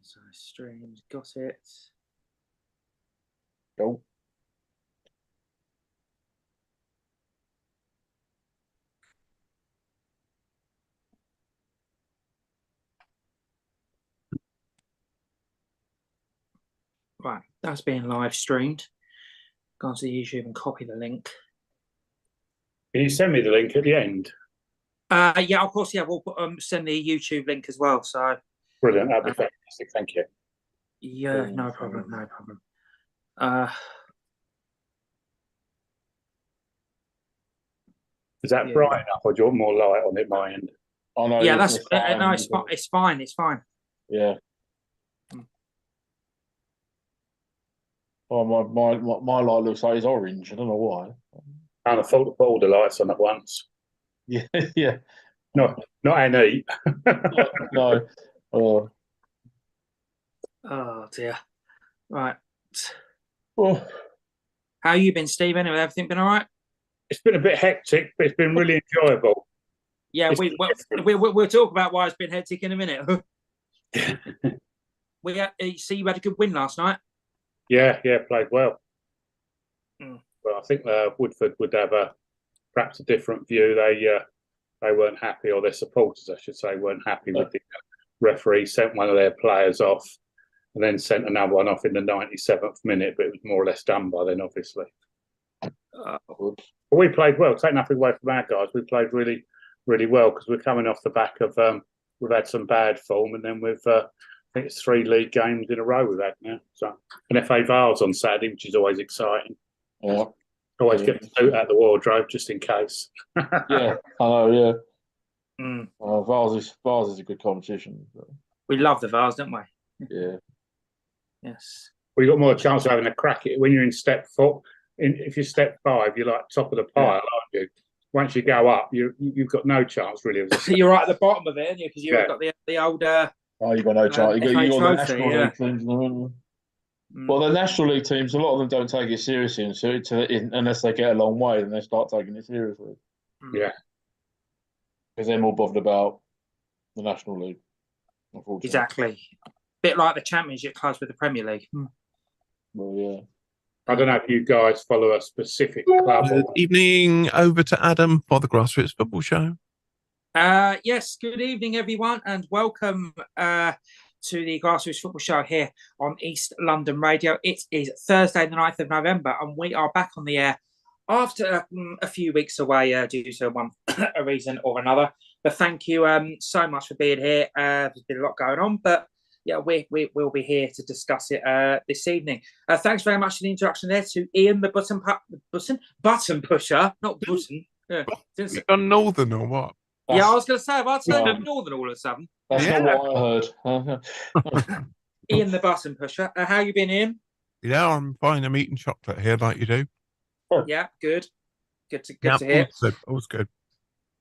So streams, got it. Go. Right, that's being live streamed. Go onto the YouTube and copy the link. Can you send me the link at the end? Yeah, of course. Yeah, we'll send the YouTube link as well. So brilliant. That'd be fantastic. Thank you. Yeah, no problem. No problem. Is that bright enough, or do you want more light on it? My end. Oh no. Yeah, that's no. It's fine. It's fine. Yeah. Oh, my light looks like it's orange. I don't know why. And I thought the border lights on at once. Yeah, yeah. Not any. No. Oh dear. Right. Oh. How you been, Stephen? Have everything been all right? It's been a bit hectic, but it's been really enjoyable. Yeah, we'll talk about why it's been hectic in a minute. See, you had a good win last night. Yeah, played well. Well, I think Woodford would have perhaps a different view. They weren't happy, or their supporters, I should say, weren't happy with the referee. Sent one of their players off, and then sent another one off in the 97th minute. But it was more or less done by then, obviously. But we played well. Take nothing away from our guys. We played really, really well because we're coming off the back of we've had some bad form, and then we've I think it's 3 league games in a row we've had now. So an FA Vars on Saturday, which is always exciting. Yeah. Always get the suit out the wardrobe just in case. Yeah, I know. Yeah. Vars is a good competition. We love the Vars, don't we? Yeah. Yes. Well, you got more chance of having a crack at it when you're in step 4. If you're step 5, you're like top of the pile, aren't you? Once you go up, you've got no chance really. You're right at the bottom of it, aren't you? Because you've got the old. You've got no chance. You got the National League teams. Well, the National League teams, a lot of them don't take it seriously, and so unless they get a long way, then they start taking it seriously. Yeah, because they're more bothered about the National League. Unfortunately, exactly. Bit like the Championship clubs with the Premier League. Well, yeah. I don't know if you guys follow a specific club. Good evening, over to Adam for the Grassroots Football Show. Yes, good evening, everyone, and welcome to the Grassroots Football Show here on East London Radio. It is Thursday, the 9th of November, and we are back on the air after a few weeks away due to a reason or another. But thank you so much for being here. There's been a lot going on, but yeah, we will be here to discuss it this evening. Thanks very much for the introduction there to Ian, the button pusher, not button. Yeah. You gone northern or what? Yeah, I was going to say, have I turned northern all of a sudden? That's not what I heard. Ian, the button pusher. How you been, Ian? Yeah, I'm fine. I'm eating chocolate here like you do. Yeah, good. Good to hear. All's good.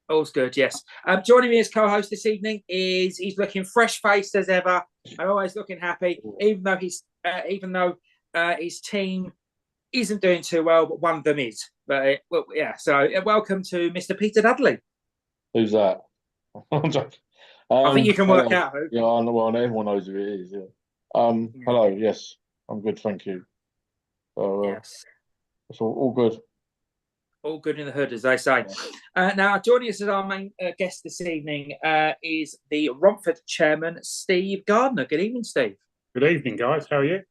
All's good, yes. Joining me as co-host this evening he's looking fresh-faced as ever and always looking happy, even though his team isn't doing too well, but one of them is. But yeah, so welcome to Mr. Peter Dudley. Who's that? I think you can work out who. Yeah, well, everyone knows who it is. Yeah. Hello. Yes, I'm good. Thank you. So, yes, it's all good. All good in the hood, as they say. Now, joining us as our main guest this evening is the Romford chairman, Steve Gardner. Good evening, Steve. Good evening, guys. How are you?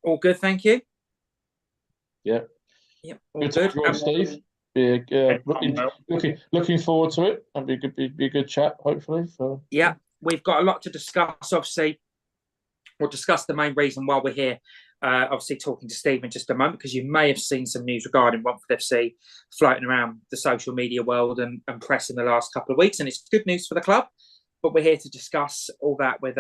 All good, thank you. Yeah. Yeah. All good. Steve. Looking forward to it. That'd be a good chat, hopefully. So yeah, we've got a lot to discuss. Obviously, we'll discuss the main reason why we're here. Obviously, talking to Steve in just a moment, because you may have seen some news regarding Romford FC floating around the social media world and press in the last couple of weeks, and it's good news for the club. But we're here to discuss all that with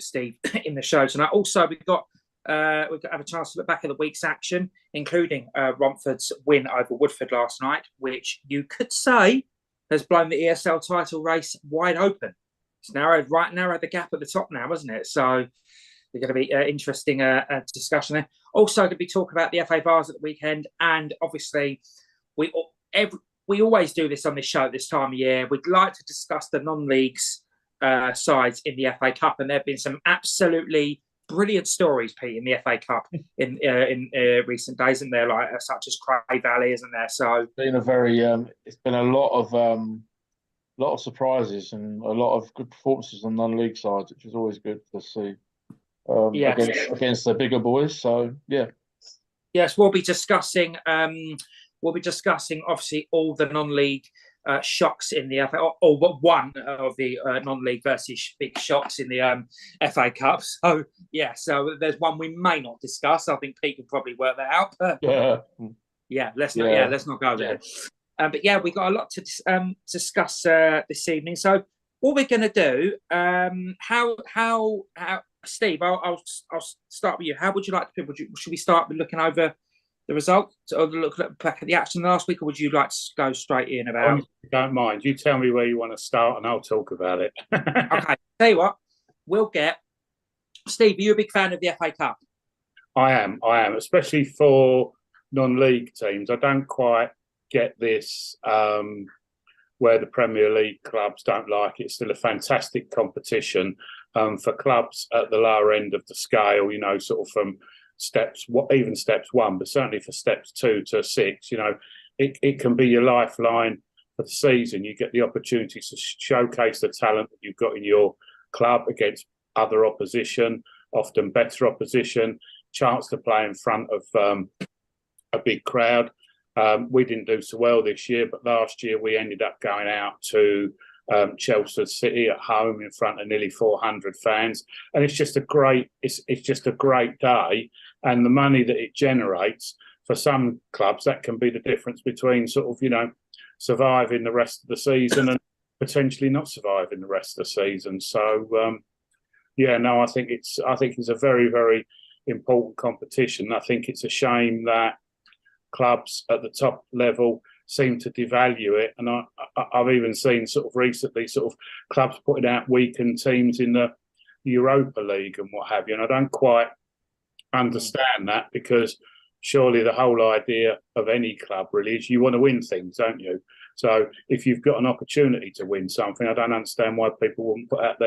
Steve in the show tonight. Also, we've got to have a chance to look back at the week's action, including Romford's win over Woodford last night, which you could say has blown the ESL title race wide open. It's narrowed the gap at the top now, isn't it? So there's going to be an interesting discussion there. Also, going to be talking about the FA Vars at the weekend, and obviously we always do this on this show at this time of year. We'd like to discuss the non-leagues sides in the FA Cup, and there have been some absolutely brilliant stories, Pete, in the FA Cup in recent days, and they're like such as Cray Valley, isn't there? So it's been a very it's been a lot of surprises and a lot of good performances on non-league sides, which is always good to see against the bigger boys. So yes, we'll be discussing obviously all the non-league shocks in the FA, or one of the non-league versus big shocks in the FA Cup. So so there's one we may not discuss. I think Pete can probably work that out. But let's not go there. But we got a lot to discuss this evening. So what we're going to do, how Steve, I'll start with you. How would you like to? Should we start with looking over the results, or look back at the action last week, or would you like to go straight in about? Don't mind. You tell me where you want to start, and I'll talk about it. Okay. Tell you what, we'll get Steve. Are you a big fan of the FA Cup? I am, especially for non-league teams. I don't quite get this where the Premier League clubs don't like it. It's still a fantastic competition for clubs at the lower end of the scale, sort of from steps 1, but certainly for steps 2 to 6, it can be your lifeline for the season. You get the opportunity to showcase the talent that you've got in your club against other opposition, often better opposition, chance to play in front of a big crowd. We didn't do so well this year, but last year we ended up going out to Chelsea City at home in front of nearly 400 fans, and it's just a great day. And the money that it generates for some clubs, that can be the difference between sort of surviving the rest of the season and potentially not surviving the rest of the season. So I think it's a very, very important competition. I think it's a shame that clubs at the top level seem to devalue it, and I've even seen sort of recently sort of clubs putting out weakened teams in the Europa League and what have you, and I don't quite understand that, because surely the whole idea of any club really is you want to win things, don't you? So if you've got an opportunity to win something, I don't understand why people wouldn't put out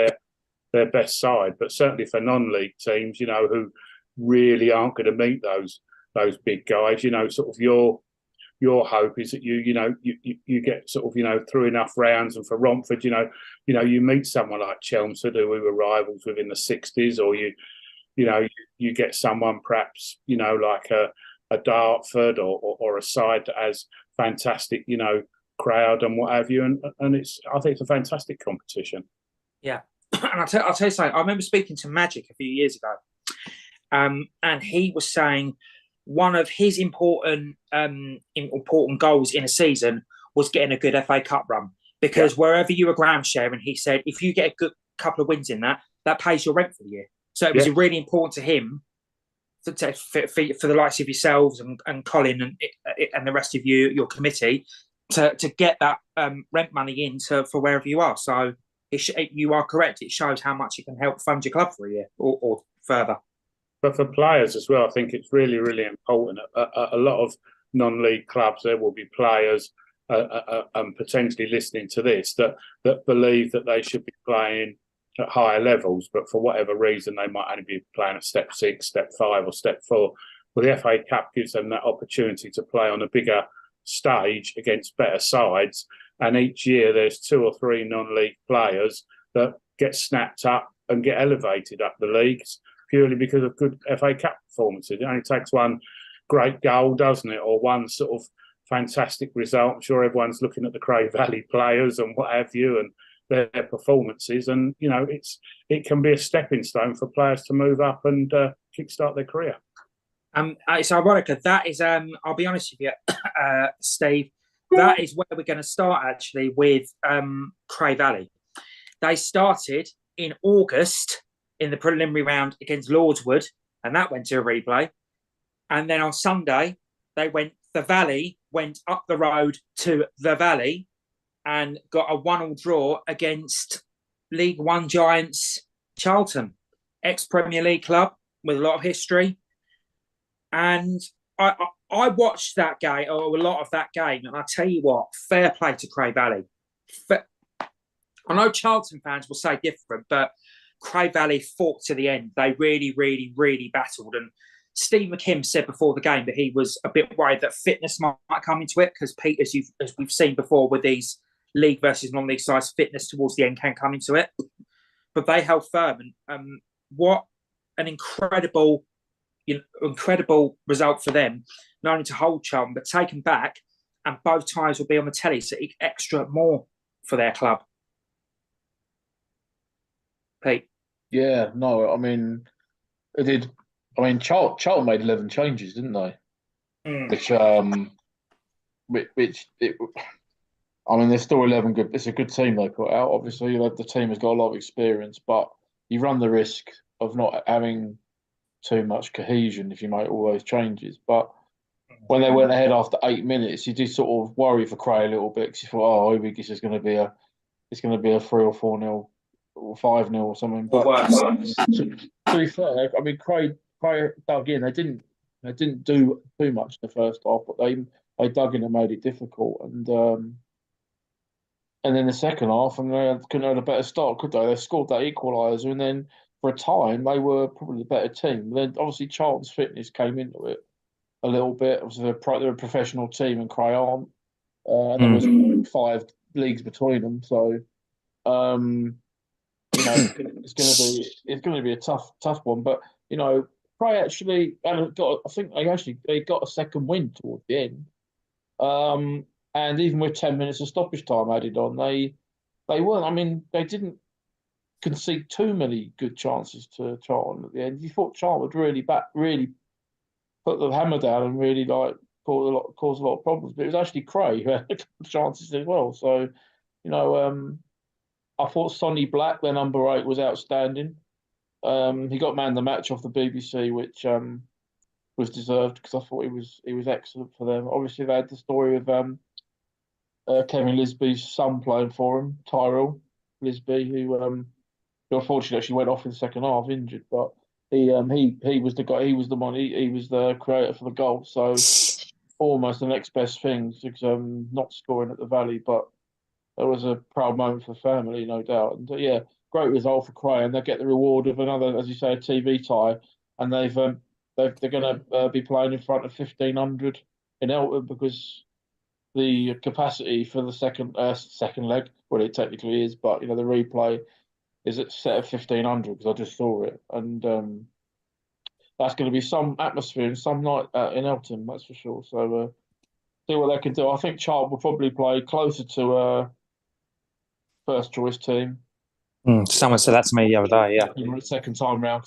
their best side. But certainly for non-league teams, who really aren't going to meet those big guys, sort of your hope is that you get sort of through enough rounds. And for Romford, you meet someone like Chelmsford, who we were rivals with in the 60s, or you get someone perhaps like a Dartford or a side that has fantastic crowd and what have you, and I think it's a fantastic competition. And I'll tell you something. I remember speaking to Magic a few years ago, and he was saying one of his important goals in a season was getting a good FA Cup run, because wherever you were ground sharing, he said if you get a good couple of wins in that pays your rent for the year. So it was really important to him for the likes of yourselves and Colin and the rest of your committee to get that rent money in for wherever you are. So you are correct. It shows how much it can help fund your club for a year or further. But for players as well, I think it's really, really important. A lot of non-league clubs, there will be players and potentially listening to this that believe that they should be playing at higher levels, but for whatever reason they might only be playing at step 6, step 5 or step 4. Well, the FA Cup gives them that opportunity to play on a bigger stage against better sides, and each year there's 2 or 3 non-league players that get snapped up and get elevated up the leagues purely because of good FA Cup performances. It only takes one great goal, doesn't it, or one sort of fantastic result. I'm sure everyone's looking at the Cray Valley players and what have you, and their performances, and it can be a stepping stone for players to move up and kickstart their career. It's ironic. That is, I'll be honest with you, Steve, that is where we're going to start actually with Cray Valley. They started in August in the preliminary round against Lordswood, and that went to a replay. And then on Sunday, the Valley went up the road to the Valley and got a 1-1 draw against League One giants Charlton, ex-Premier League club with a lot of history. And I watched that game, or a lot of that game, and I tell you what, fair play to Cray Valley. I know Charlton fans will say different, but Cray Valley fought to the end. They really, really, really battled. And Steve McKim said before the game that he was a bit worried that fitness might come into it because, Pete, as we've seen before with these league versus non-league sides, fitness towards the end can come into it. But they held firm. And what an incredible result for them, not only to hold Charlton, but take them back. And both ties will be on the telly, so extra more for their club. Pete? Yeah, no, I mean, it did. I mean, Charlton made 11 changes, didn't they? I mean, there's still 11 good. It's a good team they put out. Obviously, the team has got a lot of experience, but you run the risk of not having too much cohesion if you make all those changes. But when they went ahead after 8 minutes, you did sort of worry for Cray a little bit because you thought, oh, maybe this is going to be a 3 or 4-0 or 5-0 or something. But to be fair, I mean, Cray dug in. They didn't do too much in the first half, but they dug in and made it difficult. And then the second half, and they couldn't have had a better start, could they? They scored that equaliser, and then for a time they were probably the better team. But then obviously Charlton's fitness came into it a little bit. Obviously they're a professional team, and Cray aren't. And there was 5 leagues between them, so it's going to be a tough one. But Cray actually they got a second win towards the end. And even with 10 minutes of stoppage time added on, they weren't. I mean, they didn't concede too many good chances to Charlton at the end. You thought Charlton would really put the hammer down and really cause a lot of problems. But it was actually Cray who had a couple of chances as well. So, I thought Sonny Black, their number 8, was outstanding. He got man of the match off the BBC, which was deserved because I thought he was excellent for them. Obviously, they had the story of Kevin Lisby's son playing for him, Tyrell Lisby, who unfortunately actually went off in the second half injured, but he was the guy. He was the one. He was the creator for the goal. So almost the next best thing because not scoring at the Valley, but it was a proud moment for the family, no doubt. And yeah, great result for Cray, and they get the reward of another, as you say, a TV tie, and they're going to be playing in front of 1,500 in Elton because the capacity for the second leg, well, it technically is, but the replay is set at 1,500 because I just saw it, and that's going to be some atmosphere and some night in Elton, that's for sure. So see what they can do. I think Charlton will probably play closer to first choice team. Someone said that to me the other day. Yeah, second time round.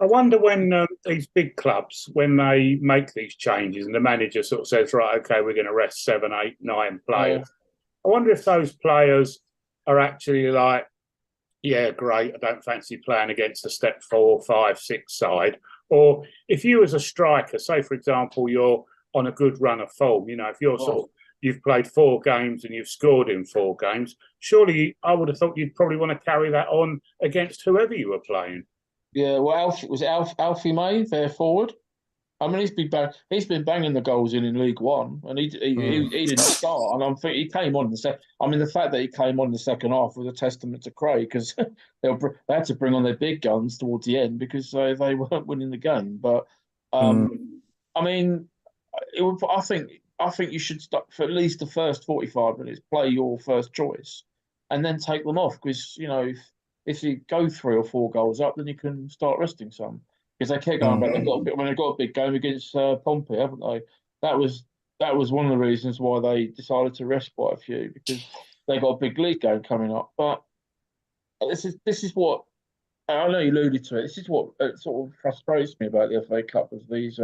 I wonder when these big clubs, when they make these changes and the manager sort of says, right, okay, we're going to rest 7, 8, 9 players. I wonder if those players are actually like, yeah, great, I don't fancy playing against a step 4, 5, 6 side. Or if you as a striker, say, for example, you're on a good run of form, if you're you've played 4 games and you've scored in 4 games, surely I would have thought you'd probably want to carry that on against whoever you were playing. Yeah, well, Alfie May, their forward? I mean, he's been banging the goals in League One, and he didn't start. And I'm thinking he came on in the second. I mean, the fact that he came on in the second half was a testament to Cray because they had to bring on their big guns towards the end because they weren't winning the game. But I mean, I think you should start for at least the first 45 minutes, play your first choice, and then take them off because if you go 3 or 4 goals up, then you can start resting some. Because they kept going back. They've got a big game against Pompey, haven't they? That was one of the reasons why they decided to rest quite a few because they got a big league game coming up. But this is what I know you alluded to it. This is what sort of frustrates me about the FA Cup as these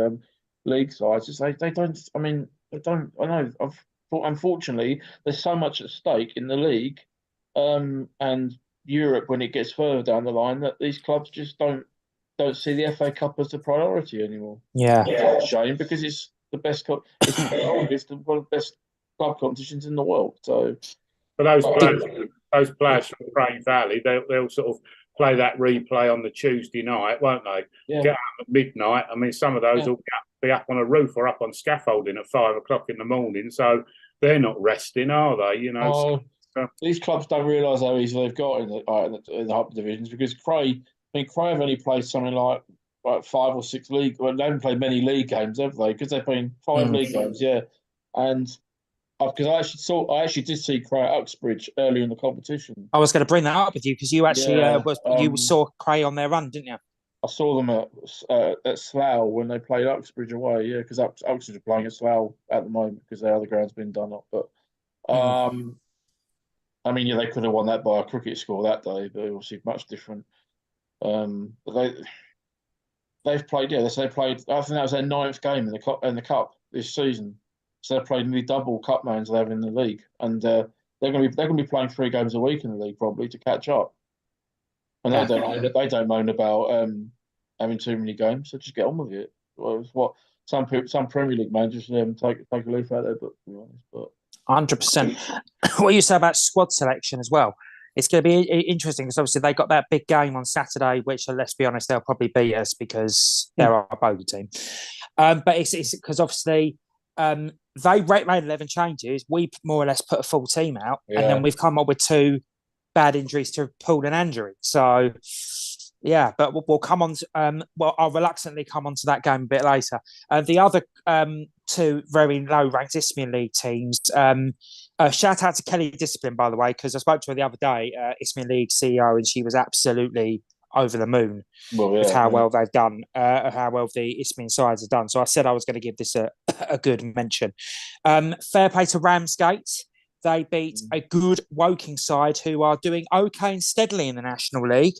league sides. Is they don't. I mean, they don't. I know. Unfortunately, there's so much at stake in the league, and Europe when it gets further down the line that these clubs just don't see the FA Cup as a priority anymore. Yeah, it's a shame because it's the best. It's one of the best club competitions in the world. So, for those players from Cray Valley, they'll sort of play that replay on the Tuesday night, won't they? Yeah. Get up at midnight. I mean, some of those will be up on a roof or up on scaffolding at 5 o'clock in the morning. So they're not resting, are they? these clubs don't realise how easy they've got in the upper divisions, because Cray have only played something like 5 or 6 league. Well, they haven't played many league games, have they? Because they've been 5 league games, yeah. And because I actually did see Cray at Uxbridge early in the competition. I was going to bring that up with you because you actually you saw Cray on their run, didn't you? I saw them at Slough when they played Uxbridge away, yeah, because Uxbridge are playing at Slough at the moment because their other ground's been done up. But I mean, yeah, they could have won that by a cricket score that day, but obviously much different. But they've played, yeah. So they played. I think that was their 9th game in the cup this season. So they played nearly double cup games they have in the league, and they're going to be playing 3 games a week in the league probably to catch up. And they don't moan about having too many games, so just get on with it. Well, it's what some Premier League managers take a leaf out of their book, to be honest. But 100%. What you say about squad selection as well, it's going to be interesting because obviously they got that big game on Saturday, which, let's be honest, they'll probably beat us because they're our bogey team. But it's because obviously they made 11 changes. We more or less put a full team out, and then we've come up with 2 bad injuries to Paul and Andrew. So, yeah, but we'll come on. I'll reluctantly come on to that game a bit later. The other 2 very low-ranked Isthmian League teams. Shout out to Kelly Discipline, by the way, because I spoke to her the other day, Isthmian League CEO, and she was absolutely over the moon with how well they've done, how well the Isthmian sides have done. So I said I was going to give this a good mention. Fair play to Ramsgate. They beat a good Woking side who are doing okay and steadily in the National League,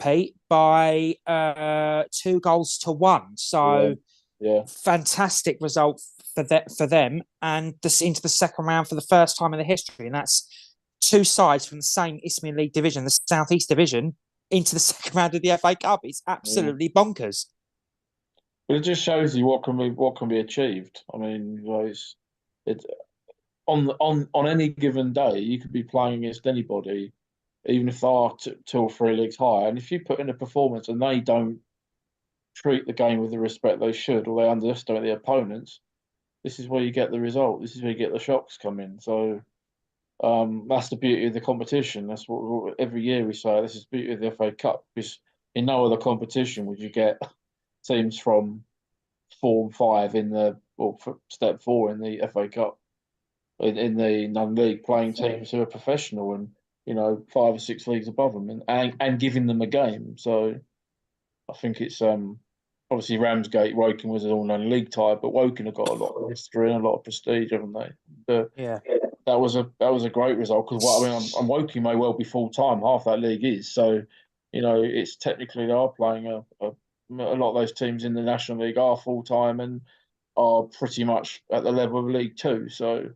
Pete, by 2 goals to 1. So, fantastic result for them, and into the second round for the first time in the history. And that's 2 sides from the same Isthmian League division, the South East Division, into the second round of the FA Cup. It's absolutely bonkers. But it just shows you what can be achieved. I mean, on any given day, you could be playing against anybody, even if they are 2 or 3 leagues higher. And if you put in a performance and they don't treat the game with the respect they should, or they underestimate the opponents, this is where you get the result. This is where you get the shocks come in. So that's the beauty of the competition. That's what every year we say. This is the beauty of the FA Cup, because in no other competition would you get teams from Form 5 Step 4 in the FA Cup, in the non-league, playing teams who are professional and 5 or 6 leagues above them, and giving them a game. So I think it's obviously Ramsgate, Woking was an all non-league tie, but Woking have got a lot of history and a lot of prestige, haven't they? That was a great result, because and Woking may well be full time. Half that league is, so it's technically they are playing a lot of those teams in the National League are full time and are pretty much at the level of League 2. So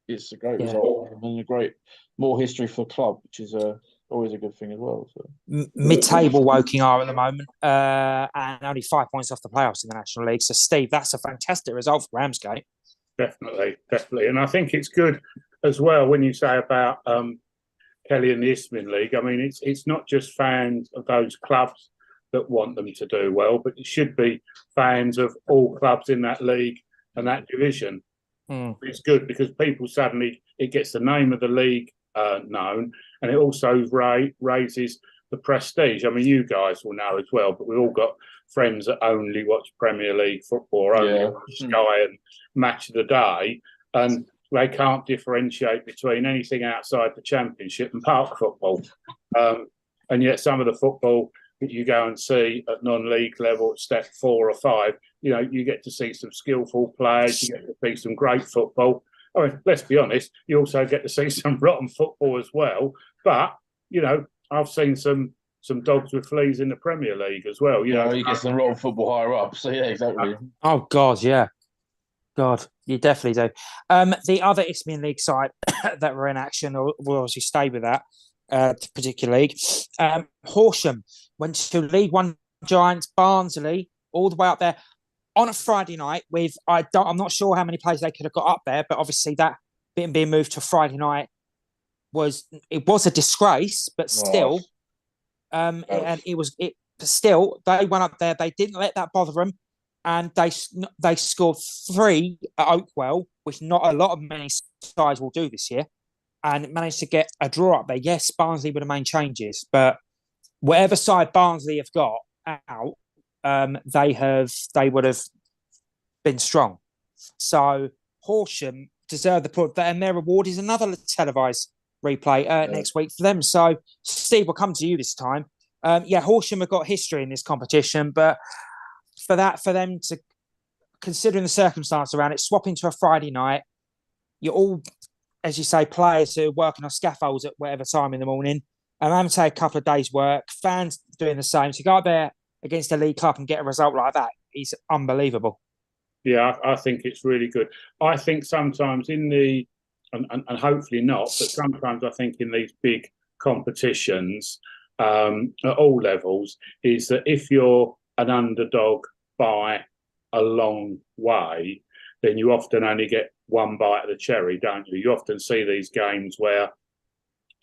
it's a great result and more history for the club, which is always a good thing as well. So mid-table Woking are at the moment, and only 5 points off the playoffs in the National League. So Steve, that's a fantastic result for Ramsgate. Definitely, and I think it's good as well when you say about Kelly and the Isthmian League. I mean, it's not just fans of those clubs that want them to do well, but it should be fans of all clubs in that league and that division. It's good because people suddenly, it gets the name of the league known, and it also raises the prestige. I mean, you guys will know as well, but we've all got friends that only watch Premier League football, or only watch Sky and Match of the Day, and they can't differentiate between anything outside the Championship and park football. And yet some of the football that you go and see at non-league level at Step 4 or 5, you get to see some skillful players, you get to see some great football. I mean, let's be honest, you also get to see some rotten football as well. But, I've seen some dogs with fleas in the Premier League as well. You get some rotten football higher up. So, yeah, exactly. Oh, God, yeah. God, you definitely do. The other Isthmian League side that were in action, we'll obviously stay with that particular league. Horsham went to League One giants Barnsley, all the way up there on a Friday night with, I'm not sure how many players they could have got up there, but obviously that being moved to Friday night was a disgrace, but still, and still they went up there. They didn't let that bother them, and they scored 3 at Oakwell, which not a lot of many sides will do this year, and managed to get a draw up there. Yes, Barnsley were the main changes, but whatever side Barnsley have got out, they would have been strong. So Horsham deserve the point, and their reward is another televised replay next week for them. So Steve, we'll come to you this time. Horsham have got history in this competition, but for them to, considering the circumstance around it, swap into a Friday night, you're all, as you say, players who are working on scaffolds at whatever time in the morning, and having to take a couple of days' work, fans doing the same. To go out there against a league club and get a result like that is unbelievable. Yeah, I think it's really good. I think sometimes in the, and hopefully not, but sometimes I think in these big competitions at all levels, is that if you're an underdog by a long way, then you often only get one bite of the cherry, don't you? You often see these games where,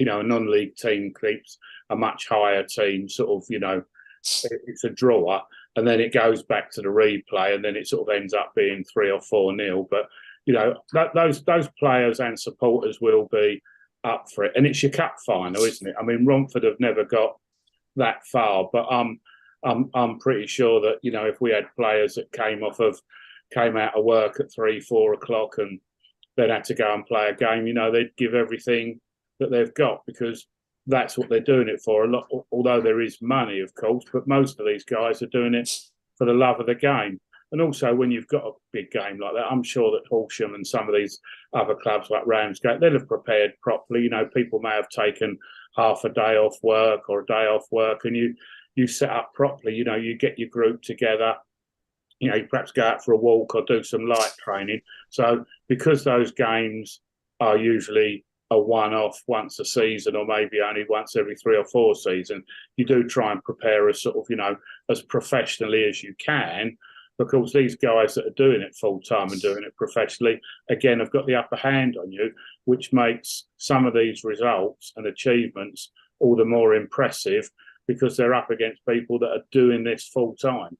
a non-league team keeps a much higher team, sort of, it's a drawer, and then it goes back to the replay, and then it sort of ends up being 3 or 4-0. But those players and supporters will be up for it, and it's your cup final, isn't it? I mean, Romford have never got that far, but I'm pretty sure that if we had players that came out of work at 3-4 o'clock and then had to go and play a game, they'd give everything that they've got, because that's what they're doing it for. A lot, although there is money, of course, but most of these guys are doing it for the love of the game. And also, when you've got a big game like that, I'm sure that Horsham and some of these other clubs like Ramsgate, they'll have prepared properly. People may have taken half a day off work or a day off work, and you set up properly. You get your group together. You perhaps go out for a walk or do some light training. So because those games are usually a one-off once a season, or maybe only once every 3 or 4 seasons, you do try and prepare as sort of, as professionally as you can, because these guys that are doing it full-time and doing it professionally, again, have got the upper hand on you, which makes some of these results and achievements all the more impressive, because they're up against people that are doing this full-time.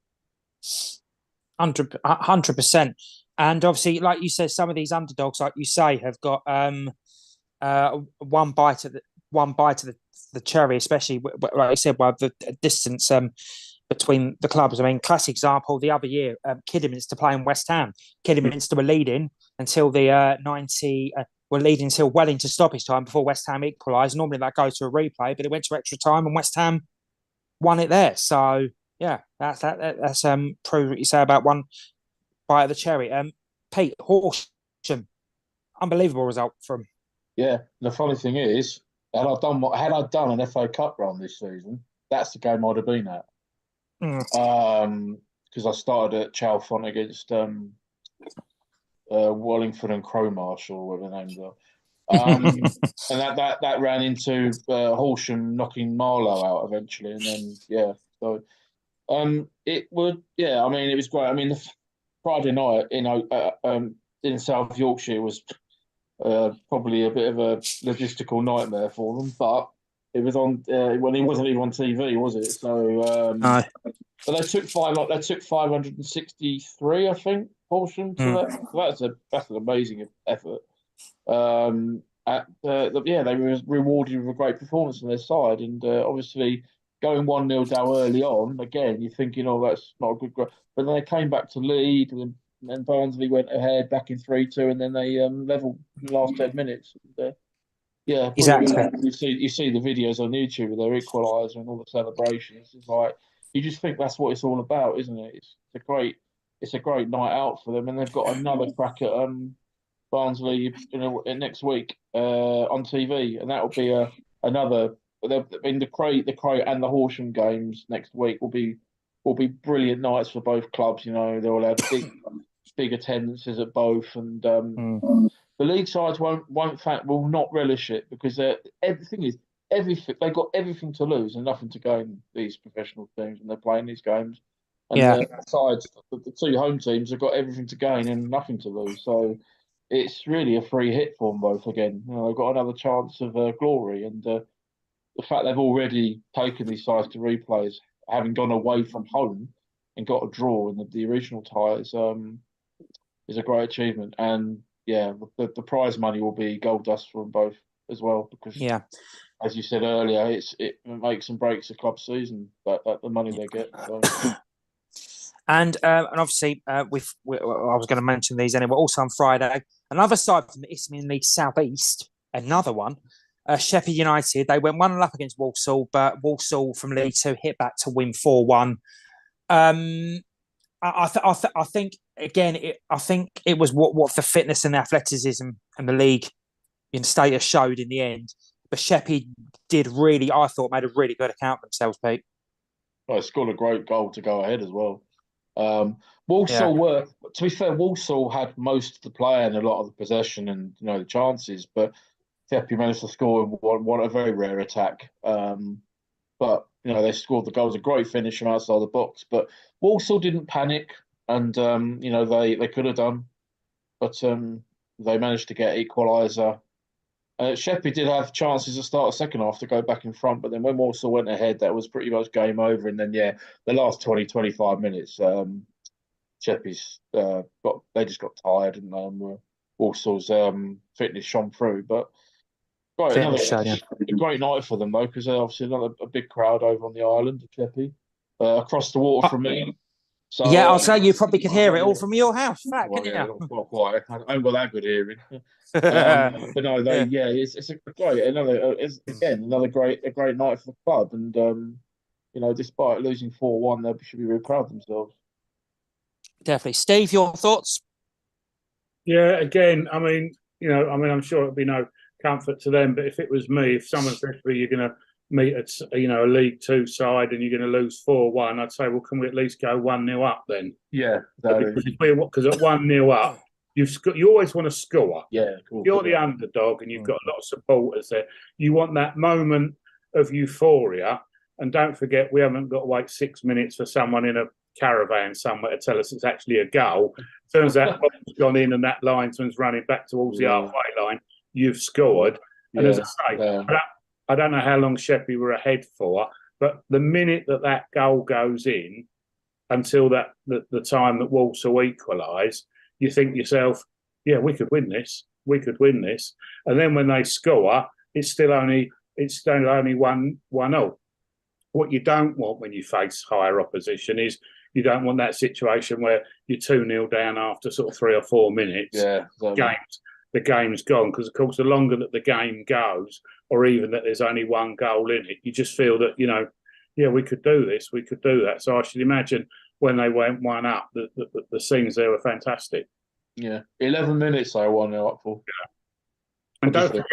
100%. And obviously, like you said, some of these underdogs, like you say, have got one bite of the cherry, especially like I said, the distance between the clubs. I mean, classic example the other year, Kidderminster playing West Ham. Kidderminster were leading until the 90. Were leading until well into stoppage time before West Ham equalised. Normally that goes to a replay, but it went to extra time and West Ham won it there. So yeah, that's prove what you say about one bite of the cherry. Pete, Horsham, unbelievable result from. Yeah, the funny thing is, had I done an FA Cup run this season, that's the game I'd have been at. Because I started at Chalfont against Wallingford and Crowmarsh, or whatever the names are. And that ran into Horsham knocking Marlow out eventually, and then so it would I mean, it was great. I mean, the Friday night in South Yorkshire was probably a bit of a logistical nightmare for them, but it was on when it wasn't even on TV, was it? So but they took 563, I think, Horsham to that. So that's an amazing effort. They were rewarded with a great performance on their side, and obviously going 1-0 down early on, again, you're thinking, that's not a good growth. But then they came back to lead, and then Barnsley went ahead back in 3-2, and then they levelled in the last 10 minutes. Exactly. You see the videos on YouTube with their equaliser and all the celebrations. It's like, you just think that's what it's all about, isn't it? It's a great night out for them, and they've got another crack at Barnsley next week on TV, and that will be another. I mean, the Crate and the Horsham games next week will be brilliant nights for both clubs. They'll have big attendances at both, and the league sides will not relish it, because everything is everything. They've got everything to lose and nothing to gain. These professional teams, when they're playing these games, and the sides, the 2 home teams, have got everything to gain and nothing to lose. So it's really a free hit for them both again. They've got another chance of glory, and the fact they've already taken these sides to replays, having gone away from home and got a draw in the original tie, is a great achievement. And the prize money will be gold dust for them both. as well, because Yeah. as you said earlier, it makes and breaks a club season, that the money they get. So. And obviously, I was going to mention these anyway. Also on Friday, another side from the Isthmian League South East, another one, Sheffield United. They went 1-0 up against Walsall, but Walsall from League Two hit back to win 4-1. I think again, I think it was what the fitness and the athleticism and the league in status showed in the end. But Sheffield did really, I thought, made a really good account of themselves, Pete. Well, scored a great goal to go ahead as well. Walsall were, to be fair, Walsall had most of the play and a lot of the possession and the chances, but Sheffield managed to score one a very rare attack. But they scored the goals, a great finish from outside the box. But Walsall didn't panic, and they could have done, but they managed to get equaliser. Sheffield did have chances to start the second half to go back in front, but then when Walsall went ahead, that was pretty much game over. And then, the last 20, 25 minutes, Sheffield they just got tired, and Walsall's fitness shone through. But a great night for them, though, because obviously a big crowd over on the island of Sheffield, across the water from me. So, I'll say you probably could hear it all from your house. Not quite. I haven't got that good hearing. But no, it's a great another great night for the club, and despite losing 4-1, they should be really proud of themselves. Definitely, Steve. Your thoughts? Yeah, again, I'm sure it'd be no comfort to them, but if it was me, if someone said to me, "You're going to meet at a League Two side and you're going to lose 4-1," I'd say, well, can we at least go 1-0 up then? Yeah, because at 1-0 up, you always want to score. Yeah, cool. You're the underdog and you've got a lot of supporters there. You want that moment of euphoria, and don't forget, we haven't got to wait 6 minutes for someone in a caravan somewhere to tell us it's actually a goal. Turns out ball's gone in and that linesman's running back towards the halfway line. You've scored, and as I say, I don't know how long Sheffield were ahead for, but the minute that goal goes in, until the time that Walsall equalise, you think to yourself, yeah, we could win this. We could win this. And then when they score, it's still only 1-0. What you don't want when you face higher opposition is you don't want that situation where you're 2-0 down after sort of 3 or 4 minutes. Yeah, the game's gone, because of course the longer that the game goes, or even that there's only one goal in it, you just feel that we could do this, we could do that. So I should imagine when they went 1 up, the scenes there were fantastic. Yeah, 11 minutes they were 1-0 up for. Yeah. And don't forget,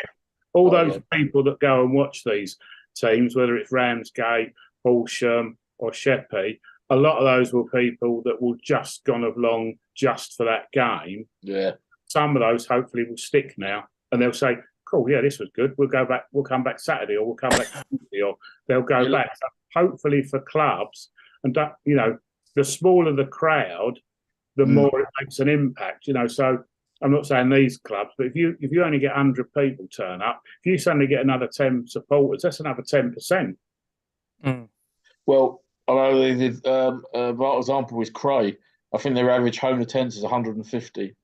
all those people that go and watch these teams, whether it's Ramsgate, Horsham or Sheppey, a lot of those were people that will just gone along just for that game. Yeah. Some of those hopefully will stick now, and they'll say, cool, yeah, this was good. We'll go back. We'll come back Saturday, or we'll come back Tuesday, or they'll go back. So hopefully for clubs, and the smaller the crowd, the more it makes an impact. So I'm not saying these clubs, but if you only get 100 people turn up, if you suddenly get another 10 supporters, that's another 10%. Well, I know right example was Cray. I think their average home attendance is 150,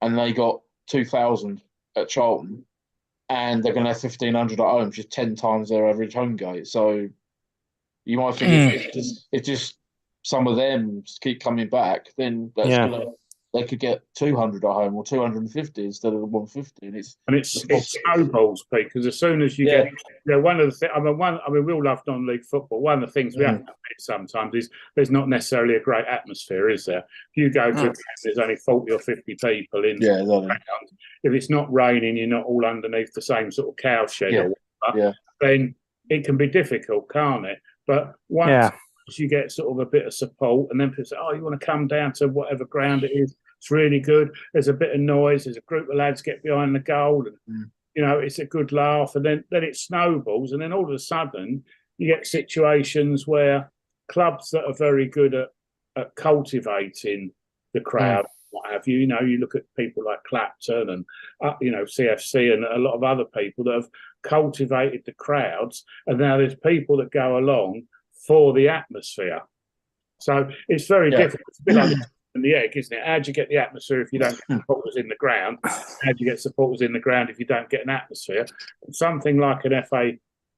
and they got 2,000 at Charlton, and they're going to have 1,500 at home, which is 10 times their average home gate. So you might think if just some of them keep coming back, then they could get 200 at home or 250 instead of the 150, and it snowballs, Pete. Because as soon as you get, one of the things. We all love non-league football. One of the things we have to admit sometimes is there's not necessarily a great atmosphere, is there? If you go to a game, there's only 40 or 50 people in. Yeah, exactly. If it's not raining, you're not all underneath the same sort of cow shed or whatever, then it can be difficult, can't it? But once you get sort of a bit of support, and then people say, "Oh, you want to come down to whatever ground it is? It's really good. There's a bit of noise. There's a group of lads get behind the goal, and it's a good laugh." And then it snowballs, and then all of a sudden you get situations where clubs that are very good at cultivating the crowd, what have you. You look at people like Clapton and CFC and a lot of other people that have cultivated the crowds, and now there's people that go along for the atmosphere. So it's very difficult. It's a bit like and the egg, isn't it? How do you get the atmosphere if you don't get supporters in the ground? How do you get supporters in the ground if you don't get an atmosphere? Something like an FA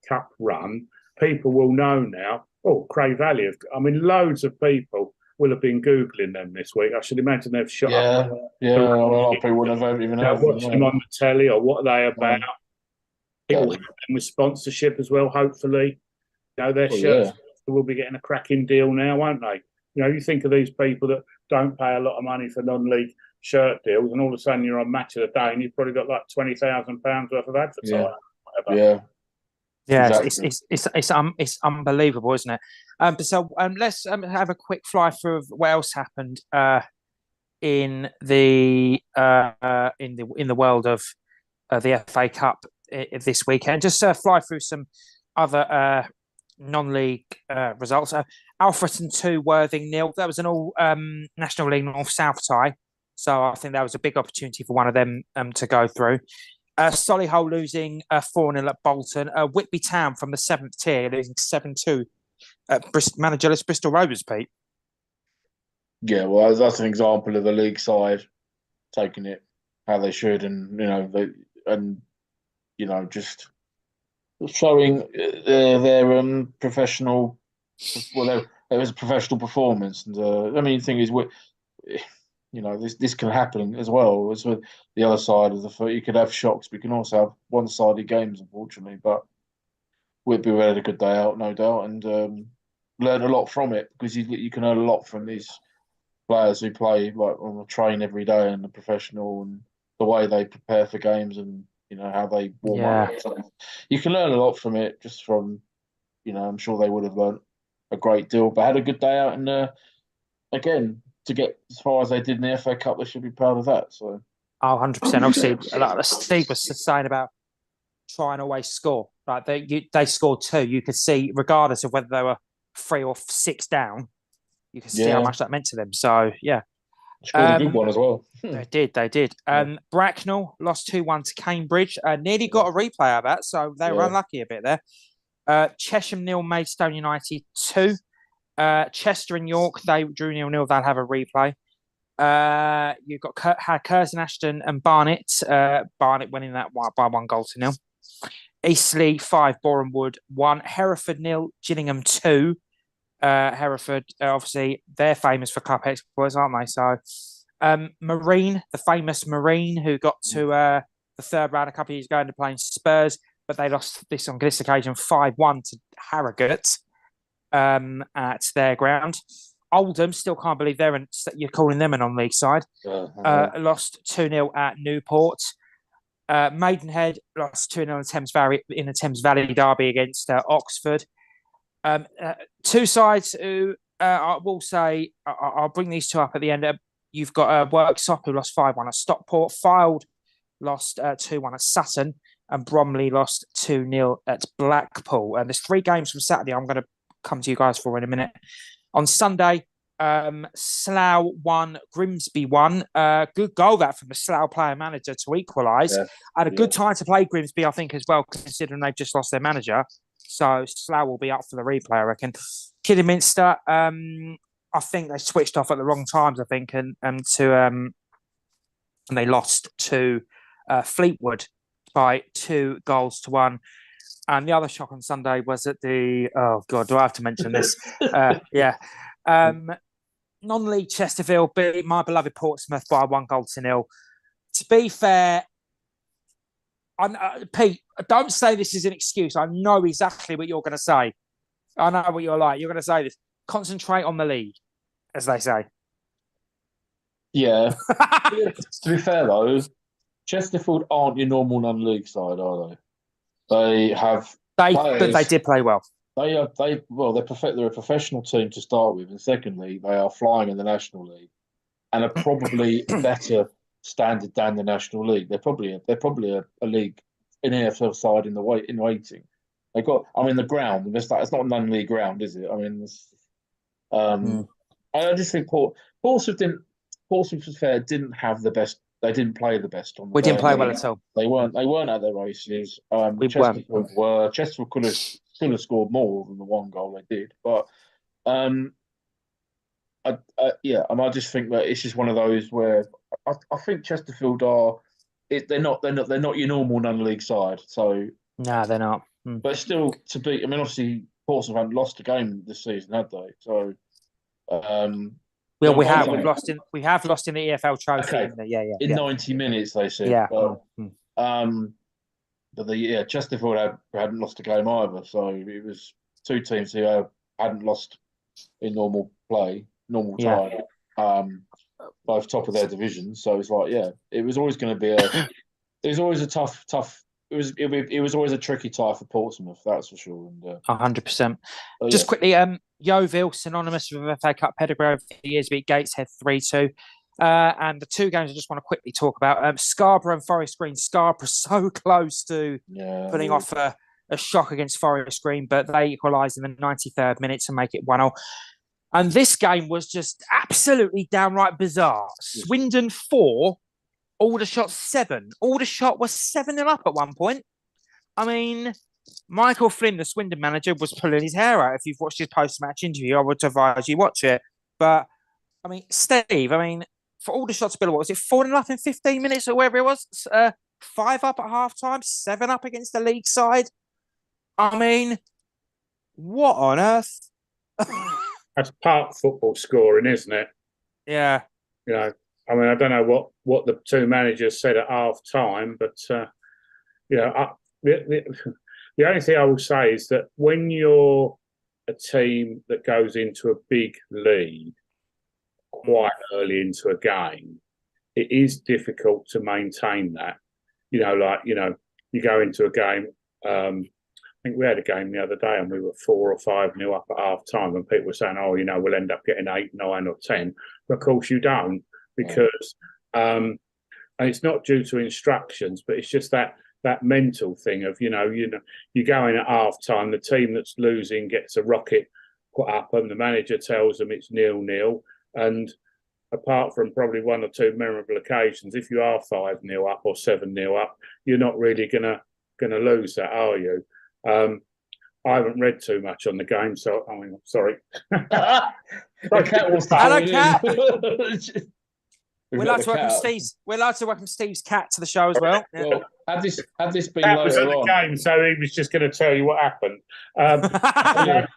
Cup run, people will know now. Oh, Cray Valley. I mean, loads of people will have been Googling them this week. I should imagine they've shot up. Yeah. A lot of people wouldn't have even heard watching them on the telly, or what are they about? People help them with sponsorship as well, hopefully. Their shirts will be getting a cracking deal now, won't they? You think of these people that don't pay a lot of money for non-league shirt deals, and all of a sudden you're on Match of the Day and you've probably got like £20,000 worth of advertising. Exactly. It's unbelievable, isn't it? So let's have a quick fly through of what else happened in the world of the FA Cup this weekend. Just fly through some other non-league results. Alfreton 2, Worthing 0. That was an all National League North-South tie. So I think that was a big opportunity for one of them to go through. Solihull losing 4-0 at Bolton. Whitby Town from the 7th tier losing 7-2 at managerless Bristol Rovers, Pete. Yeah, well, that's an example of the league side taking it how they should, and just showing their professional. Well, there was a professional performance, and the thing is, this can happen as well as with the other side of the foot. You could have shocks, but you can also have one-sided games, unfortunately. But Whitby had a good day out, no doubt, and learned a lot from it, because you can learn a lot from these players who play like on the train every day and the professional, and the way they prepare for games, and how they warm up. So you can learn a lot from it, just from I'm sure they would have learned a great deal, but had a good day out, and again, to get as far as they did in the FA Cup, they should be proud of that. So 100%. Obviously, like Steve was saying about try and always score. Like they scored 2. You could see, regardless of whether they were 3 or 6 down, you could see how much that meant to them. So scored a good one as well. They did. Bracknell lost 2-1 to Cambridge. Nearly got a replay out of that, so they were unlucky a bit there. Chesham 0, Maidstone United 2. Chester and York, they drew 0-0. They'll have a replay. You've got Curzon, Ashton and Barnet. Barnet winning that by 1-0. Eastleigh 5, Boreham Wood 1. Hereford 0, Gillingham 2. Hereford, obviously, they're famous for cup exploits, aren't they? So, Marine, the famous Marine, who got to the third round a couple of years ago, and playing Spurs, but they lost on this occasion 5-1 to Harrogate at their ground. Oldham, still can't believe you're calling them a non-league side. Lost 2-0 at Newport. Maidenhead lost 2-0 in the Thames Valley derby against Oxford. 2 sides who I will say, I'll bring these 2 up at the end. You've got Worksop, who lost 5-1 at Stockport. Fylde lost 2-1 at Sutton. And Bromley lost 2-0 at Blackpool. And there's 3 games from Saturday I'm going to come to you guys for in a minute. On Sunday, Slough 1, Grimsby 1. Good goal that from the Slough player manager to equalise. Had a good time to play Grimsby, I think, as well, considering they've just lost their manager. So Slough will be up for the replay, I reckon. Kidderminster, I think they switched off at the wrong times, I think, and they lost to Fleetwood by 2-1. And the other shock on Sunday was at oh God, do I have to mention this? Non-league Chesterfield beat my beloved Portsmouth by 1-0. To be fair, Pete, don't say this is an excuse. I know exactly what you're going to say. I know what you're like. You're going to say this. Concentrate on the league, as they say. Yeah. To be fair, though, Chesterfield aren't your normal non-league side, are they? They have. But they did play well. They're a professional team to start with, and secondly, they are flying in the National League, and are probably better standard than the National League. They're probably a league, an AFL side in waiting. They got. I mean, the ground. It's not a non-league ground, is it? I mean, I just think Portsmouth didn't. Portsmouth, was fair, didn't have the best. They didn't play the best on the We day. didn't play well at all. They weren't at their races. Chesterfield could have scored more than the 1 goal they did. But I just think that it's just one of those where I think Chesterfield they're not your normal non-league side. So No, they're not. but still to beat. I mean, obviously Portsmouth haven't lost a game this season, had they? So well, we have lost in the EFL Trophy. Okay. In 90 minutes, they said. Yeah. But Chesterfield hadn't lost a game either. So it was two teams who hadn't lost in normal time, both top of their division. So it's like, it was always going to be it was always a tough. It was always a tricky tie for Portsmouth, that's for sure. And 100%. Just quickly, Yeovil, synonymous with FA Cup pedigree over the years, beat Gateshead 3-2. And the two games I just want to quickly talk about: Scarborough and Forest Green. Scarborough so close to putting off a shock against Forest Green, but they equalised in the 93rd minute to make it 1-0. And this game was just absolutely downright bizarre. Swindon 4, Aldershot 7. Aldershot was 7-0 up at one point. I mean, Michael Flynn, the Swindon manager, was pulling his hair out. If you've watched his post-match interview, I would advise you watch it. But, I mean, Steve, for Aldershot to build, what was it, 4-0 up in 15 minutes or wherever it was? 5 up at half-time, 7 up against the league side. I mean, what on earth? That's park football scoring, isn't it? Yeah. I don't know what the two managers said at half time, but the only thing I will say is that when you're a team that goes into a big lead quite early into a game, it is difficult to maintain that. You go into a game. I think we had a game the other day and we were 4 or 5-0 up at half time, and people were saying, we'll end up getting 8, 9 or 10. But of course you don't, because and it's not due to instructions, but it's just that mental thing of, you go in at half time, the team that's losing gets a rocket put up and the manager tells them it's 0-0. And apart from probably 1 or 2 memorable occasions, if you are 5-0 up or 7-0 up, you're not really gonna lose that, are you? I haven't read too much on the game, so sorry. The cat wants to Hello, cat. We're allowed to welcome Steve's cat to the show as well. Well, had this been that was later at the on, game, so he was just going to tell you what happened. I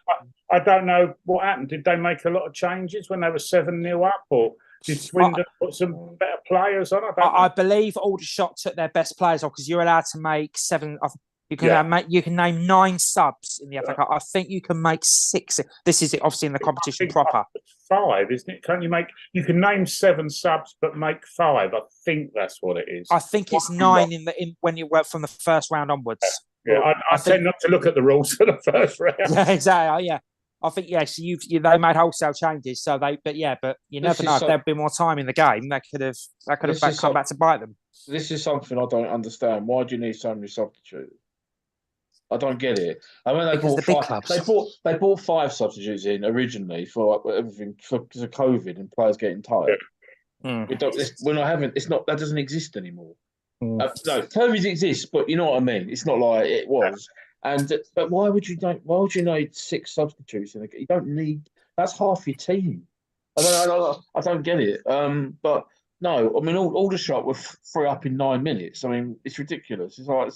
don't know what happened. Did they make a lot of changes when they were 7-0 up, or did Swindon put some better players on? I believe Aldershot took their best players off, because you're allowed to make 7. You can name 9 subs in the FA Cup. I think you can make 6. This is obviously in the competition proper. 5, isn't it? You can name 7 subs, but make 5. I think that's what it is. I think it's 9 when you work from the first round onwards. Yeah, I tend not to look at the rules for the first round. Yeah, exactly. Yeah, I think yes. They made wholesale changes, so but you never know. If there'd been more time in the game, that could have come back to bite them. This is something I don't understand. Why do you need so many substitutes? I don't get it. I mean, they bought 5 substitutes in originally for everything because of COVID and players getting tired. Yeah. We're not having. It's not that doesn't exist anymore. No, COVID exists, but you know what I mean. It's not like it was. But why would you need 6 substitutes? You don't need. That's half your team. I don't get it. But no, I mean, Aldershot were 3 up in 9 minutes. I mean, it's ridiculous. It's like.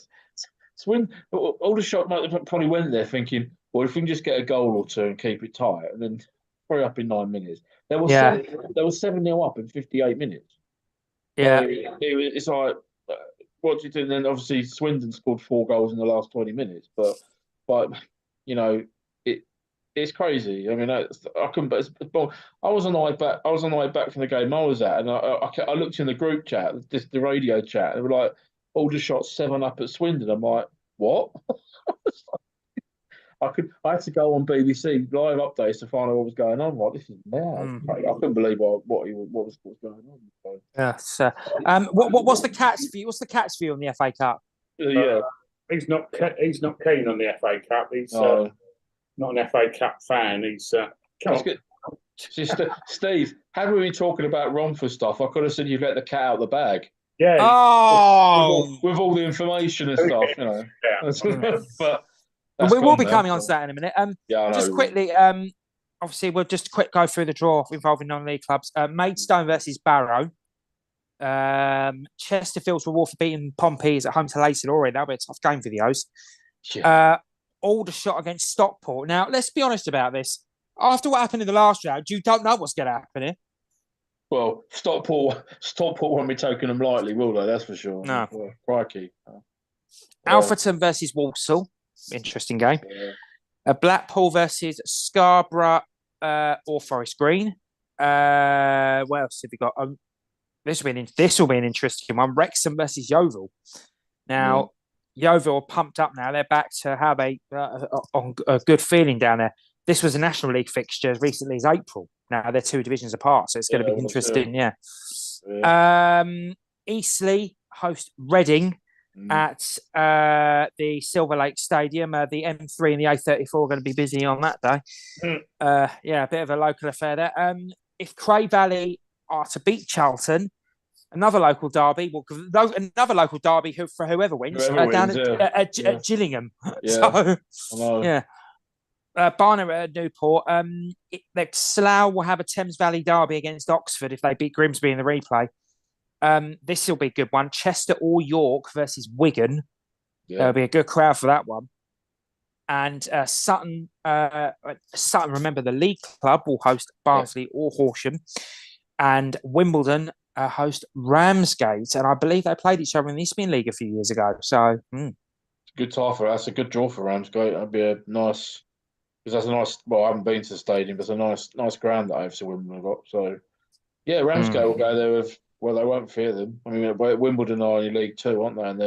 Aldershot probably went there thinking, well, if we can just get a goal or 2 and keep it tight, and then 3 up in 9 minutes. There was 7-0 up in 58 minutes. Yeah, it's like, what do you do? And then obviously Swindon scored 4 goals in the last 20 minutes, but it's crazy. I mean, I couldn't. But I was on the way back. I was on the way back from the game I was at, and I looked in the group chat, the radio chat, and they were like, Aldershot 7 up at Swindon. I'm like, what? I had to go on BBC live updates to find out what was going on. Like, this is mad. I couldn't believe what was going on. So. Yes. What's the cat's view? What's the cat's view on the FA Cup? He's not keen on the FA Cup. He's not an FA Cup fan. He's good. See, Steve, had we been talking about Romford stuff, I could have said you've let the cat out of the bag. Yeah. Oh, with all the information and stuff, Yeah. But we will be coming on to that in a minute. yeah, just quickly, obviously, we'll just quick go through the draw involving non-league clubs. Maidstone versus Barrow. Chesterfield's reward for beating Pompey is at home to Leyton already. That'll be a tough game for the host. Yeah. Aldershot against Stockport. Now, let's be honest about this. After what happened in the last round, you don't know what's going to happen here. Well, Stockport won't be taking them lightly, will they? That's for sure. No. Well, crikey. Alfreton versus Walsall. Interesting game. Blackpool versus Scarborough or Forest Green. What else have we got? This will be an interesting one. Wrexham versus Yeovil. Now, Yeovil are pumped up now. They're back to how they on a good feeling down there. This was a National League fixture as recently as April. Now they're 2 divisions apart, so it's going to be interesting. Yeah. Eastleigh host Reading at the Silver Lake Stadium. The M3 and the A34 are going to be busy on that day. A bit of a local affair there. If Cray Valley are to beat Charlton, another local derby, another local derby for whoever wins, down at Gillingham. Yeah. So, Barnet at Newport. Slough will have a Thames Valley derby against Oxford if they beat Grimsby in the replay. This will be a good one. Chester or York versus Wigan. There'll be a good crowd for that one. And Sutton, remember the League Club will host Barnsley or Horsham. And Wimbledon host Ramsgate. And I believe they played each other in the Eastern League a few years ago. So, good tie for that's a good draw for Ramsgate. That'd be a nice, because that's a nice. Well, I haven't been to the stadium, but it's a nice ground that AFC Wimbledon have got. So, yeah, Ramsgate will go there with. Well, they won't fear them. I mean, Wimbledon are in League Two, aren't they? And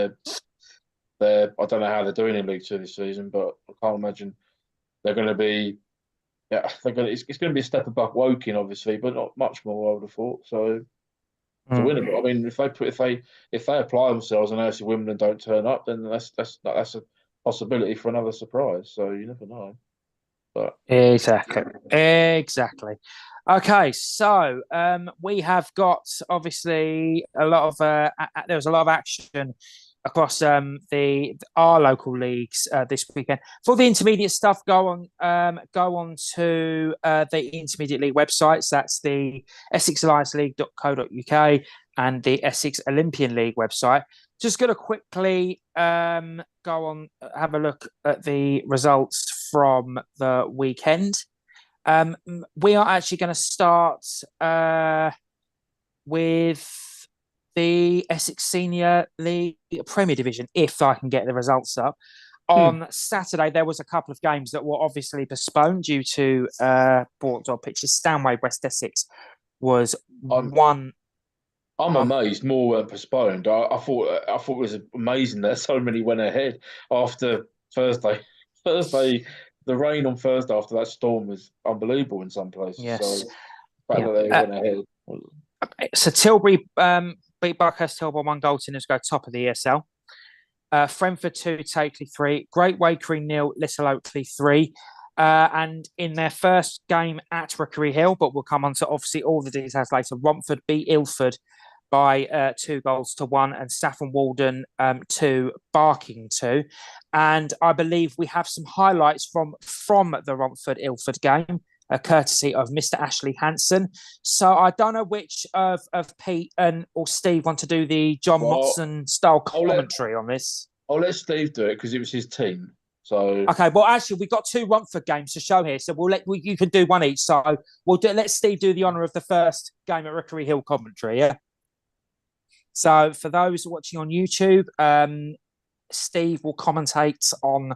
they're. I don't know how they're doing in League Two this season, but I can't imagine they're going to be. Yeah, it's going to be a step above Woking, obviously, but not much more. I would have thought so. To win it, I mean, if they apply themselves and AFC Wimbledon don't turn up, then that's a possibility for another surprise. So you never know. But exactly. Okay, so we have got obviously a lot of there was a lot of action across our local leagues this weekend. For the intermediate stuff, go on to the intermediate league websites. That's the EssexAllianceLeague.co.uk and the Essex Olympian League website. Just going to quickly go on, have a look at the results from the weekend. We are actually going to start with the Essex Senior League Premier Division, if I can get the results up. On Saturday, there was a couple of games that were obviously postponed due to board or pitches. Stanway West Essex was one. I'm amazed more were postponed. I thought it was amazing that so many went ahead after Thursday. The rain on Thursday after that storm was unbelievable in some places. Yes. So the fact that they went ahead. So Tilbury beat Buckhurst Hill by 1 goal to go top of the ESL. Frenford 2, Takeley 3, Great Wakery 0, Little Oakley 3. And in their first game at Rookery Hill, but we'll come on to obviously all the details later, Romford beat Ilford by 2 goals to 1 and Saffron Walden 2, Barking 2. And I believe we have some highlights from the Romford-Ilford game, courtesy of Mr. Ashley Hanson. So I don't know which of Pete or Steve want to do the John Motson style commentary on this. I'll let Steve do it because it was his team. So okay, well actually we've got 2 Romford games to show here, so you can do one each. So let Steve do the honour of the first game at Rookery Hill commentary. Yeah. So for those watching on YouTube, Steve will commentate on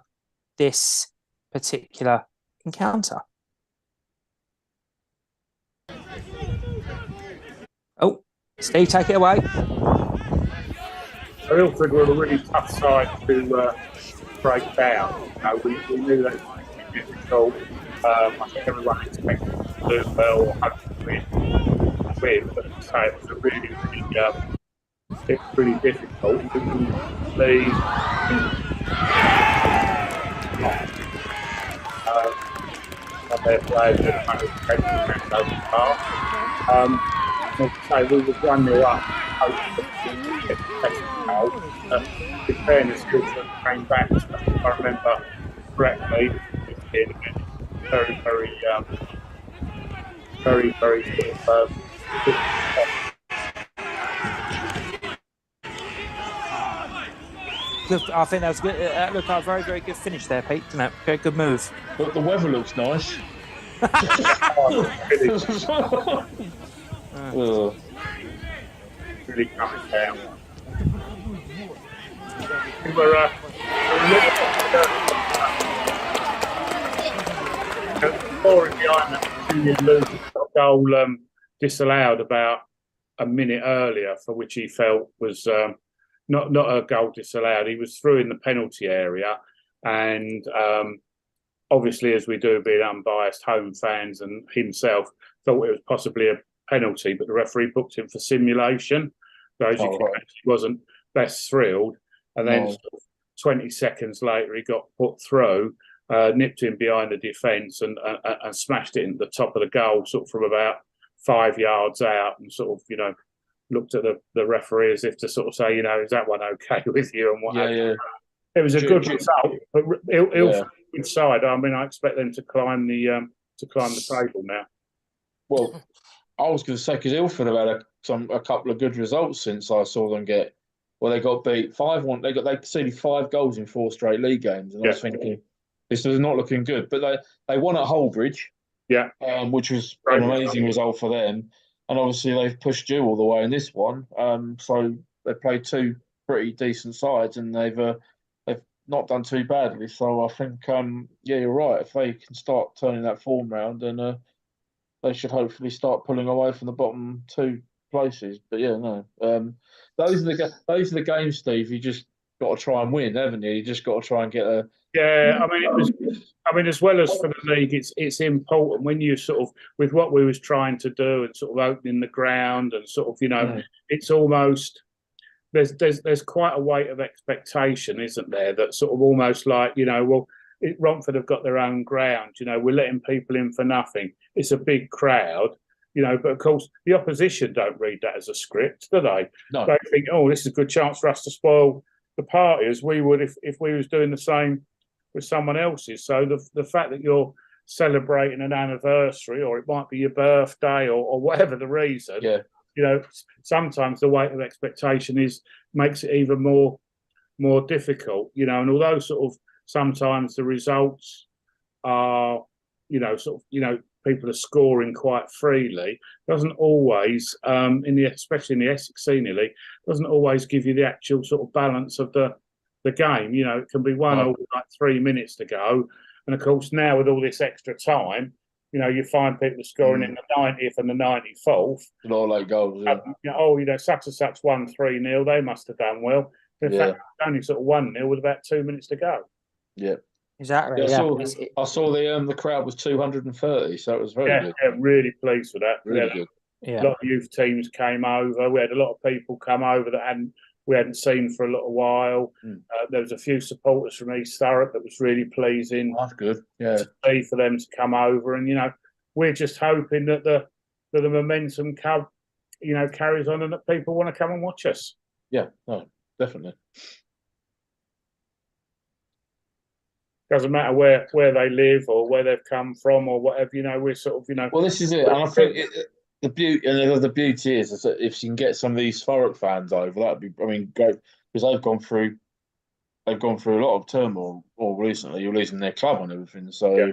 this particular encounter. Oh, Steve, take it away. Ilford were a really tough side to break down. We knew that it would be difficult. I think everyone expected to do well, hopefully win, but it was a really difficult. Their players did a over the pass. We were 1-0 up, hopefully get the second goal. In fairness, Ilford came back, if I remember correctly, very, very very, very sort of, Good. I think that was good. That looked like a very, very good finish there, Pete. Didn't it? Very good move. But the weather looks nice. really coming down. We were a scoring behind the goal disallowed about a minute earlier, for which he felt was not a goal disallowed. He was through in the penalty area, and obviously, as we do, being unbiased home fans, and himself thought it was possibly a penalty, but the referee booked him for simulation. So as you can imagine, he wasn't best thrilled. And then sort of 20 seconds later, he got put through, nipped in behind the defence and smashed it into the top of the goal, sort of from about 5 yards out, and sort of, looked at the referee as if to sort of say, is that one okay with you? And what have you. It was a good result, but Ilford side. I mean, I expect them to climb the table now. Well, I was going to say, because Ilford have had a couple of good results since I saw them get. Well, they got beat 5-1. They conceded 5 goals in 4 straight league games, and I was thinking this is not looking good. But they won at Holbridge, which was an amazing result for them. And obviously they've pushed you all the way in this one. So they played 2 pretty decent sides, and they've not done too badly. So I think you're right. If they can start turning that form round, then they should hopefully start pulling away from the bottom 2 places. But those are the games, Steve. You just got to try and win, haven't you? You just got to try and get a. Yeah, I mean, as well as for the league, it's important when you sort of, with what we was trying to do and sort of opening the ground and sort of, it's almost there's quite a weight of expectation, isn't there? That sort of almost like, Romford have got their own ground. We're letting people in for nothing. It's a big crowd. But of course, the opposition don't read that as a script, do they? No. They think, this is a good chance for us to spoil the party, as we would if we was doing the same with someone else's. So the fact that you're celebrating an anniversary, or it might be your birthday, or whatever the reason, sometimes the weight of expectation makes it even more difficult. And although sort of sometimes the results are, people are scoring quite freely, doesn't always, especially in the Essex Senior League, doesn't always give you the actual sort of balance of the game. It can be 1 or like 3 minutes to go. And of course, now with all this extra time, you find people scoring in the 90th and the 94th. And all like goals. Such and such won 3-0. They must have done well. In fact, only sort of 1-0 with about 2 minutes to go. Yeah. Exactly. I saw the crowd was 230, so it was very good. Yeah, really pleased with that. Really good. Yeah. A lot of youth teams came over. We had a lot of people come over that we hadn't seen for a little while. There was a few supporters from East Thurrock that was really pleasing. That's good. Yeah. To see for them to come over, and we're just hoping that the momentum carries on, and that people want to come and watch us. Yeah, no, definitely. Doesn't matter where they live or where they've come from or whatever. We're sort of Well, this is it, and I think the beauty is that if you can get some of these Thurrock fans over, that'd be, great, because they've gone through a lot of turmoil recently. You're losing their club and everything, so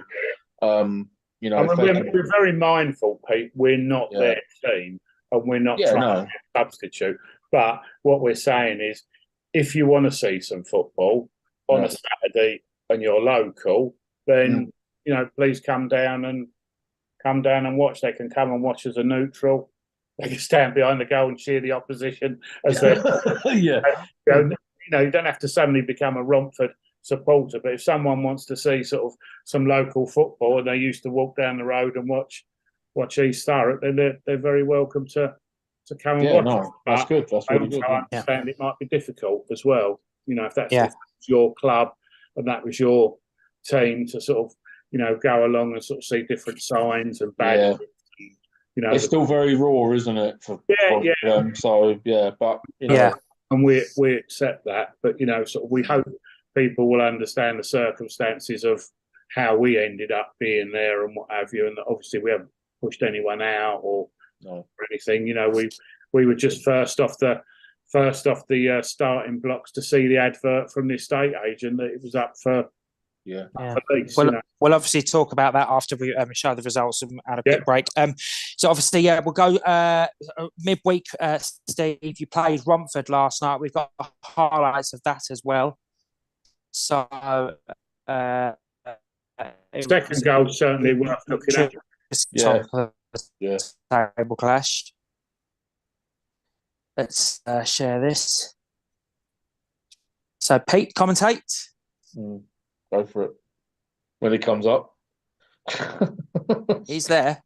we're very mindful, Pete. We're not their team, and we're not trying to substitute. But what we're saying is, if you want to see some football on a Saturday and you're local, then please come down and watch. They can come and watch as a neutral. They can stand behind the goal and cheer the opposition as they. You don't have to suddenly become a Romford supporter, but if someone wants to see sort of some local football and they used to walk down the road and watch East Thurrock, then they're very welcome to come and watch. No, that's good. That's really good. I understand it might be difficult as well. If that's your club and that was your team, to sort of go along and sort of see different signs and badges. It's still very raw, isn't it? So and we accept that, but sort of we hope people will understand the circumstances of how we ended up being there and what have you, and that obviously we haven't pushed anyone out or No. anything. You know, we were just first off the starting blocks to see the advert from the estate agent that it was up for lease. Well, You know. we'll obviously talk about that after we show the results and had a quick Yeah. break. So obviously, we'll go midweek. Steve, you played Romford last night. We've got highlights of that as well. So Second goal certainly worth looking at. Yeah. Table clash. Let's share this. So Pete, commentate. Go for it. When he comes up. He's there.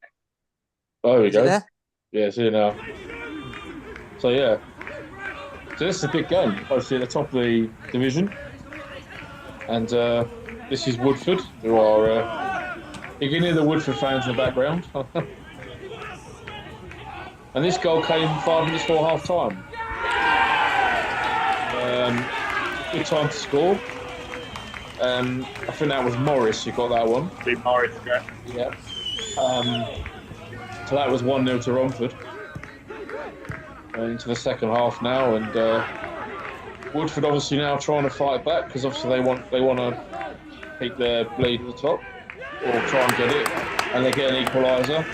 Oh, we Is go. he there? Yeah, it's here now. So yeah. So this is a big game, obviously at the top of the division. And this is Woodford, who are you can hear the Woodford fans in the background. And this goal came 5 minutes before half time. Good time to score. I think that was Morris who got that one. Morris, yeah. So that was 1-0 to Romford. Into the second half now, and Woodford obviously now trying to fight back because obviously they want to keep their lead at the top or try and get it, and they get an equaliser.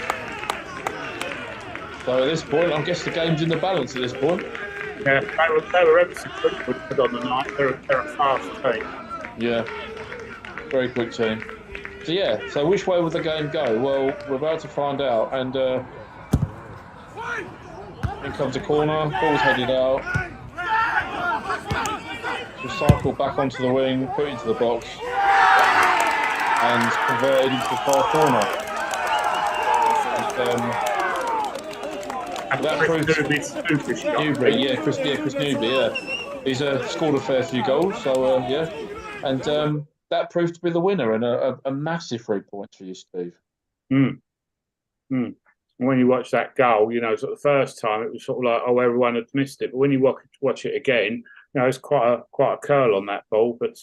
So at this point, I guess the game's in the balance at this point. Yeah, they were ever so quick Woodford on the night. They're a fast team. Yeah, very quick team. So yeah, so which way would the game go? Well, we're about to find out, and in comes a corner, ball's headed out. Cycle back onto the wing, put into the box, and converted into the far corner. And that proves Newbury, yeah, Chris Newby, yeah. He's scored a fair few goals, so yeah. And that proved to be the winner, and a massive 3 points for you, Steve. When you watch that goal, you know, sort of the first time it was sort of like, oh, everyone had missed it. But when you watch it again, you know, it's quite a curl on that ball. But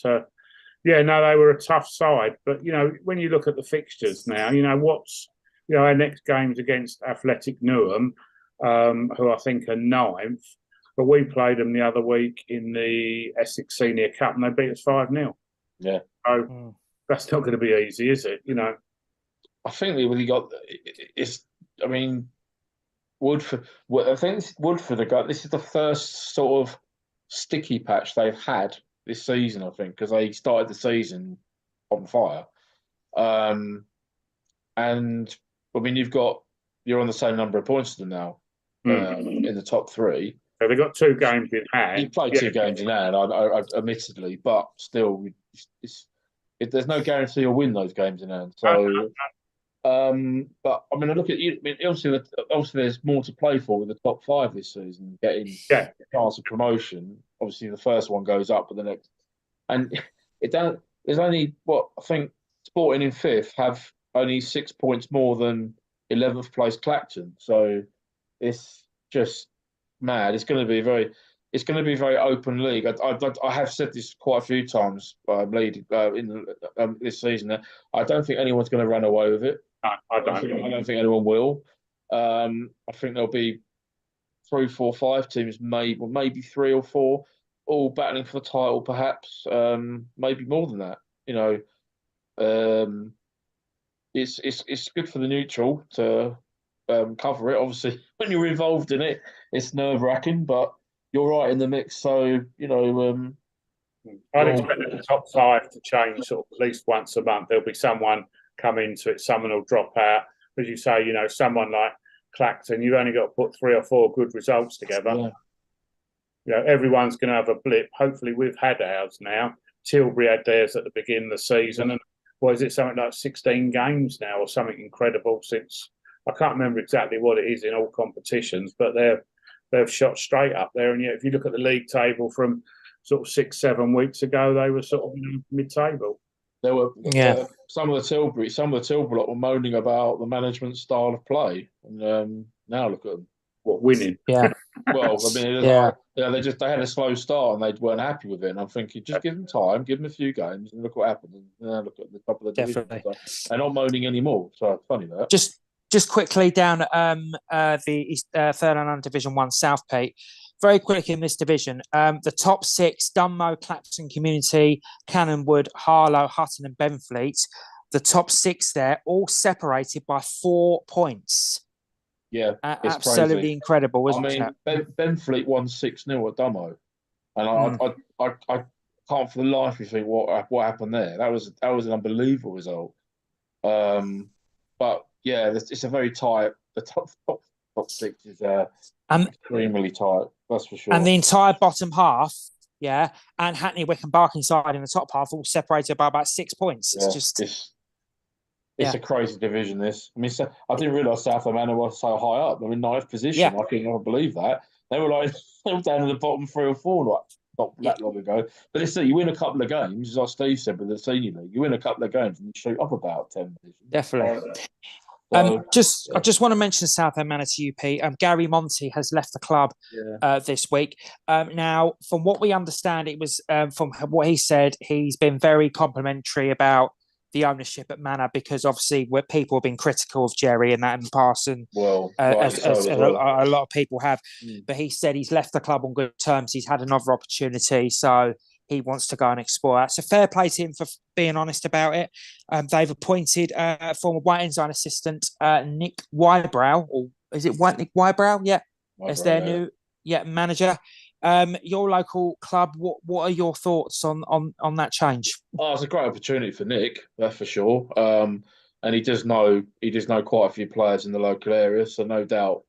yeah, no, they were a tough side. But you know, when you look at the fixtures now, you know, our next game's against Athletic Newham, who I think are 9th. But we played them the other week in the Essex Senior Cup, and they beat us 5-0. Yeah. So that's not going to be easy, is it? You know. I think they really got it's. I mean, Woodford. I think Woodford have got. This is the first sort of sticky patch they've had this season. I think because they started the season on fire, and I mean you're on the same number of points as them now in the top 3. So they've got 2 games in hand. You played 2 games in hand, I admittedly, but still, there's no guarantee you'll win those games in hand. So. But I mean, I look at you. I mean, obviously, there's more to play for with the top 5 this season, getting a chance of promotion. Obviously, the first one goes up, but the next, and there's only I think Sporting in 5th have only 6 points more than 11th place Clacton. So it's just mad. It's going to be a very open league. I have said this quite a few times. Leading in this season, I don't think anyone's going to run away with it. No, I don't think anyone will. I think there'll be 3, 4, 5 teams, maybe 3 or 4, all battling for the title, perhaps. Maybe more than that. You know, it's good for the neutral to cover it. Obviously, when you're involved in it, it's nerve-wracking, but you're right in the mix. So you know, I'd expect the top 5 to change sort of at least once a month. There'll be someone come into it, someone will drop out. As you say, you know, someone like Clacton, you've only got to put 3 or 4 good results together. Yeah. You know, everyone's going to have a blip. Hopefully, we've had ours now. Tilbury had theirs at the beginning of the season, and is it something like 16 games now, or something incredible? Since I can't remember exactly what it is in all competitions, but they've shot straight up there. And yet, if you look at the league table from sort of 6-7 weeks ago, they were sort of mid-table. There were some of the Tilbury lot were moaning about the management style of play, and now look at them. What, winning? Yeah. Well, I mean, they had a slow start and they weren't happy with it. And I'm thinking, just give them time, give them a few games, and look what happened. And now look at the top of the division. So they're not moaning anymore. So funny that. just quickly down the third and under Division 1 South, Pete. Very quick in this division. The top 6, Dunmow, Clapton Community, Cannonwood, Harlow, Hutton and Benfleet. The top 6 there, all separated by 4 points. Yeah, it's absolutely crazy. incredible, isn't it? Benfleet won 6-0 at Dunmow. And I can't for the life of me think what happened there. That was an unbelievable result. But yeah, it's a very tight. The top 6 is extremely tight. That's for sure. And the entire bottom half, and Hackney, Wick, and Barkingside in the top half, all separated by about 6 points. It's a crazy division. This, I mean, I didn't realise Southampton was so high up. They're in 9th position. I couldn't believe that. They were down in the bottom 3 or 4 not that long ago. But it's you win a couple of games, like Steve said with the senior league. You win a couple of games and you shoot up about 10 positions. Definitely. I just want to mention Southampton to you, Pete. Gary Monty has left the club this week. Now, from what we understand, it was from what he said, he's been very complimentary about the ownership at Manor, because obviously people have been critical of Jerry and that in the past, and a lot of people have. But he said he's left the club on good terms. He's had another opportunity, so he wants to go and explore that. So fair play to him for being honest about it. They've appointed former White Ensign assistant Nick Wybrow, or is it Nick Wybrow? Yeah, as their new manager. Your local club, what are your thoughts on that change? Oh, it's a great opportunity for Nick, that's for sure. And he does know quite a few players in the local area, so no doubt.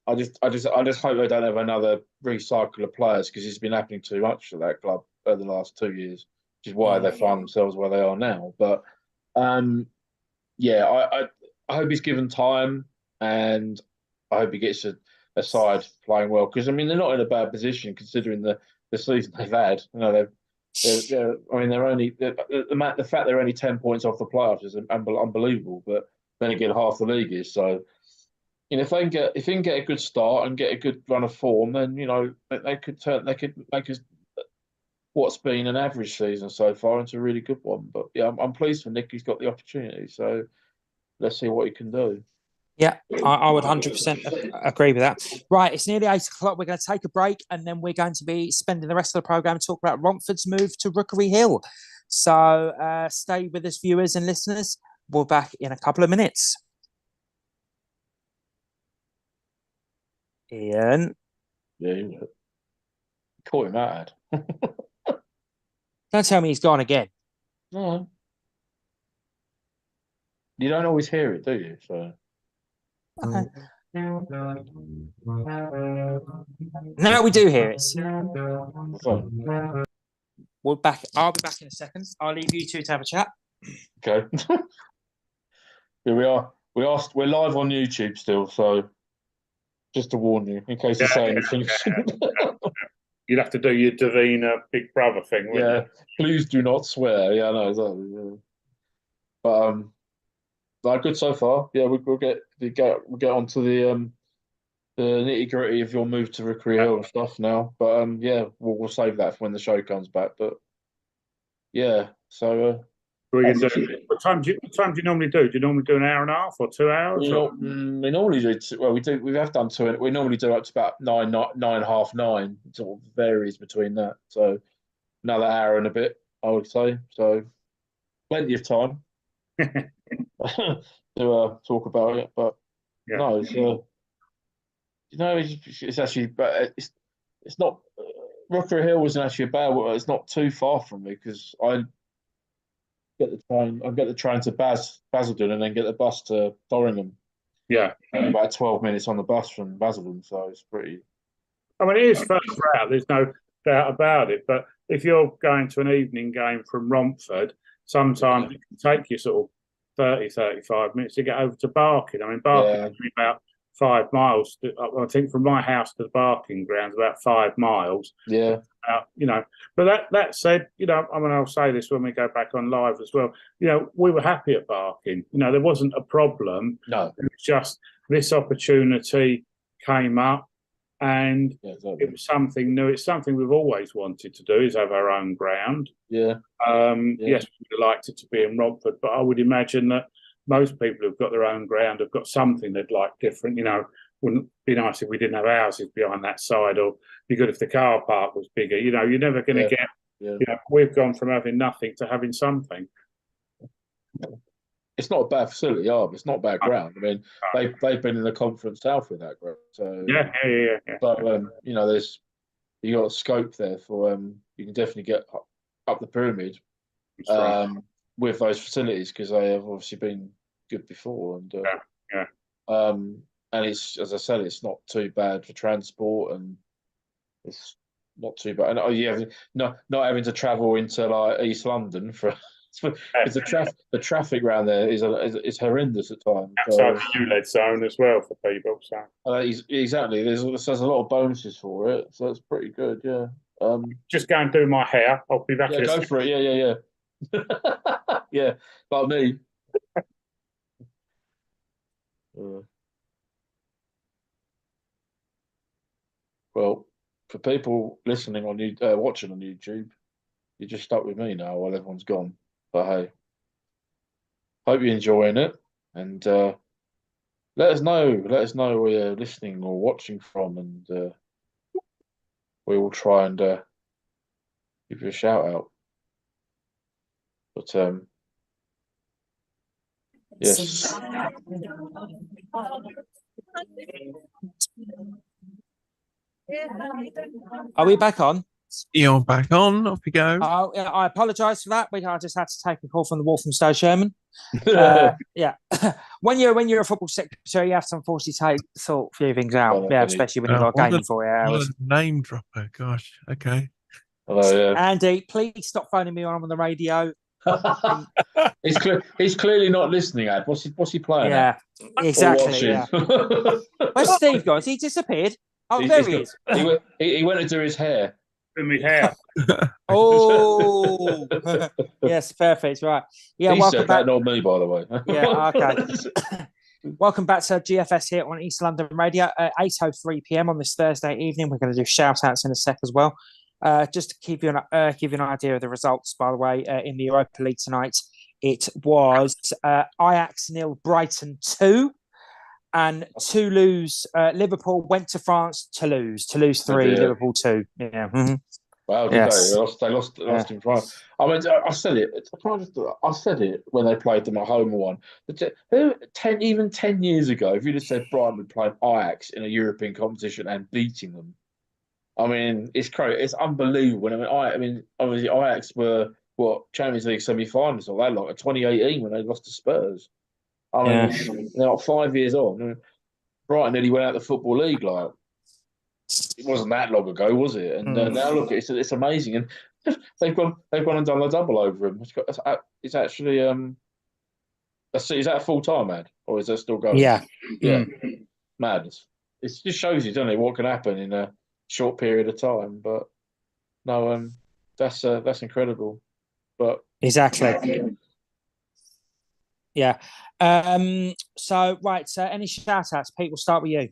I just hope they don't have another recycle of players, because it's been happening too much for that club over the last 2 years, which is why they find themselves where they are now. But I hope he's given time, and I hope he gets a side playing well, because I mean they're not in a bad position considering the season they've had. You know, the fact they're only 10 points off the playoffs is unbelievable. But then again, half the league is so. You know, if they can get a good start and get a good run of form, then they could make us what's been an average season so far into a really good one. But yeah, I'm pleased for Nick. He's got the opportunity, so let's see what he can do. Yeah, I would 100% agree with that. Right, it's nearly 8 o'clock. We're going to take a break, and then we're going to be spending the rest of the programme talking about Romford's move to Rookery Hill. So stay with us, viewers and listeners. We're back in a couple of minutes. Ian. Yeah, you caught him out. Don't tell me he's gone again. No. You don't always hear it, do you? So. Okay. Now we do hear it. We're back. I'll be back in a second. I'll leave you two to have a chat. Okay. Here we are. We're live on YouTube still, so just to warn you, in case you say anything. You'd have to do your Davina Big Brother thing, wouldn't you? Please do not swear. Yeah, I know exactly. Yeah. But good so far. Yeah, we'll get onto the nitty gritty of your move to Rookery Hill and stuff now. But we'll save that for when the show comes back. But yeah, so what time do you normally do? Do you normally do an hour and a half or 2 hours? We normally do. We have done 2. We normally do up to about 9, 9:30. It sort of varies between that. So another hour and a bit, I would say. So plenty of time. to talk about it, but no, it's actually, but it's not. Rookery Hill wasn't actually a bad. It's not too far from me, because I get the train to Basildon and then get the bus to Dorringham. Yeah, about 12 minutes on the bus from Basildon, so it's pretty. I mean, it is further out. There's no doubt about it. But if you're going to an evening game from Romford, sometimes it can take you sort of 30, 35 minutes to get over to Barking. I mean, Barking is about 5 miles. I think from my house to the Barking grounds, about 5 miles. Yeah. But that said, I mean, I'll say this when we go back on live as well. We were happy at Barking. There wasn't a problem. No. It was just this opportunity came up, and it was something new. It's something we've always wanted to do, is have our own ground. Yeah. Yes, we'd have liked it to be in Romford, but I would imagine that most people who've got their own ground have got something they'd like different. Wouldn't be nice if we didn't have houses behind that side, or be good if the car park was bigger. You're never going to get. We've gone from having nothing to having something. It's not a bad facility, it's not bad ground. I mean, they've been in the Conference South with that ground. So yeah. But there's you got a scope there for you can definitely get up the pyramid with those facilities, because they have obviously been good before, and and it's, as I said, it's not too bad for transport, and it's not too bad. And not having to travel into like East London for. Because the traffic around there is horrendous at times. Outside the ULED zone as well for people. So exactly, there's a lot of bonuses for it, so that's pretty good. Yeah. Just go and do my hair. I'll be back. Yeah, go for it. Yeah. Yeah, like me. Well, for people listening watching on YouTube, you're just stuck with me now while everyone's gone. But hey, hope you're enjoying it, and let us know where you're listening or watching from, and we will try and give you a shout out. But yes. Are we back on? You're back on. Off you go. Oh, I apologise for that. I just had to take a call from the Walthamstow Sherman. Yeah, when you're a football secretary, you have to unfortunately sort a few things out. Especially when you've got a game in 4 hours. Name dropper. Gosh. Okay. Hello, Andy, please stop phoning me when I'm on the radio. He's clearly not listening, Ad. What's he playing? Yeah, at? exactly. Yeah. Where's Steve gone? Has he disappeared? Oh, there he is. He went to do his hair. In my hair. Oh, yes, perfect. Right. Yeah, welcome back. That, not me, by the way. Yeah, okay. Welcome back to GFS here on East London Radio at 8:03 p.m. on this Thursday evening. We're going to do shout outs in a sec as well. Just to give you an idea of the results, by the way, in the Europa League tonight, it was Ajax 0, Brighton 2. And Toulouse, Liverpool went to France to lose. Toulouse 3, Liverpool 2. Yeah. Mm-hmm. Wow, yes. They lost in France. I mean, I said it. I said it when they played them at home or one. 10 years ago, if you'd have said Brighton would play Ajax in a European competition and beating them, I mean, it's crazy. It's unbelievable. I mean, obviously Ajax were Champions League semi-finals or that long in 2018 when they lost to Spurs. I mean, they're like 5 years on. Brighton nearly went out the Football League. Like, it wasn't that long ago, was it? And now look, it's amazing. And they've gone and done a double over him. It's actually is that full time, Ad, or is that still going? Yeah. Madness. It just shows you, doesn't it, what can happen in a short period of time. But no, that's incredible. But exactly. Yeah. So any shout outs? Pete, we'll start with you.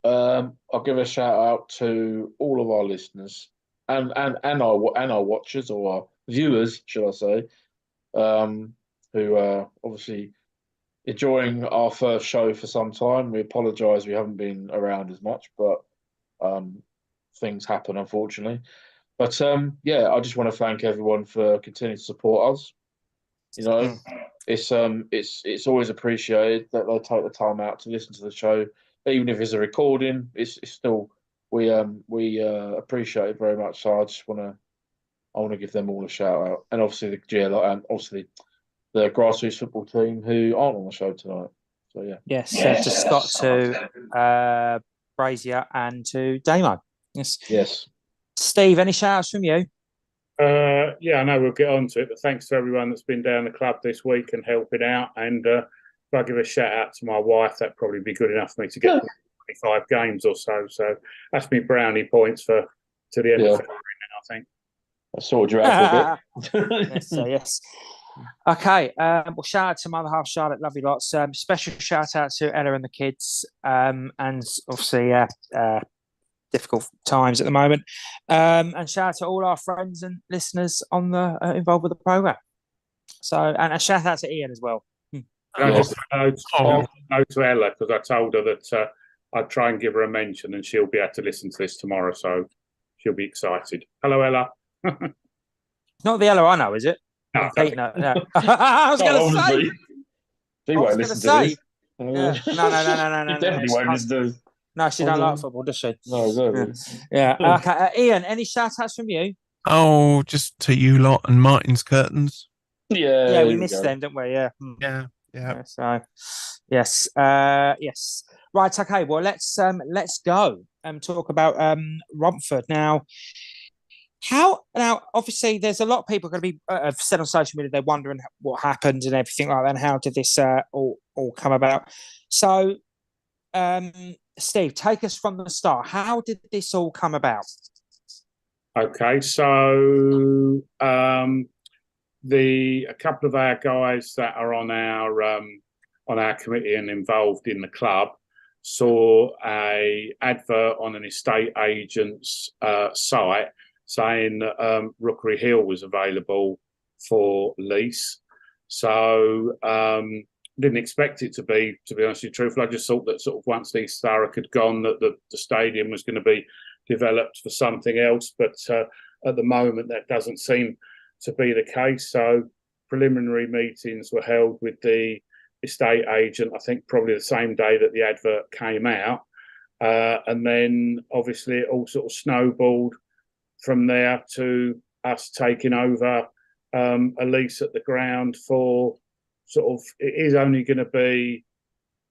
I'll give a shout out to all of our listeners and our watchers, or our viewers, should I say, who are obviously enjoying our first show for some time. We apologise we haven't been around as much, but things happen, unfortunately. But I just want to thank everyone for continuing to support us. It's always appreciated that they take the time out to listen to the show, even if it's a recording. It's still we appreciate it very much. So I want to give them all a shout out, and obviously the GLI and obviously the Grassroots football team who aren't on the show tonight. So yes, to Scott, to Brazier, and to Damo. Yes. Steve, any shout outs from you? I know we'll get on to it, but thanks to everyone that's been down the club this week and helping out. And if I give a shout out to my wife, that'd probably be good enough for me to get 25 games or so. So that's me brownie points to the end of February now, I think. I sorted you out for a bit. Yes. Okay. Well, shout out to my other half, Charlotte. Love you lots. Special shout out to Ella and the kids. And obviously, difficult times at the moment. And shout out to all our friends and listeners on the involved with the program. So, and a shout out to Ian as well. Just no Oh. to Ella, because I told her that I'd try and give her a mention, and she'll be able to listen to this tomorrow, so she'll be excited. Hello, Ella. Not the Ella I know, is it? No. Pete, no. I was going to say. Obviously. She won't listen to this. Yeah. No. She definitely won't listen to this. No, she don't like football, does she? No, exactly. Yeah. Okay. Ian, any shout outs from you? Oh, just to you lot and Martin's curtains. Yeah, we missed them, didn't we? Yeah. Yeah. So, yes. Yes. Right. Okay. Well, let's go and talk about Romford now. Obviously, there's a lot of people going to be have said on social media they're wondering what happened and everything like that, and how did this all come about. So, Steve, take us from the start. How did this all come about? Okay, so a couple of our guys that are on our committee and involved in the club saw a advert on an estate agent's site saying that Rookery Hill was available for lease. So didn't expect it to be honest with you, truthful. I just thought that sort of once the Thurrock had gone, that the stadium was going to be developed for something else. But at the moment, that doesn't seem to be the case. So preliminary meetings were held with the estate agent, I think probably the same day that the advert came out. And then obviously it all sort of snowballed from there to us taking over a lease at the ground for sort of, it is only going to be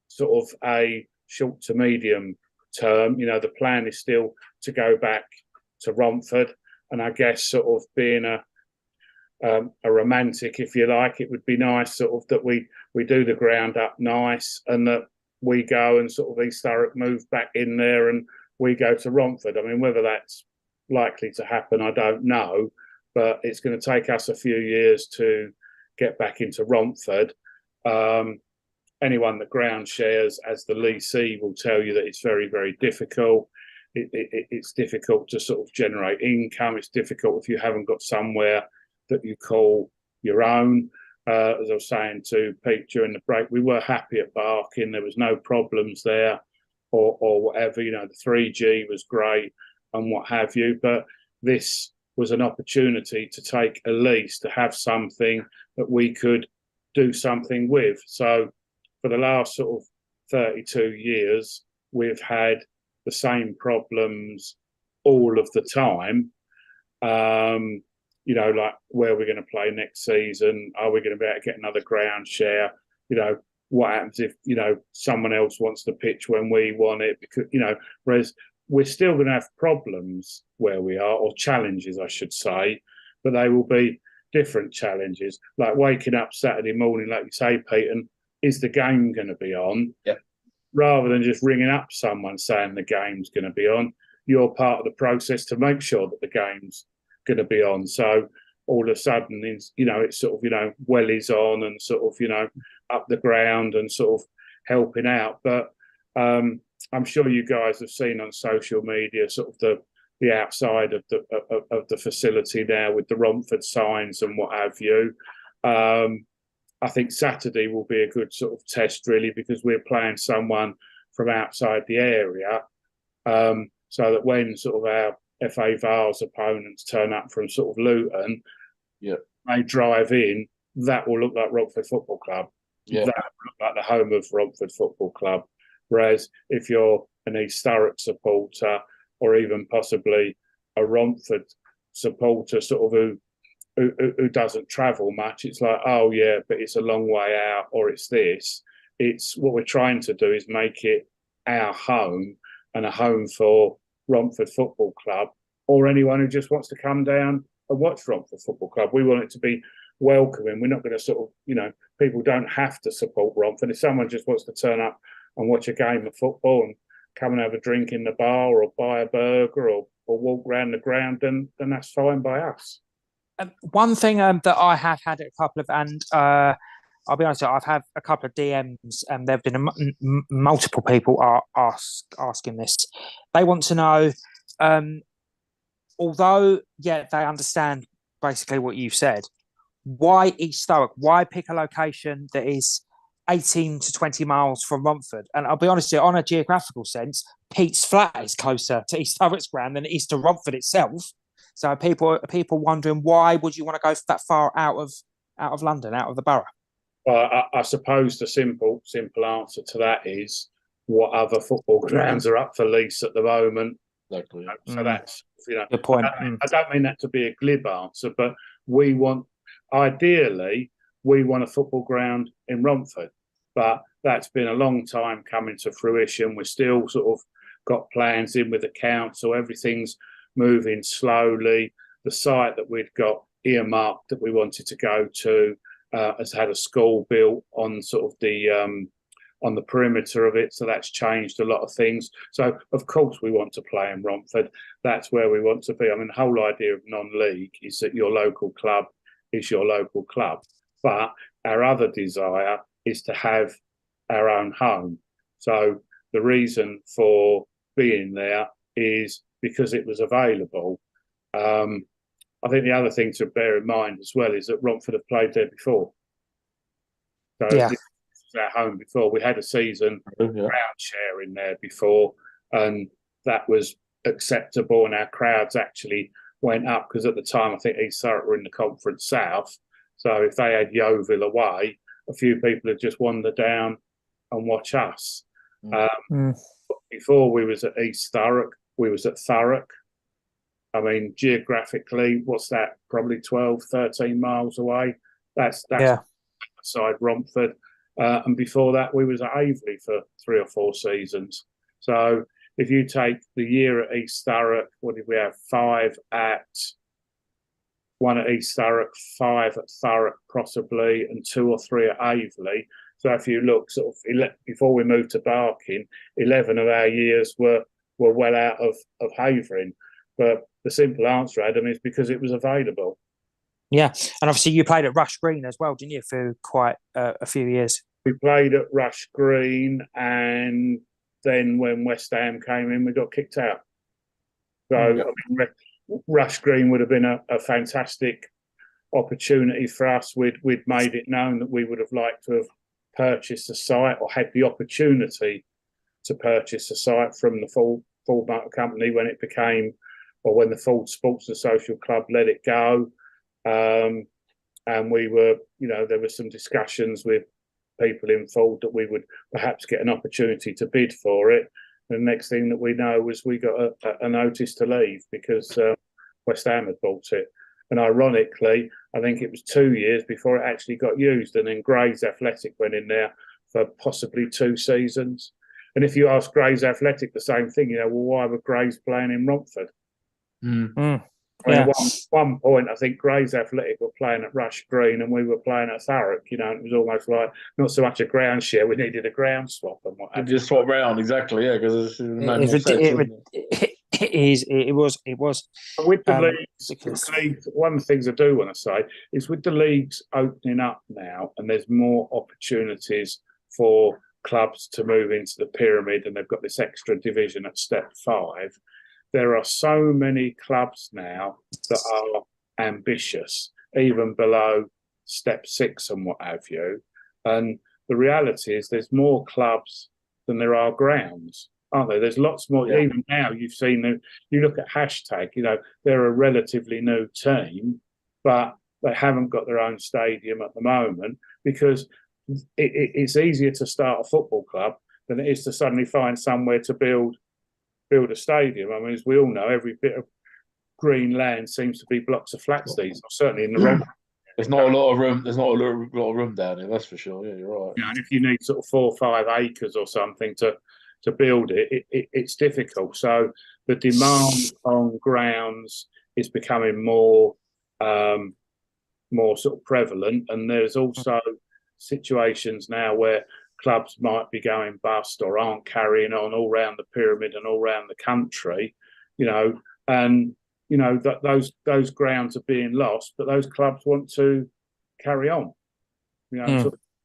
sort of a short to medium term. You know, the plan is still to go back to Romford, and I guess sort of being a romantic, if you like, it would be nice sort of that we do the ground up nice, and that we go and sort of East Thurrock move back in there and we go to Romford. I mean, whether that's likely to happen, I don't know, but it's going to take us a few years to get back into Romford. Anyone that ground shares as the leasee will tell you that it's very, very difficult. It's difficult to sort of generate income. It's difficult if you haven't got somewhere that you call your own. As I was saying to Pete during the break, we were happy at Barking. There was no problems there or whatever. You know, the 3G was great and what have you. But this was an opportunity to take a lease, to have something that we could do something with. So for the last sort of 32 years, we've had the same problems all of the time. You know, like where we're going to play next season. Are we going to be able to get another ground share? You know, what happens if, you know, someone else wants the pitch when we want it? Because, you know, whereas we're still going to have problems where we are, or challenges, I should say, but they will be different challenges. Like waking up Saturday morning, like you say, Pete, and is the game going to be on? Yeah. Rather than just ringing up someone saying the game's going to be on, you're part of the process to make sure that the game's going to be on. So all of a sudden, it's sort of, you know, wellies on and sort of, you know, up the ground and sort of helping out. But I'm sure you guys have seen on social media sort of the outside of the facility now with the Romford signs and what have you. I think Saturday will be a good sort of test, really, because we're playing someone from outside the area, so that when sort of our FA Vars opponents turn up from sort of Luton, they drive in, that will look like Romford Football Club. Yeah. That will look like the home of Romford Football Club. Whereas if you're an East Thurrock supporter, or even possibly a Romford supporter, sort of who doesn't travel much, it's like, oh yeah, but it's a long way out, or it's this. It's what we're trying to do is make it our home, and a home for Romford Football Club, or anyone who just wants to come down and watch Romford Football Club. We want it to be welcoming. We're not going to sort of, you know, people don't have to support Romford. If someone just wants to turn up and watch a game of football and come and have a drink in the bar, or buy a burger, or walk around the ground, then that's fine by us. One thing that I have had a couple of, and I'll be honest, I've had a couple of DMs, and there have been multiple people are asking this. They want to know, although, they understand basically what you've said, why East Thurrock? Why pick a location that is 18 to 20 miles from Romford. And I'll be honest with you, on a geographical sense, Pete's Flat is closer to East Thurrock's ground than it is to Romford itself. So people wondering, why would you want to go that far out of London, out of the borough? Well, I suppose the simple answer to that is, what other football grounds are up for lease at the moment? Exactly. So that's, good point. I don't mean that to be a glib answer, but ideally, we want a football ground in Romford, but that's been a long time coming to fruition. We're still sort of got plans in with the council. Everything's moving slowly. The site that we'd got earmarked that we wanted to go to has had a school built on sort of on the perimeter of it, so that's changed a lot of things. So of course we want to play in Romford. That's where we want to be. I mean, the whole idea of non-league is that your local club is your local club, but our other desire is to have our own home. So the reason for being there is because it was available. I think the other thing to bear in mind as well is that Romford have played there before. So yeah. This was our home before. We had a season ground share in there before, and that was acceptable, and our crowds actually went up, because at the time I think East Thurrock were in the Conference South. So if they had Yeovil away, a few people had just wandered down and watch us. Before we was at East Thurrock, we was at Thurrock. I mean, geographically, what's that? Probably 12, 13 miles away. That's beside Romford. And before that, we was at Aveley for 3 or 4 seasons. So if you take the year at East Thurrock, what did we have? 1 at East Thurrock, 5 at Thurrock possibly, and 2 or 3 at Aveley. So if you look sort of before we moved to Barking, 11 of our years were well out of Havering. But the simple answer, Adam, is because it was available. Yeah, and obviously you played at Rush Green as well, didn't you, for quite a few years? We played at Rush Green, and then when West Ham came in, we got kicked out. So I mean, Rush Green would have been a fantastic opportunity for us. We'd made it known that we would have liked to have purchased the site, or had the opportunity to purchase the site from the Ford Motor Company when it became, or when the Ford Sports and Social Club let it go. And we were, there were some discussions with people in Ford that we would perhaps get an opportunity to bid for it. And the next thing that we know was we got a notice to leave because West Ham had bought it. And ironically, I think it was 2 years before it actually got used. And then Grays Athletic went in there for possibly 2 seasons. And if you ask Grays Athletic the same thing, well, why were Grays playing in Romford? At one point, I think Grays Athletic were playing at Rush Green and we were playing at Thurrock, and it was almost like not so much a ground share, we needed a ground swap and what have you. Just swap round, exactly, yeah, because it was. And with the leagues, one of the things I do want to say is with the leagues opening up now, and there's more opportunities for clubs to move into the pyramid, and they've got this extra division at step 5. There are so many clubs now that are ambitious, even below step 6 and what have you. And the reality is there's more clubs than there are grounds, aren't there? There's lots more. Yeah. Even now you've seen, you look at Hashtag, they're a relatively new team, but they haven't got their own stadium at the moment because it's easier to start a football club than it is to suddenly find somewhere to build a stadium. I mean, as we all know, every bit of green land seems to be blocks of flats these, or certainly in the wrong. There's not a lot of room. There's not a lot of room down here. That's for sure. Yeah, you're right. And if you need sort of 4 or 5 acres or something to build it's difficult. So the demand on grounds is becoming more sort of prevalent, and there's also situations now where clubs might be going bust or aren't carrying on all around the pyramid and all around the country, and those grounds are being lost, but those clubs want to carry on,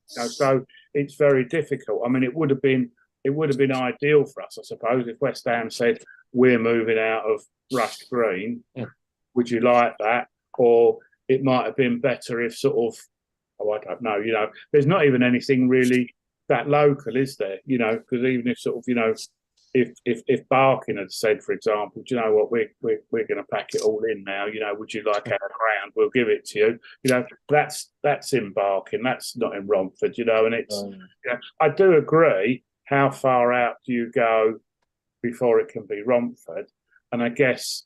so it's very difficult. I mean, it would have been ideal for us, I suppose, if West Ham said we're moving out of Rush Green. Would you like that? Or it might have been better if sort of Oh, I don't know. You know, there's not even anything really that local, is there? You know, because even if sort of, you know, if Barking had said, for example, do you know what, we're going to pack it all in now. You know, would you like our ground? We'll give it to you. You know, that's in Barking. That's not in Romford. You know, and it's. You know, I do agree. How far out do you go before it can be Romford? And I guess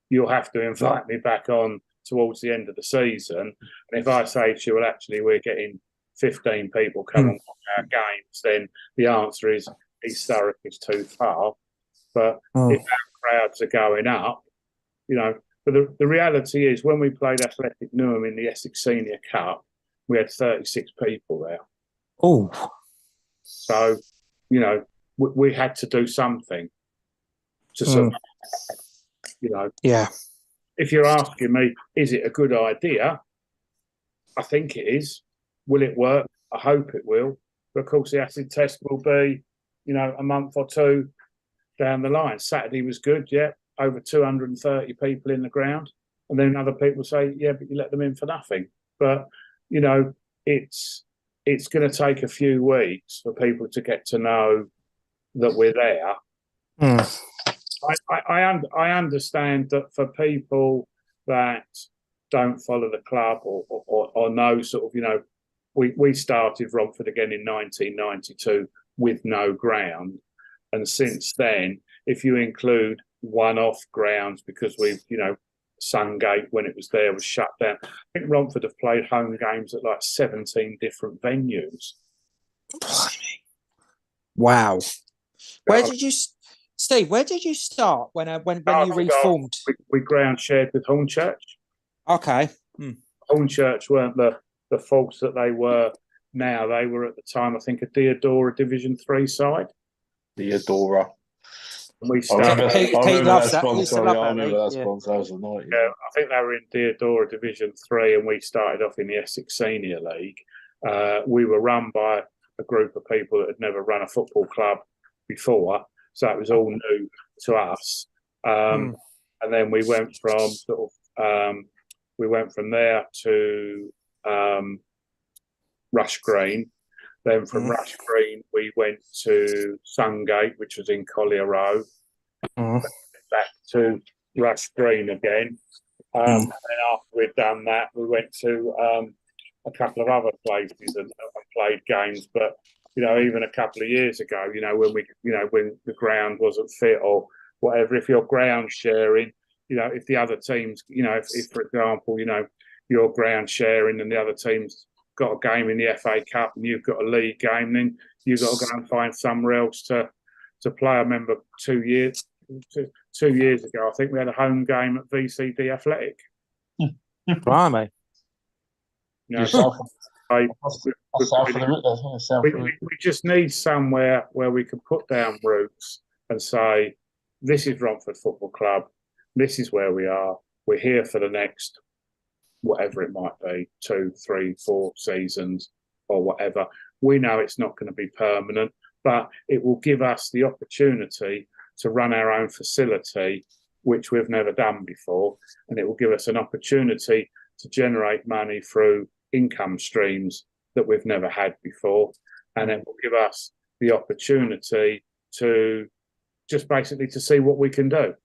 you'll have to invite me back on towards the end of the season. And if I say to you, well, actually, we're getting 15 people come on our games, then the answer is East Surrey is too far. But if our crowds are going up, you know, but the reality is when we played Athletic Newham in the Essex Senior Cup, we had 36 people there. Oh. So, you know, we had to do something to survive. You know, yeah. If you're asking me, is it a good idea? I think it is. Will it work? I hope it will. But of course, the acid test will be, you know, a month or two down the line. Saturday was good, yeah, over 230 people in the ground. And then other people say, yeah, but you let them in for nothing. But, you know, it's going to take a few weeks for people to get to know that we're there. I understand that for people that don't follow the club or know sort of, you know, we started Romford again in 1992 with no ground. And since then, if you include one-off grounds, because we've, you know, Sungate, when it was there, was shut down. I think Romford have played home games at like 17 different venues. Wow. Where did you, Steve, where did you start when you reformed? We ground shared with Hornchurch. Okay. Hornchurch weren't the faults that they were now. They were at the time, I think, a Deodora Division 3 side. Deodora. And we started. Pete loves that. He used to love I that. remember that sponsor. That was a night. Yeah, I think they were in Deodora Division 3, and we started off in the Essex Senior League. We were run by a group of people that had never run a football club before, so it was all new to us. And then we went from sort of there to Rush Green. Then from Rush Green, we went to Sungate, which was in Collier Road. Back to Rush Green again. And then after we'd done that, we went to a couple of other places and played games. But, you know, even a couple of years ago, you know, when the ground wasn't fit or whatever, if you're ground sharing, you know, if the other teams, you know, if for example, you know, you're ground sharing and the other team's got a game in the FA Cup and you've got a league game, then you've got to go and find somewhere else to play. I remember 2 years ago, I think we had a home game at VCD Athletic. Blimey. You know, we just need somewhere where we can put down roots and say, this is Romford Football Club, this is where we are, we're here for the next whatever it might be, 2, 3, 4 seasons or whatever. We know it's not going to be permanent, but it will give us the opportunity to run our own facility, which we've never done before. And it will give us an opportunity to generate money through income streams that we've never had before. And it will give us the opportunity to just basically to see what we can do.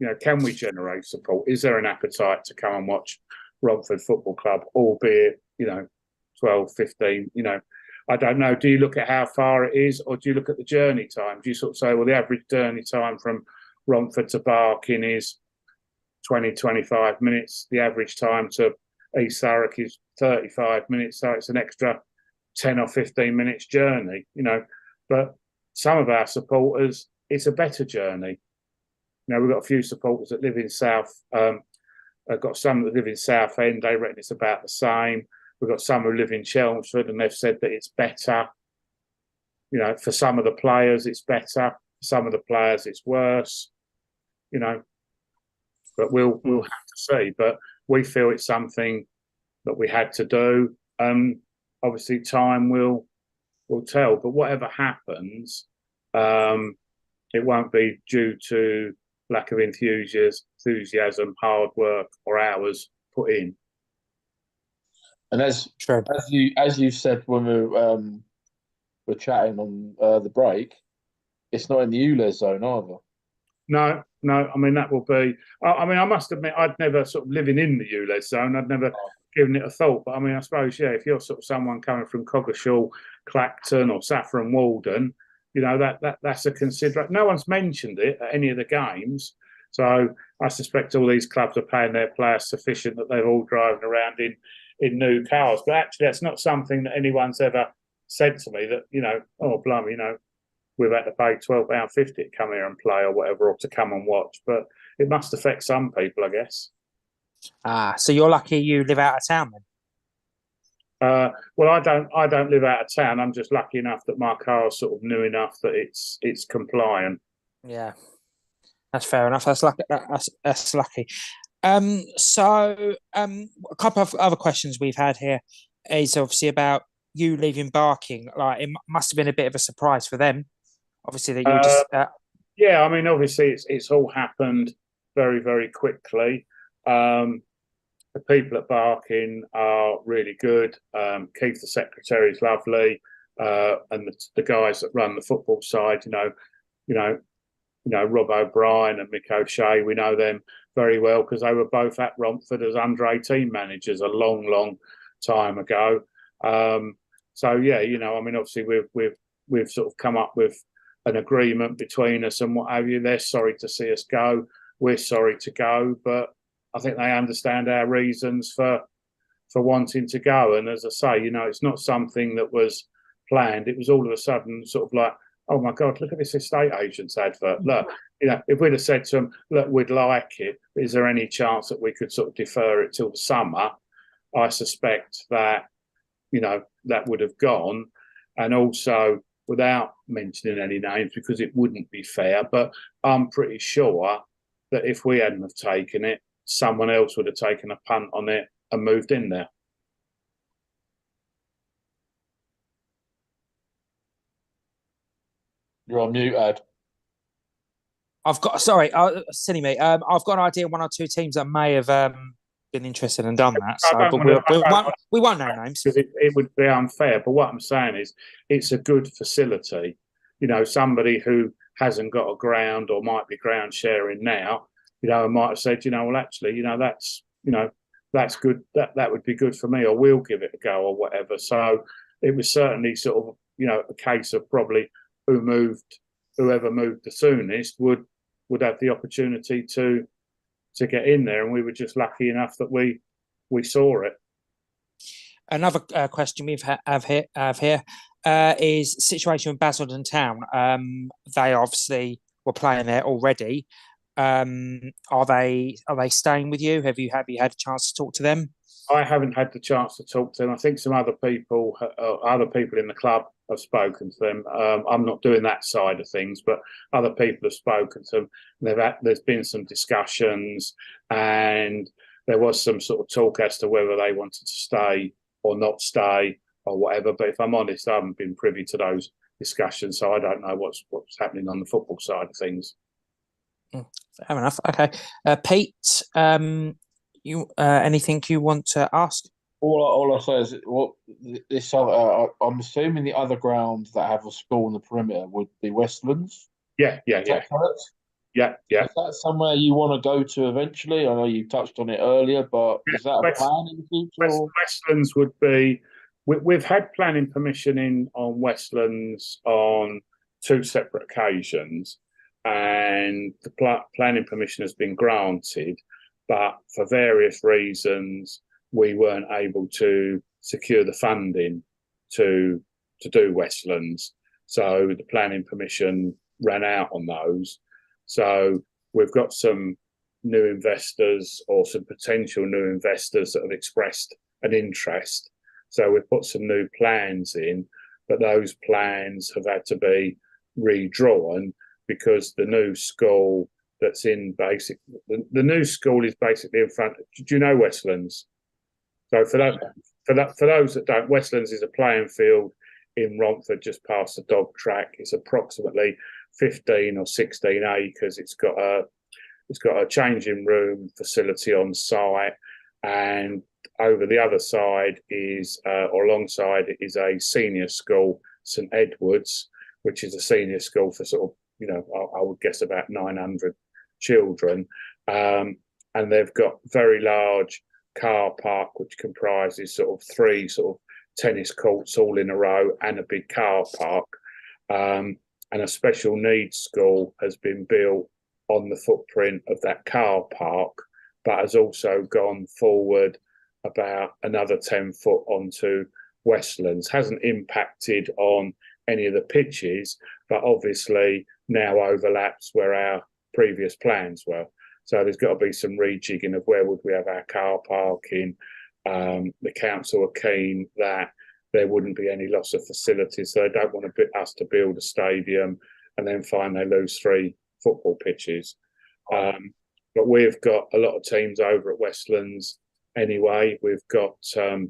You know, can we generate support? Is there an appetite to come and watch Romford Football Club, albeit, you know, 12, 15, you know, I don't know. Do you look at how far it is or do you look at the journey time? Do you sort of say, well, the average journey time from Romford to Barking is 20, 25 minutes. The average time to East Surrey is 35 minutes. So it's an extra 10 or 15 minutes journey, you know. But some of our supporters, it's a better journey. You know, we've got a few supporters that live in South. I've got some that live in Southend. They reckon it's about the same. We've got some who live in Chelmsford and they've said that it's better. You know, for some of the players, it's better. For some of the players, it's worse. You know, but we'll have to see. But we feel it's something that we had to do. Obviously, time will tell. But whatever happens, it won't be due to lack of enthusiasm, hard work, or hours put in. And as you said when we were chatting on the break, it's not in the ULEZ zone either. No. I mean, that will be. I mean, I must admit, I'd never sort of living in the ULEZ zone. I'd never given it a thought. But I mean, I suppose, yeah, if you're sort of someone coming from Coggeshall, Clacton, or Saffron Walden, you know, that's a consideration. No one's mentioned it at any of the games. So I suspect all these clubs are paying their players sufficient that they're all driving around in new cars. But actually, that's not something that anyone's ever said to me that, you know, oh, blimey, you know, we've had to pay £12.50 to come here and play or whatever, or to come and watch. But it must affect some people, I guess. So you're lucky you live out of town then? Well, I don't live out of town. I'm just lucky enough that my car is sort of new enough that it's compliant. Yeah, that's fair enough. That's lucky. That's lucky. So a couple of other questions we've had here is obviously about you leaving Barking. Like, it must have been a bit of a surprise for them. Obviously, that you just. Yeah, I mean, obviously, it's all happened very, very quickly. The people at Barking are really good. Keith, the secretary, is lovely, and the guys that run the football side, you know, Rob O'Brien and Mick O'Shea, we know them very well because they were both at Romford as under-18 managers a long, long time ago. So yeah, you know, I mean, obviously we've sort of come up with an agreement between us and what have you. They're sorry to see us go. We're sorry to go, but I think they understand our reasons for wanting to go. And as I say, you know, it's not something that was planned. It was all of a sudden sort of like, oh my God, look at this estate agent's advert. Look, you know, if we'd have said to them, look, we'd like it, is there any chance that we could sort of defer it till the summer? I suspect that, you know, that would have gone. And also, without mentioning any names, because it wouldn't be fair, but I'm pretty sure that if we hadn't have taken it, someone else would have taken a punt on it and moved in there. You're on mute, Ed. Silly me. I've got an idea, one or two teams that may have been interested and done that. So, but we won't know names because it would be unfair. But what I'm saying is, it's a good facility. You know, somebody who hasn't got a ground or might be ground sharing now, you know, might have said, you know, well, actually, you know, that's good. That would be good for me, or we'll give it a go, or whatever. So it was certainly sort of, you know, a case of probably whoever moved the soonest would have the opportunity to get in there, and we were just lucky enough that we saw it. Another question we have here is situation with Basildon Town. They obviously were playing there already. Are they staying with you? Have you had a chance to talk to them? I haven't had the chance to talk to them. I think some other people in the club have spoken to them. I'm not doing that side of things, but other people have spoken to them. There's been some discussions, and there was some sort of talk as to whether they wanted to stay or not stay or whatever. But if I'm honest, I haven't been privy to those discussions, so I don't know what's happening on the football side of things. Fair enough. Okay, Pete, you anything you want to ask? All I say is, this other, I'm assuming the other ground that have a school in the perimeter would be Westlands. Yeah. Is that somewhere you want to go to eventually? I know you touched on it earlier, but is that a plan in the future? Westlands would be. We've had planning permission on Westlands on 2 separate occasions, and the planning permission has been granted, but for various reasons we weren't able to secure the funding to do Westlands. So the planning permission ran out on those. So we've got some new investors, or some potential new investors, that have expressed an interest. So we've put some new plans in, but those plans have had to be redrawn because the new school that's in the new school is basically in front. Do you know Westlands? So for those that don't, Westlands is a playing field in Romford, just past the dog track. It's approximately 15 or 16 acres. It's got a changing room facility on site, and over the other side is, or alongside it, is a senior school, St Edward's, which is a senior school for sort of, I would guess about 900 children. And they've got very large car park, which comprises sort of 3 sort of tennis courts all in a row and a big car park. And a special needs school has been built on the footprint of that car park, but has also gone forward about another 10 foot onto Westlands. Hasn't impacted on any of the pitches, but obviously now overlaps where our previous plans were. So there's got to be some rejigging of where would we have our car parking. The council are keen that there wouldn't be any loss of facilities, so they don't want us to build a stadium and then find they lose 3 football pitches. But we've got a lot of teams over at Westlands anyway. We've got 3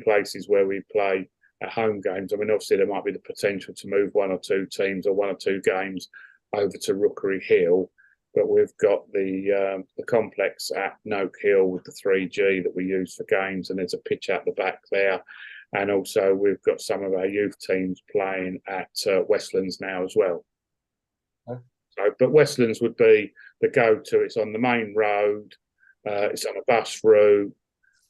places where we play at home games. I mean, obviously there might be the potential to move 1 or 2 teams or 1 or 2 games over to Rookery Hill, but we've got the complex at Noak Hill with the 3G that we use for games, and there's a pitch out the back there. And also we've got some of our youth teams playing at Westlands now as well. Okay. So, but Westlands would be the go-to. It's on the main road. It's on a bus route.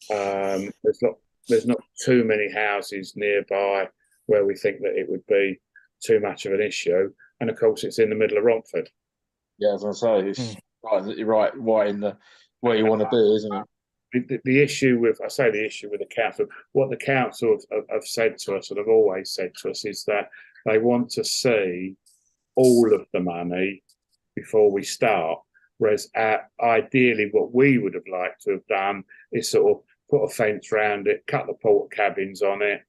There's not too many houses nearby where we think that it would be too much of an issue. And of course, it's in the middle of Romford. Yeah, as I say, it's right in the where you want to be, isn't it? The issue with the council, what the council have said to us and have always said to us is that they want to see all of the money before we start. Whereas ideally what we would have liked to have done is sort of put a fence around it, cut the porta cabins on it,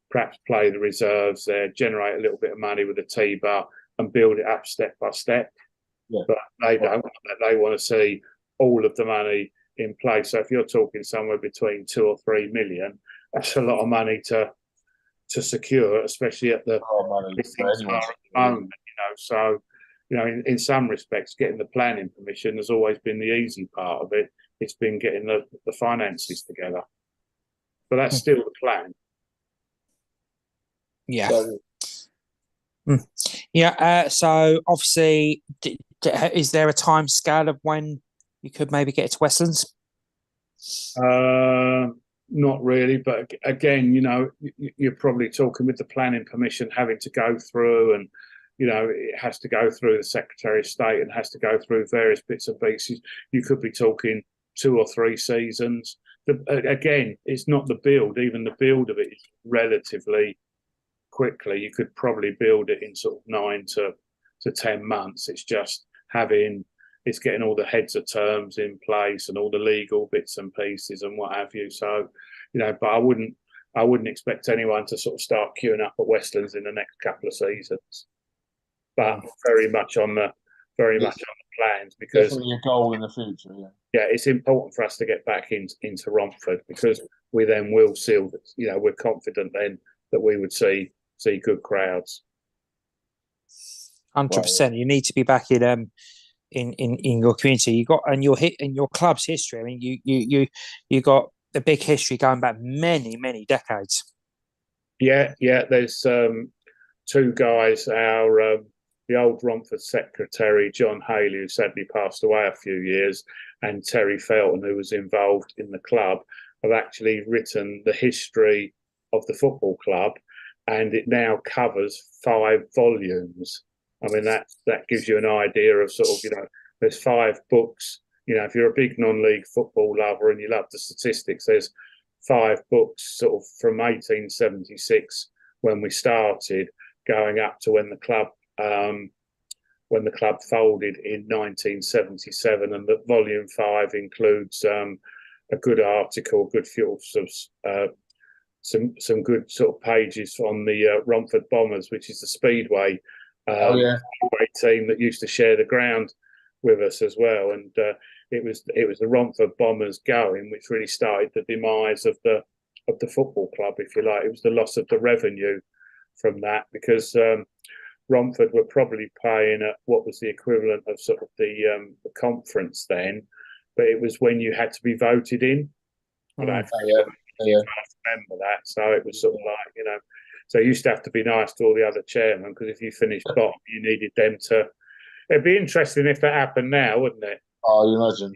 perhaps play the reserves there, generate a little bit of money with a T-bar and build it up step by step. Yeah. But they don't. They want to see all of the money in place. So if you're talking somewhere between 2 or 3 million, that's a lot of money to secure, especially at the moment. So in some respects, getting the planning permission has always been the easy part of it. It's been getting the finances together, but that's still the plan. Yeah. So obviously, is there a time scale of when you could maybe get it to Westlands? Not really, but again, you're probably talking with the planning permission having to go through, and it has to go through the Secretary of State and has to go through various bits and pieces. You could be talking 2 or 3 seasons. Again, it's not the build. Even the build of it is relatively quickly. You could probably build it in sort of 9 to 10 months. It's just getting all the heads of terms in place and all the legal bits and pieces and what have you. So, but I wouldn't expect anyone to sort of start queuing up at Westlands in the next couple of seasons. But very much on the plans, because definitely a goal in the future. Yeah, it's important for us to get back into Romford, because we then will seal that. We're confident then that we would see good crowds. 100%. You need to be back in your community. You got in your club's history. I mean, you got a big history going back many decades. Yeah. There's 2 guys. The old Romford secretary, John Haley, who sadly passed away a few years, and Terry Felton, who was involved in the club, have actually written the history of the football club, and it now covers 5 volumes. I mean, that gives you an idea of sort of, there's 5 books. If you're a big non-league football lover and you love the statistics, there's 5 books sort of from 1876 when we started, going up to when the club folded in 1977, and that volume 5 includes a good article, good few some good sort of pages on the Romford Bombers, which is the Speedway team that used to share the ground with us as well. And it was the Romford Bombers going which really started the demise of the football club, if you like. It was the loss of the revenue from that, because Romford were probably paying at what was the equivalent of sort of the conference then, but it was when you had to be voted in. I don't remember that. So it was sort of like, you know, so you used to have to be nice to all the other chairmen, because if you finished bottom, you needed them to. It'd be interesting if that happened now, wouldn't it? Oh, you imagine.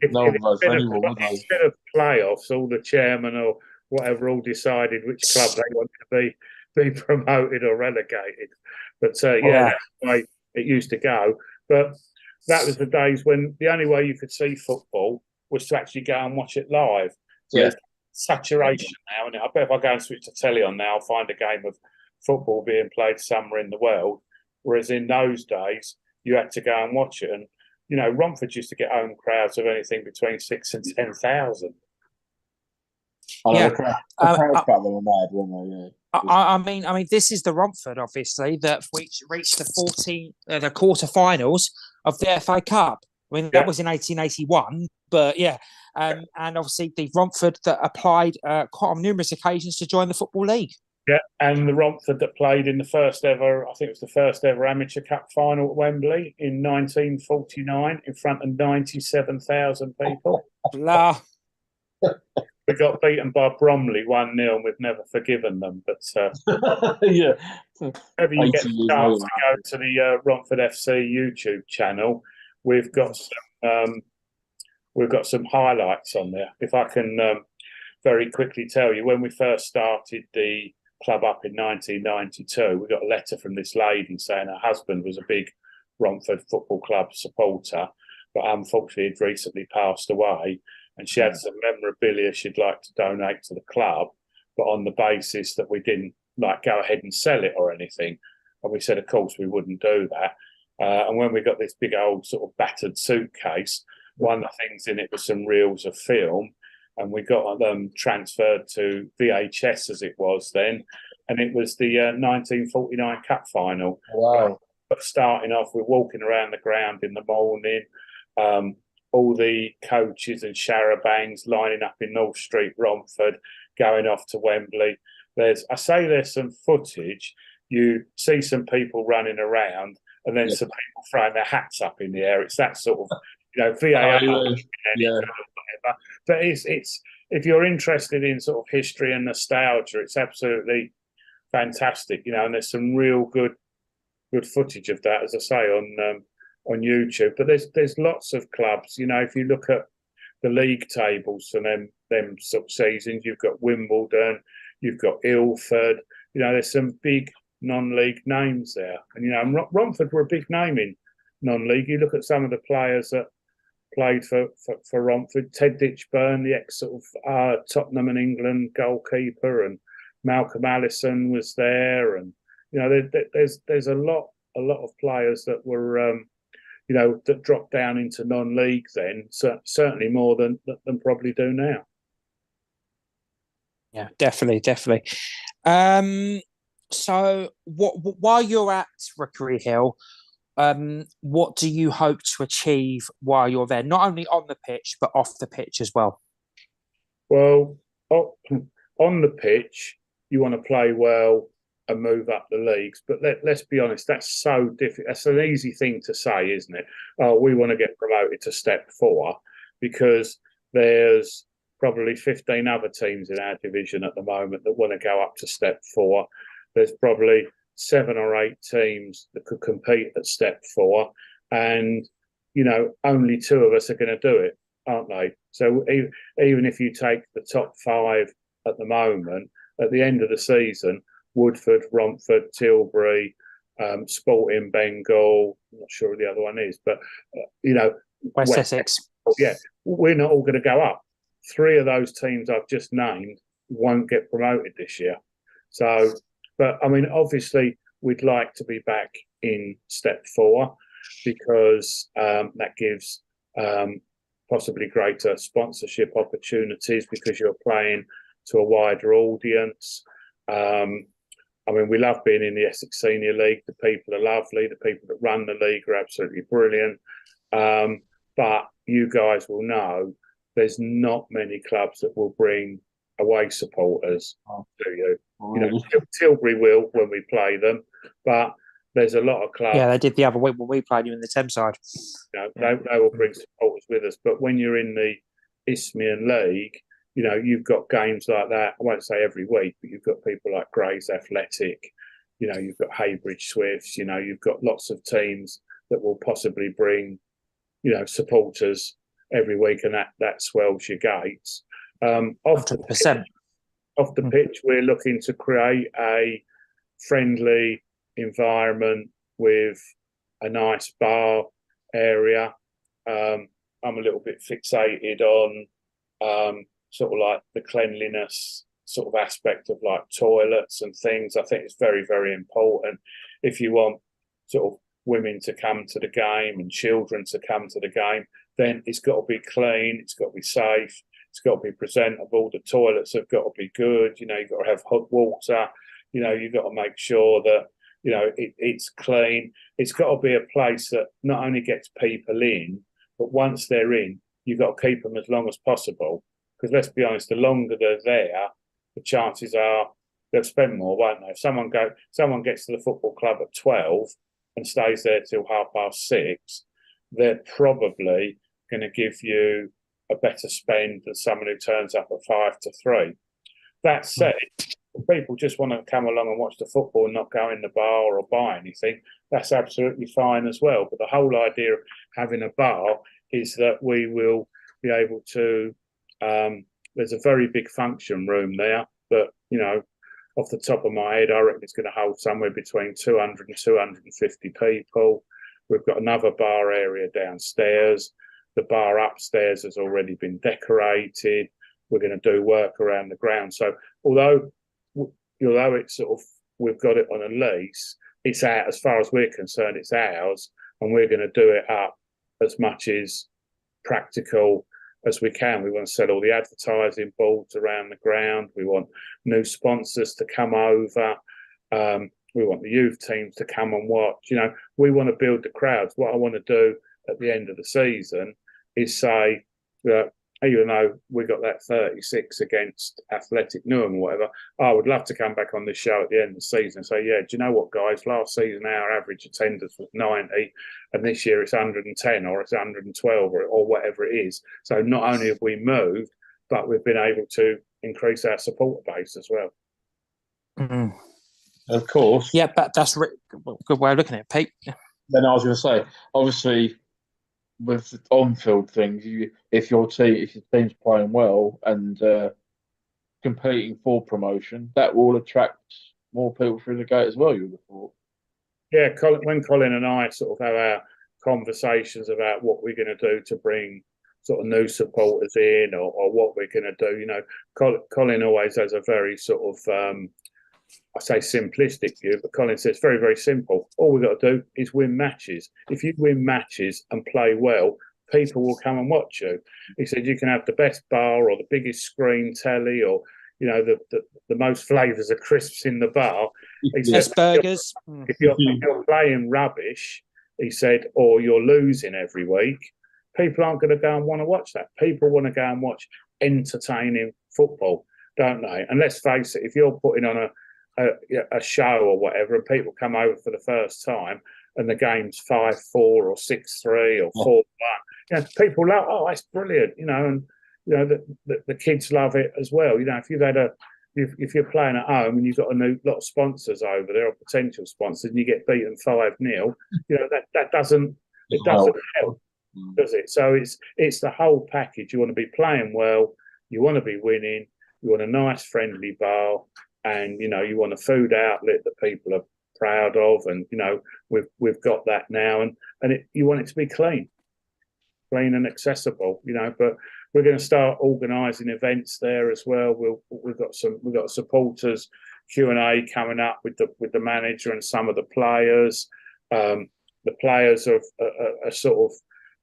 Instead of playoffs, all the chairman or whatever all decided which club they wanted to be promoted or relegated. But that's the way it used to go. But that was the days when the only way you could see football was to actually go and watch it live. So there's saturation now, and I bet if I go and switch the telly on now, I'll find a game of football being played somewhere in the world. Whereas in those days, you had to go and watch it. And, you know, Romford used to get home crowds of anything between 6,000 and 10,000. The crowds back then were mad, weren't they? I mean, this is the Romford, obviously, that reached the quarterfinals of the FA Cup. I mean, that was in 1881, but and obviously the Romford that applied quite on numerous occasions to join the Football League. Yeah, and the Romford that played in the first ever amateur cup final at Wembley in 1949 in front of 97,000 people. Blah. We got beaten by Bromley 1-0, and we've never forgiven them. But whenever you get the chance to go to the Romford FC YouTube channel, we've got some highlights on there. If I can very quickly tell you, when we first started the club up in 1992, we got a letter from this lady saying her husband was a big Romford Football Club supporter, but unfortunately had recently passed away. And she had some memorabilia she'd like to donate to the club, but on the basis that we didn't go ahead and sell it or anything. And we said, of course, we wouldn't do that. And when we got this big old sort of battered suitcase, one of the things in it was some reels of film, and we got them transferred to VHS as it was then. And it was the 1949 Cup final. Wow. But starting off, we're walking around the ground in the morning, all the coaches and charabangs lining up in North Street, Romford, going off to Wembley. There's some footage. You see some people running around, and then some people throwing their hats up in the air. It's that sort of, VAR. But it's if you're interested in sort of history and nostalgia, it's absolutely fantastic. And there's some real good footage of that, as I say, on YouTube. But there's lots of clubs. If you look at the league tables and them sort of seasons, you've got Wimbledon, you've got Ilford. There's some big non-league names there, and Romford were a big name in non-league. You look at some of the players that played for Romford. Ted Ditchburn, the ex sort of Tottenham and England goalkeeper, and Malcolm Allison was there, and there's a lot of players that were that dropped down into non-league then, certainly more than probably do now. Yeah, definitely. So while you're at Rookery Hill, what do you hope to achieve while you're there, not only on the pitch, but off the pitch as well? Well, on the pitch, you want to play well and move up the leagues. But let's be honest, that's so difficult. That's an easy thing to say, isn't it? Oh, we want to get promoted to Step 4, because there's probably 15 other teams in our division at the moment that want to go up to Step 4. There's probably 7 or 8 teams that could compete at Step 4, and only 2 of us are going to do it, aren't they? So even if you take the top 5 at the moment, at the end of the season, Woodford, Romford, Tilbury, Sporting Bengal, I'm not sure who the other one is, but West Essex. Yeah, we're not all going to go up. 3 of those teams I've just named won't get promoted this year. So, but I mean, obviously, we'd like to be back in Step 4, because that gives possibly greater sponsorship opportunities, because you're playing to a wider audience. I mean, we love being in the Essex Senior League. The people are lovely. The people that run the league are absolutely brilliant. But you guys will know there's not many clubs that will bring away supporters to you. Tilbury will when we play them, but there's a lot of clubs. Yeah, they did the other week when we played you in the Thames side. They will bring supporters with us. But when you're in the Isthmian League, you know, you've got games like that. I won't say every week, but you've got people like Grays Athletic, you know, you've got Haybridge Swifts, you know, you've got lots of teams that will possibly bring, you know, supporters every week, and that swells your gates. Off 100%. the pitch, we're looking to create a friendly environment with a nice bar area. I'm a little bit fixated on sort of like the cleanliness sort of aspect of like toilets and things. I think it's very, very important if you want sort of women to come to the game and children to come to the game, then it's got to be clean, it's got to be safe, it's got to be presentable, the toilets have got to be good, you know, you've got to have hot water, you know, you've got to make sure that, you know, it's clean. It's got to be a place that not only gets people in, but once they're in, you've got to keep them as long as possible. Because let's be honest, the longer they're there, the chances are they'll spend more, won't they? If someone gets to the football club at 12 and stays there till 6:30, they're probably going to give you a better spend than someone who turns up at 5 to 3. That said, if people just want to come along and watch the football and not go in the bar or buy anything, that's absolutely fine as well. But the whole idea of having a bar is that we will be able to, there's a very big function room there that, you know, off the top of my head, I reckon it's going to hold somewhere between 200 and 250 people. We've got another bar area downstairs. The bar upstairs has already been decorated. We're going to do work around the ground. So although it's sort of, we've got it on a lease, it's out, as far as we're concerned, it's ours, and we're going to do it up as much as practical as we can. We want to set all the advertising boards around the ground. We want new sponsors to come over. We want the youth teams to come and watch. You know, we want to build the crowds. What I want to do at the end of the season is say, even though we got that 36 against Athletic Newham or whatever, I would love to come back on this show at the end of the season and say, yeah, do you know what, guys? Last season, our average attendance was 90, and this year it's 110 or it's 112 or whatever it is. So not only have we moved, but we've been able to increase our supporter base as well. Mm. Of course. Yeah, but that's a good way of looking at it, Pete. Then I was going to say, obviously, with the on-field things, if your team's playing well and competing for promotion, that will attract more people through the gate as well. You would have thought. Yeah, when Colin and I sort of have our conversations about what we're going to do to bring sort of new supporters in, or what we're going to do, you know, Colin always has a very sort of I say simplistic view, but Colin says very, very simple. All we've got to do is win matches. If you win matches and play well, people will come and watch you. He said you can have the best bar or the biggest screen telly, or, you know, the most flavours of crisps in the bar. Best burgers. If you're playing rubbish, he said, or you're losing every week, people aren't going to go and want to watch that. People want to go and watch entertaining football, don't they? And let's face it, if you're putting on a show or whatever, and people come over for the first time and the game's 5-4 or 6-3 or 4-1, you know, people love, oh, that's brilliant, you know, and you know the kids love it as well. You know, if you're playing at home and you've got a new lot of sponsors over there or potential sponsors and you get beaten 5-0, you know, that doesn't help, does it? So it's the whole package. You want to be playing well, you want to be winning, you want a nice friendly bar, and, you know, you want a food outlet that people are proud of, and, you know, we've got that now, and you want it to be clean and accessible, you know. But we're going to start organising events there as well. We've got supporters Q&A coming up with the manager and some of the players. The players are sort of,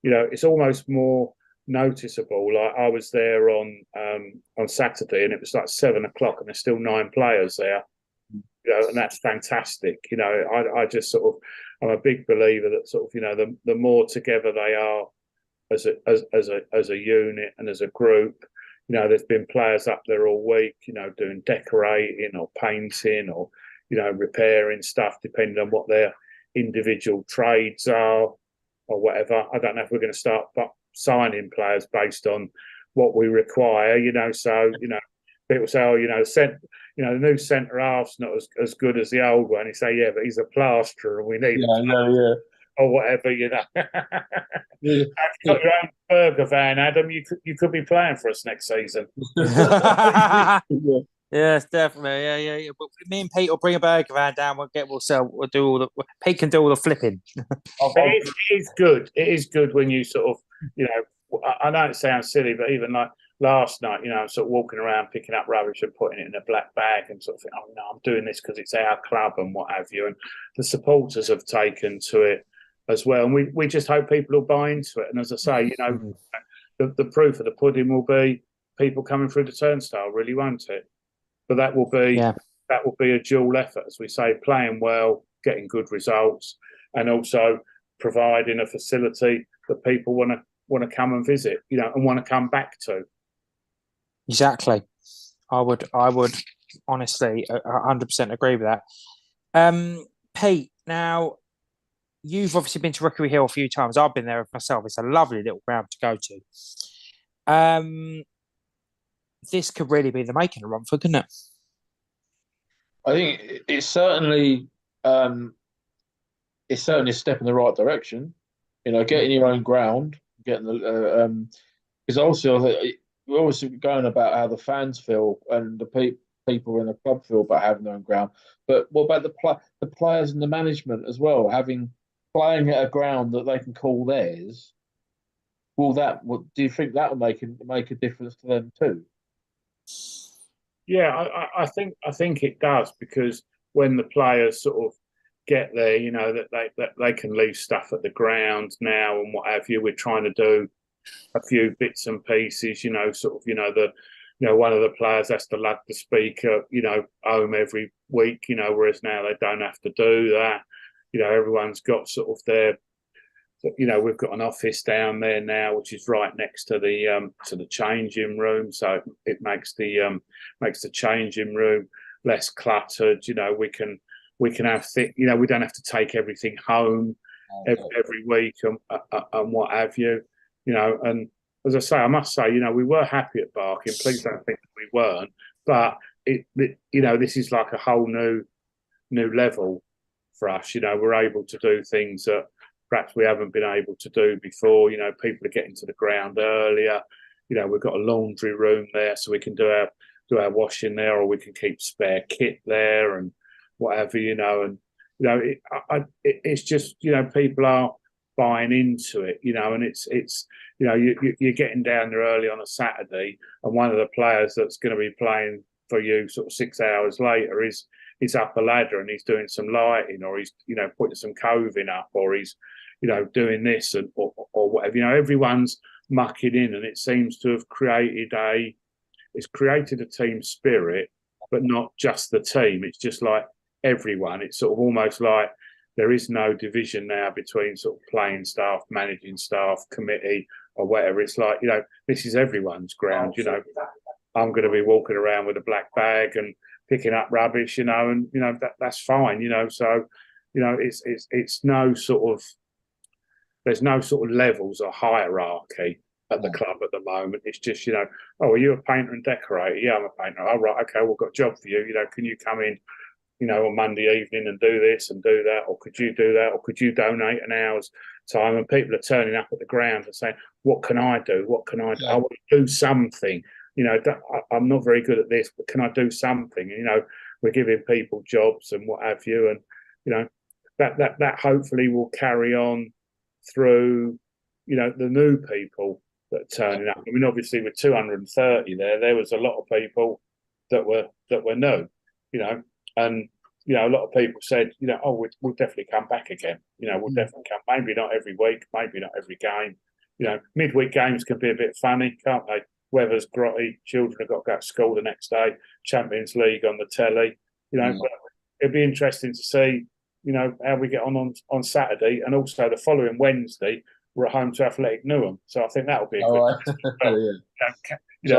you know, it's almost more noticeable. Like I was there on Saturday, and it was like 7 o'clock, and there's still 9 players there. You know, and that's fantastic. You know, I just sort of, I'm a big believer that sort of, you know, the more together they are as a unit and as a group. You know, there's been players up there all week, you know, doing decorating or painting or, you know, repairing stuff, depending on what their individual trades are or whatever. I don't know if we're going to start signing players based on what we require. So people say, oh, the new centre half's not as good as the old one. You say, yeah, but he's a plasterer, and we need or whatever. Yeah. You've got your own burger van, Adam. You could be playing for us next season. Yes, definitely. Yeah. But me and Pete will bring a burger van down. We'll do all the. Pete can do all the flipping. It is good. It is good when you sort of, I know it sounds silly, but even like last night, I'm sort of walking around picking up rubbish and putting it in a black bag and sort of think, oh no, I'm doing this because it's our club and what have you. And the supporters have taken to it as well. And we just hope people will buy into it. And as I say, the proof of the pudding will be people coming through the turnstile, really, won't it? But that will be a dual effort, as we say, playing well, getting good results, and also providing a facility that people want to come and visit, and want to come back to. Exactly. I would honestly 100% agree with that. Pete, now you've obviously been to Rookery Hill a few times. I've been there myself. It's a lovely little ground to go to. This could really be the making of Romford, couldn't it? I think it's certainly a step in the right direction. Getting your own ground, getting the because also we're obviously going about how the fans feel and the people in the club feel about having their own ground. But what about the players and the management as well, playing at a ground that they can call theirs? Do you think that will make a difference to them too? Yeah, I think it does, because when the players sort of get there, that they can leave stuff at the ground now and what have you. We're trying to do a few bits and pieces, one of the players has to lug the speaker, home every week, whereas now they don't have to do that. Everyone's got sort of their, we've got an office down there now, which is right next to the changing room, so it makes the changing room less cluttered. We can have we don't have to take everything home every week and what have you. And as I say, I must say, we were happy at Barking. Please don't think we weren't, but this is like a whole new level for us. We're able to do things that perhaps we haven't been able to do before. People are getting to the ground earlier. We've got a laundry room there, so we can do our washing there, or we can keep spare kit there and whatever. And it's just people are buying into it. And it's you're getting down there early on a Saturday, and one of the players that's going to be playing for you sort of 6 hours later is up a ladder and he's doing some lighting, or he's putting some coving up, or he's doing this or whatever. Everyone's mucking in, and it seems to have created a team spirit, but not just the team. It's just like everyone. It's sort of almost like there is no division now between sort of playing staff, managing staff, committee, or whatever. It's like, this is everyone's ground. I'm going to be walking around with a black bag and picking up rubbish, and that's fine. So it's no sort of, there's no sort of levels or hierarchy at the club at the moment. It's just, oh, are you a painter and decorator? Yeah, I'm a painter. Oh, right, okay, we've got a job for you. Can you come in, on Monday evening and do this and do that, or could you do that, or could you donate an hour's time? And people are turning up at the ground and saying, what can I do? What can I do? I want to do something. I'm not very good at this, but can I do something? We're giving people jobs and what have you, and that hopefully will carry on through, the new people that are turning up. I mean, obviously with 230 there was a lot of people that were new, and a lot of people said, oh, we'll definitely come back again. We'll definitely come. Maybe not every week, maybe not every game. Midweek games can be a bit funny, can't they? Weather's grotty, children have got to go to school the next day, Champions League on the telly, but it'd be interesting to see, how we get on Saturday, and also the following Wednesday, we're at home to Athletic Newham. So I think that'll be a good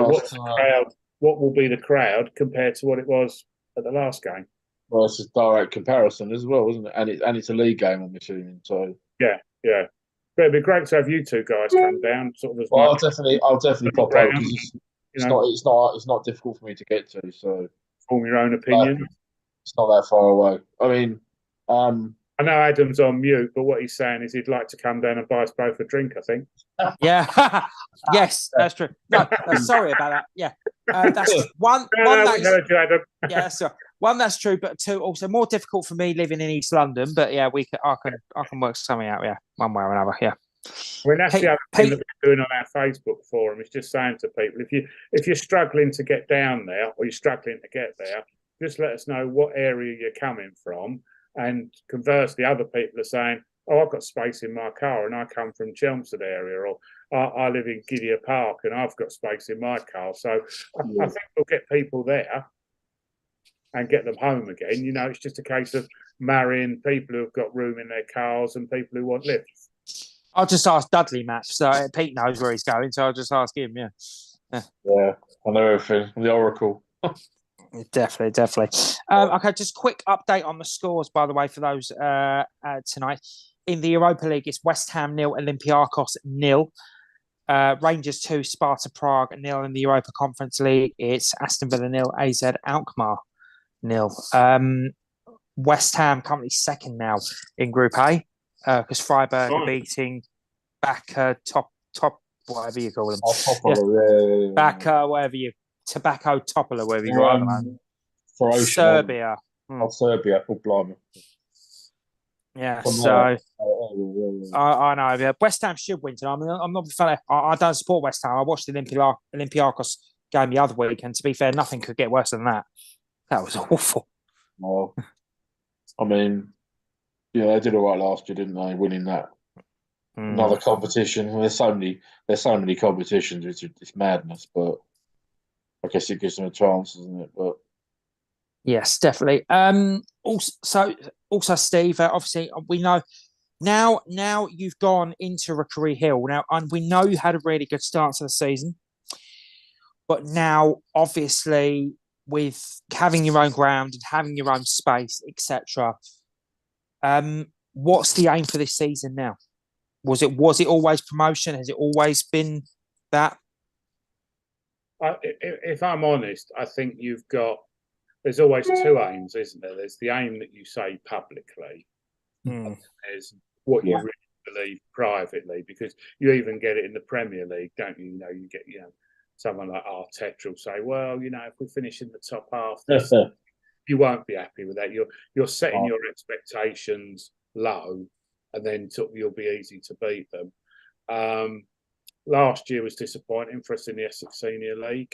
what's the crowd, what will be the crowd compared to what it was at the last game? Well, it's a direct comparison as well, isn't it? And it's a league game, I'm assuming. So yeah. But it'd be great to have you two guys come down, sort of as Well, much. I'll definitely pop over because You know, it's not difficult for me to get to. So form your own opinion. It's not that far away. I mean, I know Adam's on mute, but what he's saying is he'd like to come down and buy us both a drink, I think. Yeah. Yes, that's true. No, sorry about that. Yeah. That's one. Heard you, Adam. Yeah, so one, that's true, but two, also more difficult for me living in East London. But yeah, I can work something out. Yeah, one way or another. Yeah. I mean, that's the other thing that we're doing on our Facebook forum is just saying to people, if you're struggling to get down there or you're struggling to get there, just let us know what area you're coming from. And conversely, other people are saying, "Oh, I've got space in my car, and I come from Chelmsford area, or I live in Gideon Park, and I've got space in my car." So I think we'll get people there and get them home again. You know, it's just a case of marrying people who've got room in their cars and people who want lifts. I'll just ask Dudley, Matt. So Pete knows where he's going, so I'll just ask him. Yeah. Yeah, I know everything. The Oracle. Definitely. Okay, just quick update on the scores, by the way, for those tonight. In the Europa League, it's West Ham 0, Olympiacos 0. Rangers 2, Sparta Prague 0. In the Europa Conference League, it's Aston Villa 0, AZ Alkmaar 0. West Ham currently second now in Group A because Freiburg are beating back top, whatever you call them. Back, whatever you Tobacco Topola, wherever you go. For Serbia. Serbia, for blimey. Yeah, so I know. Yeah, West Ham should win tonight. I mean, I'm not a fan. I don't support West Ham. I watched the Olympiacos game the other week, and to be fair, nothing could get worse than that. That was awful. Well, I mean, yeah, they did all right last year, didn't they? Winning that another competition. There's so many competitions. It's madness, but I guess it gives them a chance, doesn't it? But yes, definitely. Also, Steve. Obviously, we know now. Now you've gone into Rookery Hill now, and we know you had a really good start to the season. But now, obviously, with having your own ground and having your own space, etc. What's the aim for this season now? Was it always promotion? Has it always been that? If I'm honest, I think there's always two aims, isn't there? There's the aim that you say publicly, and there's what you really believe privately, because you even get it in the Premier League, don't you? You know, you get, someone like Arteta will say, well, if we finish in the top half, you won't be happy with that. You're setting your expectations low, and then you'll be easy to beat them. Last year was disappointing for us in the Essex Senior League.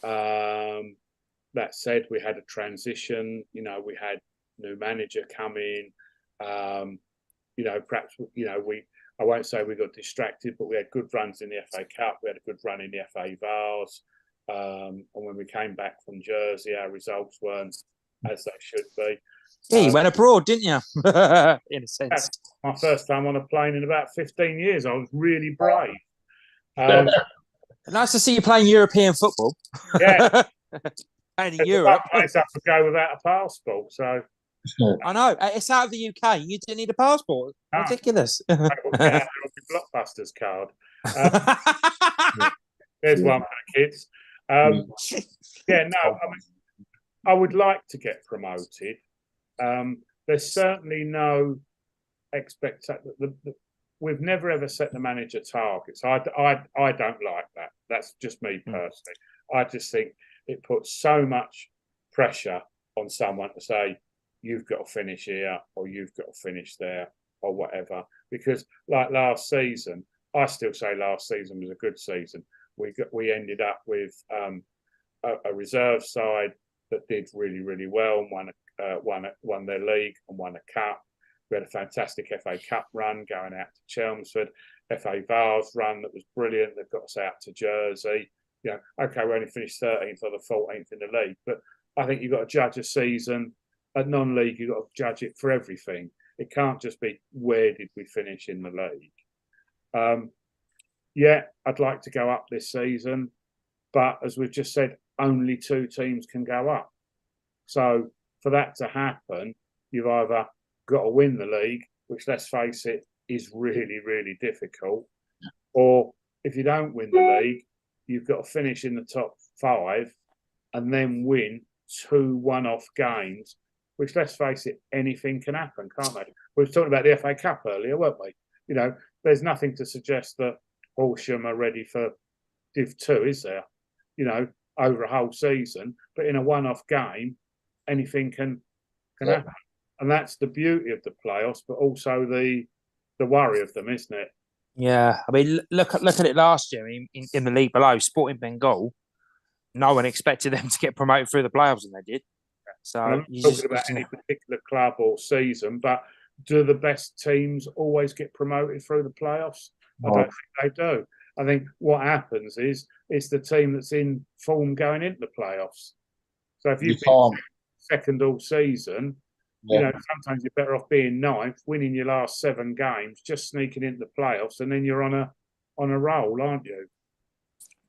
That said, we had a transition. We had new manager come in. Perhaps I won't say we got distracted, but we had good runs in the FA Cup. We had a good run in the FA Vars. And when we came back from Jersey, our results weren't as they should be. Yeah, you went abroad, didn't you? In a sense. My first time on a plane in about 15 years. I was really brave. Nice to see you playing European football. Yeah. And in Europe. I have to go without a passport, so. I know. It's out of the UK. You didn't need a passport. Ridiculous. Blockbusters card. There's one for the kids. I would like to get promoted. There's certainly no expectation. We've never ever set the manager targets. I don't like that. That's just me personally. I just think it puts so much pressure on someone to say, you've got to finish here, or you've got to finish there, or whatever. Because like last season, I still say last season was a good season. We ended up with a reserve side that did really, really well and won their league and won a cup. We had a fantastic FA Cup run going out to Chelmsford, FA Vars run that was brilliant. That got us out to Jersey. Okay, we only finished 13th or the 14th in the league, but I think you've got to judge a season. At non-league, you've got to judge it for everything. It can't just be, where did we finish in the league? I'd like to go up this season, but as we've just said, only 2 teams can go up. So for that to happen, you've either got to win the league, which, let's face it, is really, really difficult. Or if you don't win the league, you've got to finish in the top 5 and then win 2 one-off games, which, let's face it, anything can happen, can't they? We were talking about the FA Cup earlier, weren't we? You know, there's nothing to suggest that Horsham are ready for Div 2, is there? You know, over a whole season. But in a one-off game, anything can happen. And that's the beauty of the playoffs, but also the worry of them, isn't it? Yeah, I mean, look at it last year in the league below, Sporting Bengal. No one expected them to get promoted through the playoffs, and they did. So I'm not talking about any particular club or season, but do the best teams always get promoted through the playoffs? I don't think they do. I think what happens is it's the team that's in form going into the playoffs. So if you've been second all season, you know, sometimes you're better off being 9th, winning your last 7 games, just sneaking into the playoffs, and then you're on a roll, aren't you?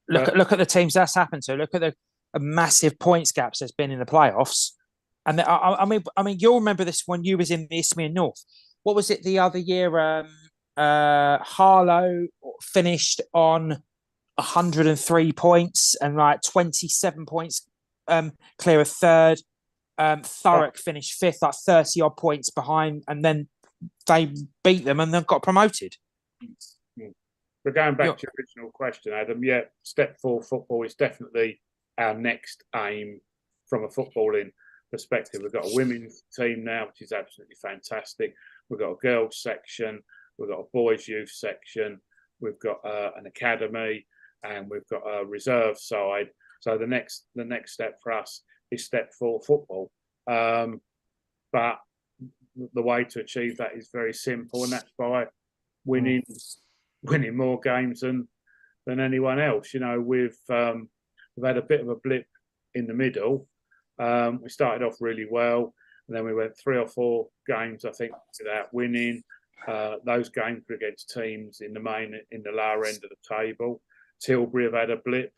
Look at the teams that's happened to. Look at the massive points gaps there's been in the playoffs. And I mean, you'll remember this when you was in the Isthmian North. What was it the other year? Harlow finished on 103 points and like 27 points clear of third. Thurrock finished 5th, like 30 odd points behind, and then they beat them and then got promoted. But going back to your original question, Adam, step 4 football is definitely our next aim from a footballing perspective. We've got a women's team now, which is absolutely fantastic. We've got a girls section, we've got a boys youth section, we've got an academy, and we've got a reserve side. So the next step for us is step 4 football. But the way to achieve that is very simple, and that's by winning more games than anyone else. You know, we've had a bit of a blip in the middle. We started off really well, and then we went 3 or 4 games, I think, without winning. Those games were against teams in the lower end of the table. Tilbury have had a blip,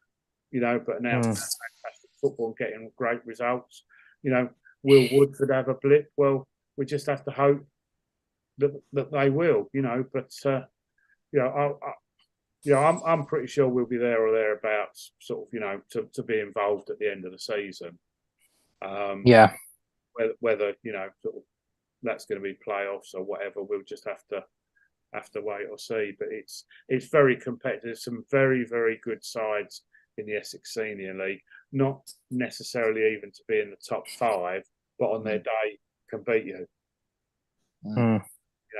you know, but now fantastic football and getting great results. You know, will Woodford have a blip? Well, we just have to hope that they will, you know. But you know, I'm pretty sure we'll be there or thereabouts, sort of, you know, to be involved at the end of the season. Whether you know, sort of, that's going to be playoffs or whatever, we'll just have to wait or see. But it's very competitive. Some very, very good sides in the Essex Senior League, not necessarily even to be in the top 5, but on their day can beat you. You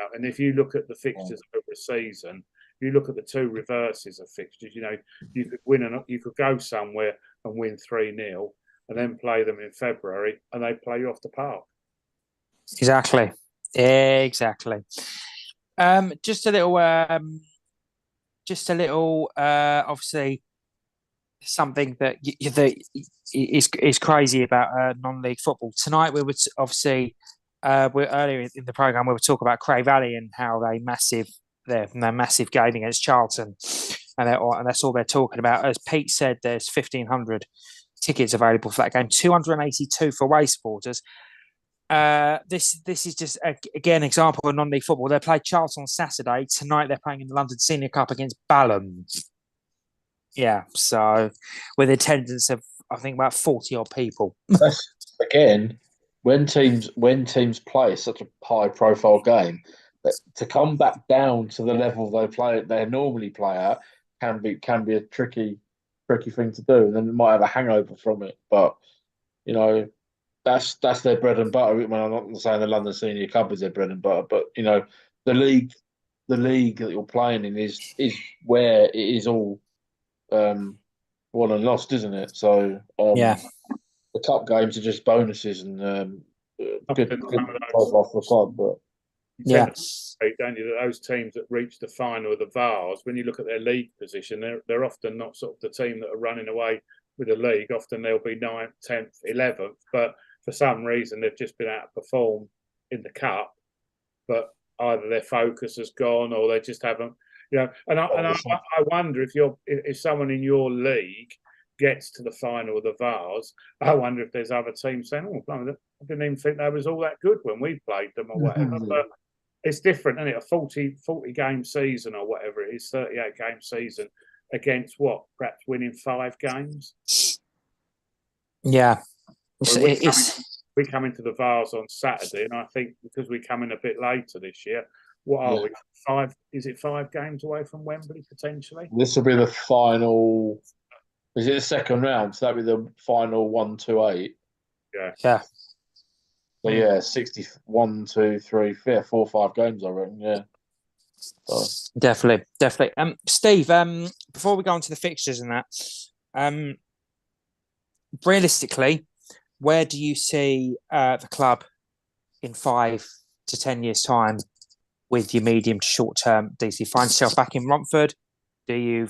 know, and if you look at the fixtures over a season, you look at the 2 reverses of fixtures. You know, you could you could go somewhere and win 3-0, and then play them in February, and they play you off the park. Exactly. Just a little. Obviously, something that is crazy about non-league football. Tonight, we would obviously. We're earlier in the program. We were talking about Cray Valley and how their massive game against Charlton, and that's all they're talking about. As Pete said, there's 1,500 tickets available for that game. 282 for away supporters. This is just again example of non-league football. They played Charlton on Saturday. Tonight they're playing in the London Senior Cup against Balham. Yeah, so with attendance of I think about 40 odd people. That's again. When teams play such a high-profile game, to come back down to the level they normally play at can be a tricky thing to do, and then they might have a hangover from it. But you know, that's their bread and butter. I mean, I'm not saying the London Senior Cup is their bread and butter, but you know, the league that you're playing in is where it is all won and lost, isn't it? So the cup games are just bonuses and good off the club. But don't you, that those teams that reach the final of the Vars, when you look at their league position, they're often not sort of the team that are running away with the league. Often they'll be 9th, 10th, 11th, but for some reason they've just been outperformed in the cup. But either their focus has gone or they just haven't, you know. And I wonder if someone in your league gets to the final of the Vars, I wonder if there's other teams saying, "Oh, I didn't even think they was all that good when we played them," or whatever. But it's different, isn't it? A 40 game season or whatever it is, 38 game season against what? Perhaps winning 5 games. Yeah. We come into the Vase on Saturday, and I think because we come in a bit later this year, what are we? 5? Is it 5 games away from Wembley potentially? This will be the final. Is it the second round? So that'll be the final 1, 2, 8. Yeah. Yeah. So yeah, 61, 2, 3, 4, 4, 5 games, I reckon. Yeah. So. Definitely. Steve, before we go on to the fixtures and that, realistically, where do you see the club in 5 to 10 years' time with your medium to short term? Do you find yourself back in Romford? Do you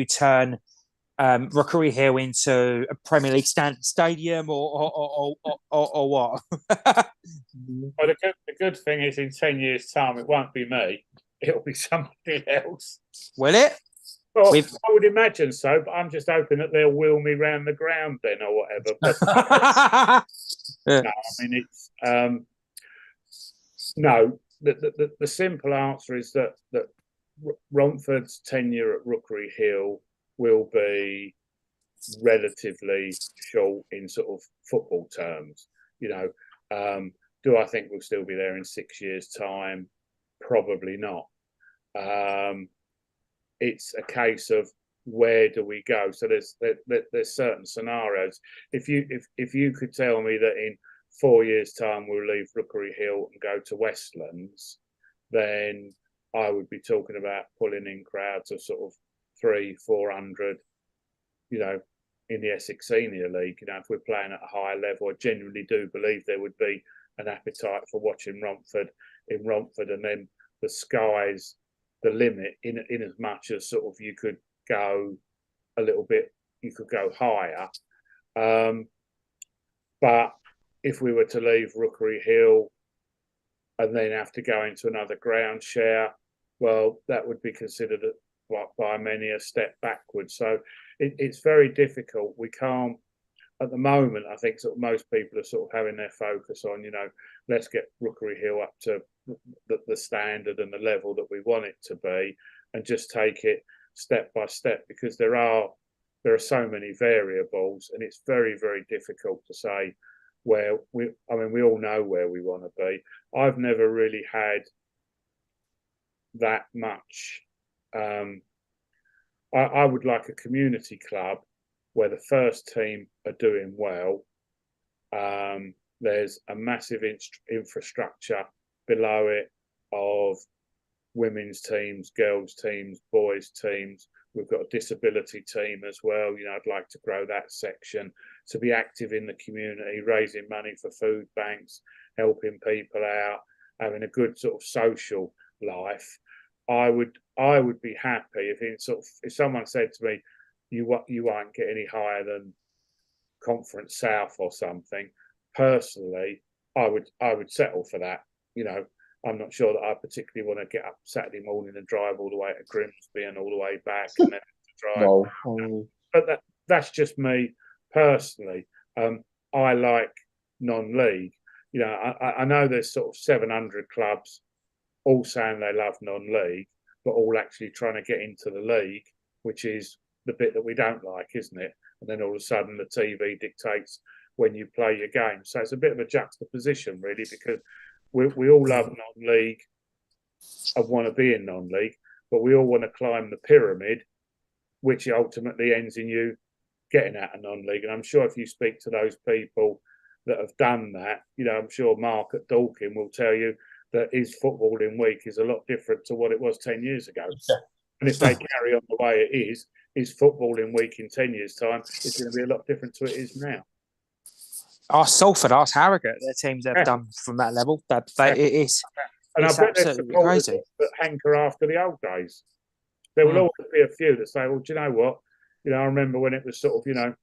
turn Rookery Hill into a Premier League stadium or what? Well, the good thing is, in 10 years' time, it won't be me. It'll be somebody else. Will it? Well, I would imagine so, but I'm just hoping that they'll wheel me round the ground then or whatever. But no, I mean, it's no. The simple answer is that Romford's tenure at Rookery Hill will be relatively short in sort of football terms. You know, do I think we'll still be there in 6 years' time? Probably not. It's a case of where do we go? So there's certain scenarios. If you could tell me that in 4 years' time we'll leave Rookery Hill and go to Westlands, then I would be talking about pulling in crowds of sort of 300-400, you know, in the Essex Senior League. You know, if we're playing at a higher level, I genuinely do believe there would be an appetite for watching Romford, and then the sky's the limit in as much as sort of you could go a little bit, you could go higher. But if we were to leave Rookery Hill and then have to go into another ground share, well, that would be considered by many a step backwards. So it's very difficult. We can't, at the moment, I think sort of most people are sort of having their focus on, you know, let's get Rookery Hill up to the standard and the level that we want it to be, and just take it step by step, because there are so many variables, and it's very, very difficult to say where we all know where we want to be. I've never really had that much. I would like a community club where the first team are doing well. There's a massive infrastructure below it of women's teams, girls' teams, boys' teams. We've got a disability team as well. You know, I'd like to grow that section, to be active in the community, raising money for food banks, helping people out, having a good sort of social life. I would be happy if someone said to me, you won't get any higher than Conference South or something. Personally, I would settle for that. You know, I'm not sure that I particularly want to get up Saturday morning and drive all the way to Grimsby and all the way back and then drive. No. But that's just me personally. I like non-league. You know, I know there's sort of 700 clubs all saying they love non-league, but all actually trying to get into the league, which is the bit that we don't like, isn't it? And then all of a sudden the TV dictates when you play your game. So it's a bit of a juxtaposition, really, because we all love non-league and want to be in non-league, but we all want to climb the pyramid, which ultimately ends in you getting out of non-league. And I'm sure if you speak to those people that have done that, you know, I'm sure Mark at Dorking will tell you that his footballing week is a lot different to what it was 10 years ago. And if they carry on the way it is, his footballing week in 10 years' time is going to be a lot different to what it is now. Ask Salford, ask Harrogate, their teams they've done from that level. It's absolutely crazy. That hanker after the old days. There will always be a few that say, well, do you know what? You know, I remember when it was sort of, you know,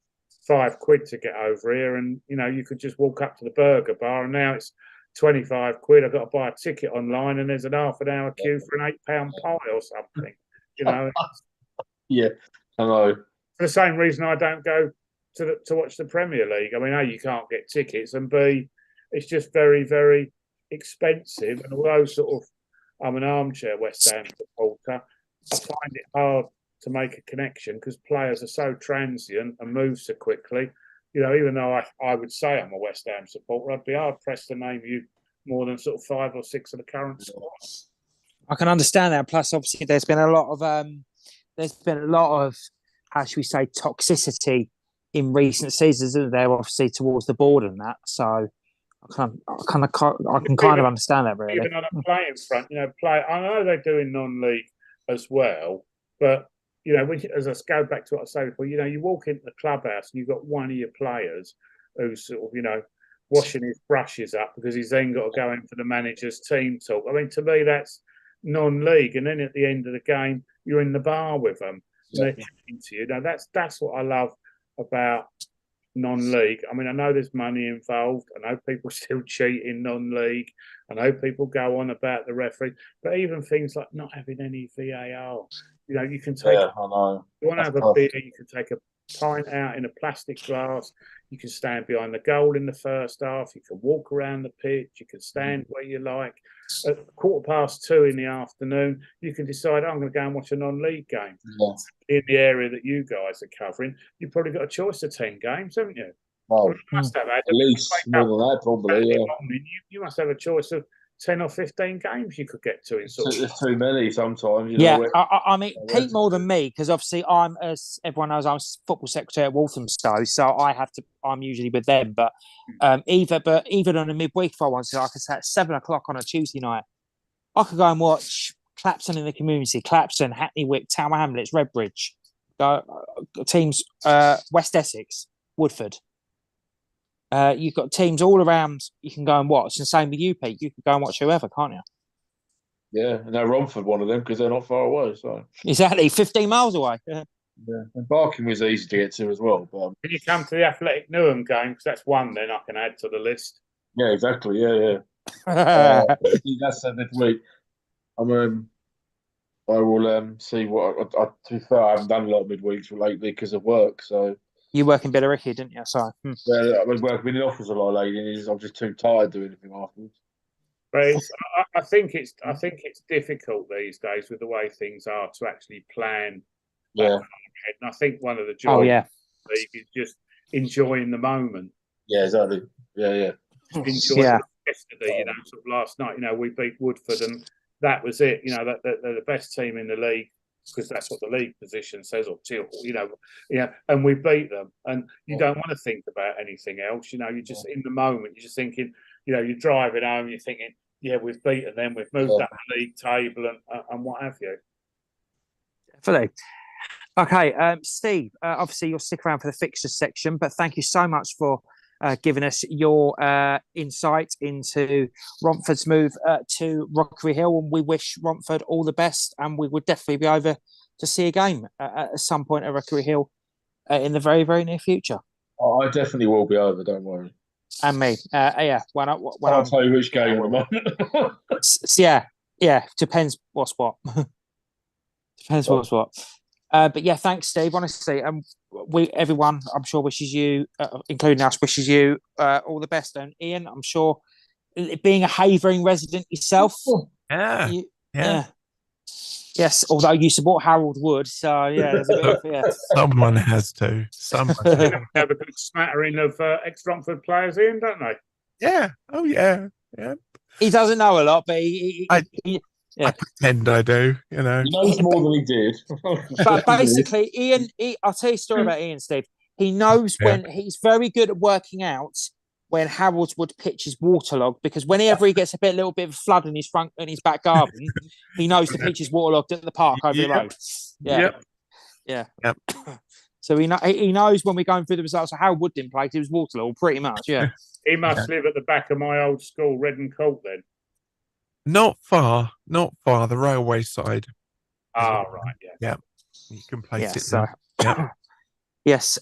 £5 to get over here, and, you know, you could just walk up to the burger bar, and now it's £25. I've got to buy a ticket online, and there's an half an hour queue for an £8 pie or something. You know. Yeah, I know. For the same reason I don't go to watch the Premier League. I mean, A, you can't get tickets, and B, it's just very, very expensive, and although sort of I'm an armchair West Ham supporter, I find it hard to make a connection because players are so transient and move so quickly. You know, even though I would say I'm a West Ham supporter, I'd be hard pressed to name you more than sort of 5 or 6 of the current squad. I can understand that. Plus, obviously, there's been a lot of how should we say toxicity in recent seasons, isn't there? Obviously, towards the board and that. So I can kind of understand that, really. Even on a playing front, you know, I know they're doing non-league as well, but you know, as I go back to what I said before, you know, you walk into the clubhouse and you've got one of your players who's sort of, you know, washing his brushes up because he's then got to go in for the manager's team talk. I mean, to me, that's non-league. And then at the end of the game, you're in the bar with them. And they're chatting to you. Now, that's what I love about non-league. I mean, I know there's money involved. I know people still cheat in non-league. I know people go on about the referee. But even things like not having any VAR. You know, you can take. Yeah, I know. You want to have a beer, you can take a pint out in a plastic glass. You can stand behind the goal in the first half. You can walk around the pitch. You can stand where you like. At 2:15 in the afternoon, you can decide, I'm going to go and watch a non-league game. Yeah. In the area that you guys are covering, you've probably got a choice of 10 games, haven't you? Well, you must have at least more than that, probably. Yeah. You must have a choice of 10 or 15 games you could get to in sort of. There's too many sometimes. Yeah, I mean, Pete more than me, because obviously I'm, as everyone knows, I'm football secretary at Walthamstow, so I'm usually with them. But even on a midweek, if I wanted to, I could say at 7 o'clock on a Tuesday night, I could go and watch Clapton in the community, Clapton, Hackney Wick, Tower Hamlets, Redbridge, teams, West Essex, Woodford. You've got teams all around you can go and watch. And same with you, Pete. You can go and watch whoever, can't you? Yeah, and now Romford one of them because they're not far away. So exactly, 15 miles away. Yeah, and Barking was easy to get to as well. But can you come to the Athletic Newham game? Because that's one then I can add to the list. Yeah, exactly. Yeah. That's this week. I will see what. To be fair, I haven't done a lot of midweeks lately because of work. So. You work in Billericay, didn't you? Sorry. Yeah, I was working in the office a lot lately, and I'm just too tired to do anything afterwards. But I think it's difficult these days with the way things are to actually plan. Yeah. And I think one of the joys of the league is just enjoying the moment. Yeah, exactly. Yeah. Enjoying it yesterday, you know, sort of last night, you know, we beat Woodford and that was it. You know, that they're the best team in the league. Because that's what the league position says, or you know, and we beat them, and you don't want to think about anything else. You know, you're just in the moment. You're just thinking, you know, you're driving home. You're thinking, yeah, we've beaten them. We've moved up the league table, and what have you. Definitely. Okay, Steve. Obviously, you'll stick around for the fixtures section, but thank you so much for giving us your insight into Romford's move to Rockery Hill, and we wish Romford all the best, and we would definitely be over to see a game at some point at Rockery Hill in the very, very near future. Oh, I definitely will be over, don't worry. And me. Yeah. I'll tell you which game at the moment. Yeah. Depends what's what. What's what. But yeah, thanks, Steve. Honestly, everyone, I'm sure, wishes you, including us, wishes you all the best. And Ian, I'm sure, being a Havering resident yourself, yeah. Yes, although you support Harold Wood, so yeah, there's a bit of Someone has to. Someone have a good smattering of ex-Romford players in, don't they? Yeah. Oh yeah. He doesn't know a lot, but I pretend I do, you know. He knows more than he did. But basically, Ian, I'll tell you a story about Ian, Steve. He knows when he's very good at working out when Harold Wood pitch is waterlogged, because whenever he gets a little bit of flood in his back garden, he knows the pitch is waterlogged at the park over the road. Yeah. So he knows when we're going through the results of Harold Wood didn't play, 'cause he was waterlogged pretty much. Yeah. He must live at the back of my old school, Redden Court, then. Not far. The railway side. Right. Yeah. You can place it. So. Yeah. Yes.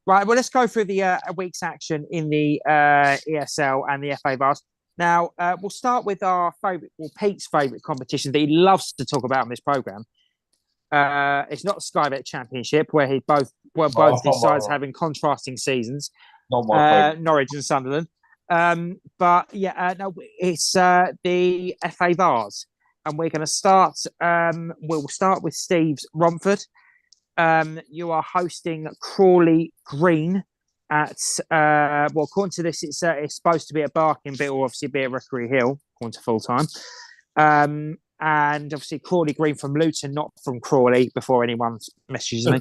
Right. Well, let's go through the week's action in the ESL and the FA Vars. Now, we'll start with our Pete's favourite competition that he loves to talk about on this programme. It's not the Sky Bet Championship, where both these sides having contrasting seasons. Not my Norwich and Sunderland. But yeah, no, it's the FA Vars, and we're going to start. We'll start with Steve's Romford. You are hosting Crawley Green at well, according to this, it's supposed to be at Barking, but it will obviously be at Rookery Hill, according to full time. And obviously Crawley Green from Luton, not from Crawley. Before anyone messages me,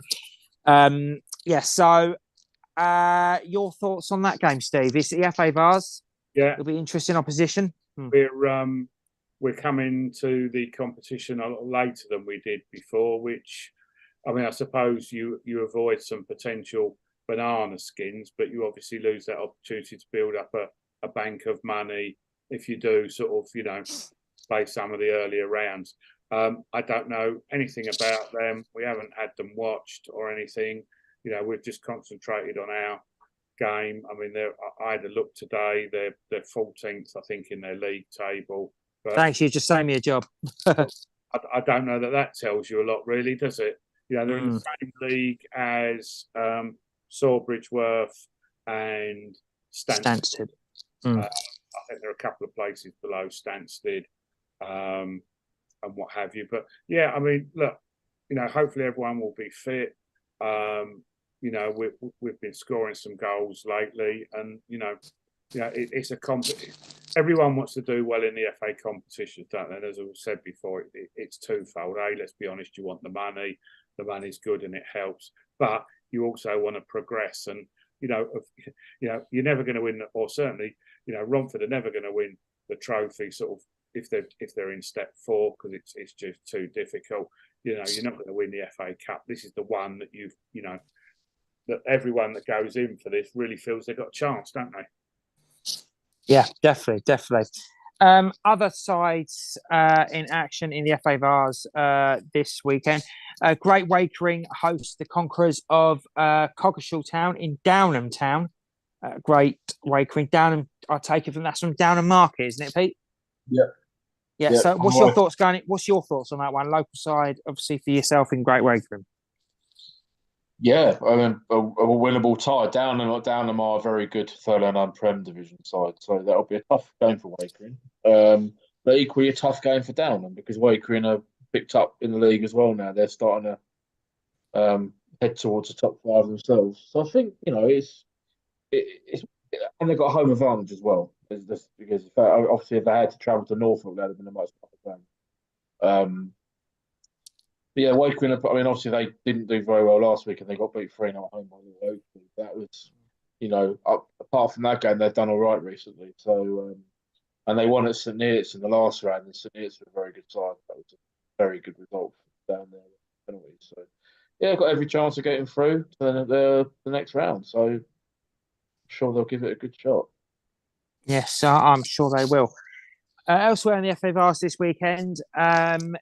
yeah. So, your thoughts on that game, Steve? It's the FA Vars. Yeah, It'll be interesting opposition. We're coming to the competition a lot later than we did before, which, I mean, I suppose you avoid some potential banana skins, but you obviously lose that opportunity to build up a bank of money if you do sort of, play some of the earlier rounds. I don't know anything about them. We haven't had them watched or anything. We've just concentrated on our game. I mean, I had a look today. They're 14th, I think, in their league table. But Thanks, you just saved me a job. I don't know that tells you a lot, really, does it? They're in the same league as Sawbridgeworth and Stansted. I think there are a couple of places below Stansted and what have you. But yeah, I mean, look, hopefully everyone will be fit. We've been scoring some goals lately, and it's a competition. Everyone wants to do well in the FA competitions, don't they? And as I said before, it's twofold. Let's be honest, you want the money. The money's good and it helps, but you also want to progress. And you're never going to win, or certainly, Romford are never going to win the trophy. Sort of if they're in step 4, because it's just too difficult. You're not going to win the FA Cup. This is the one that that everyone that goes in for this really feels they've got a chance, don't they? Yeah, definitely. Other sides in action in the FA Vars this weekend. Great Wakering hosts the Conquerors of Coggeshall Town in Downham Town. Great Wakering. Downham, I take it that's from Downham Market, isn't it, Pete? Yeah. So what's your thoughts on that one? Local side, obviously, for yourself in Great Wakering. Yeah, I mean, a winnable tie. Downham are a very good third and Prem division side, so that'll be a tough game for Wakering. But equally a tough game for Downham, because Wakering are picked up in the league as well now. They're starting to head towards the top 5 themselves. So I think it's and they've got a home advantage as well, because obviously if they had to travel to Norfolk, that'd have been a much tougher game. But yeah, Wakering, I mean, obviously they didn't do very well last week and they got beat 3-0 at home by Woking. That was, apart from that game, they've done all right recently. So, and they won at St Neots in the last round, and St Neots were a very good side. That was a very good result down there. Penalties. So, yeah, got every chance of getting through to the next round. So, I'm sure they'll give it a good shot. Yes, I'm sure they will. Elsewhere in the FA Vars this weekend,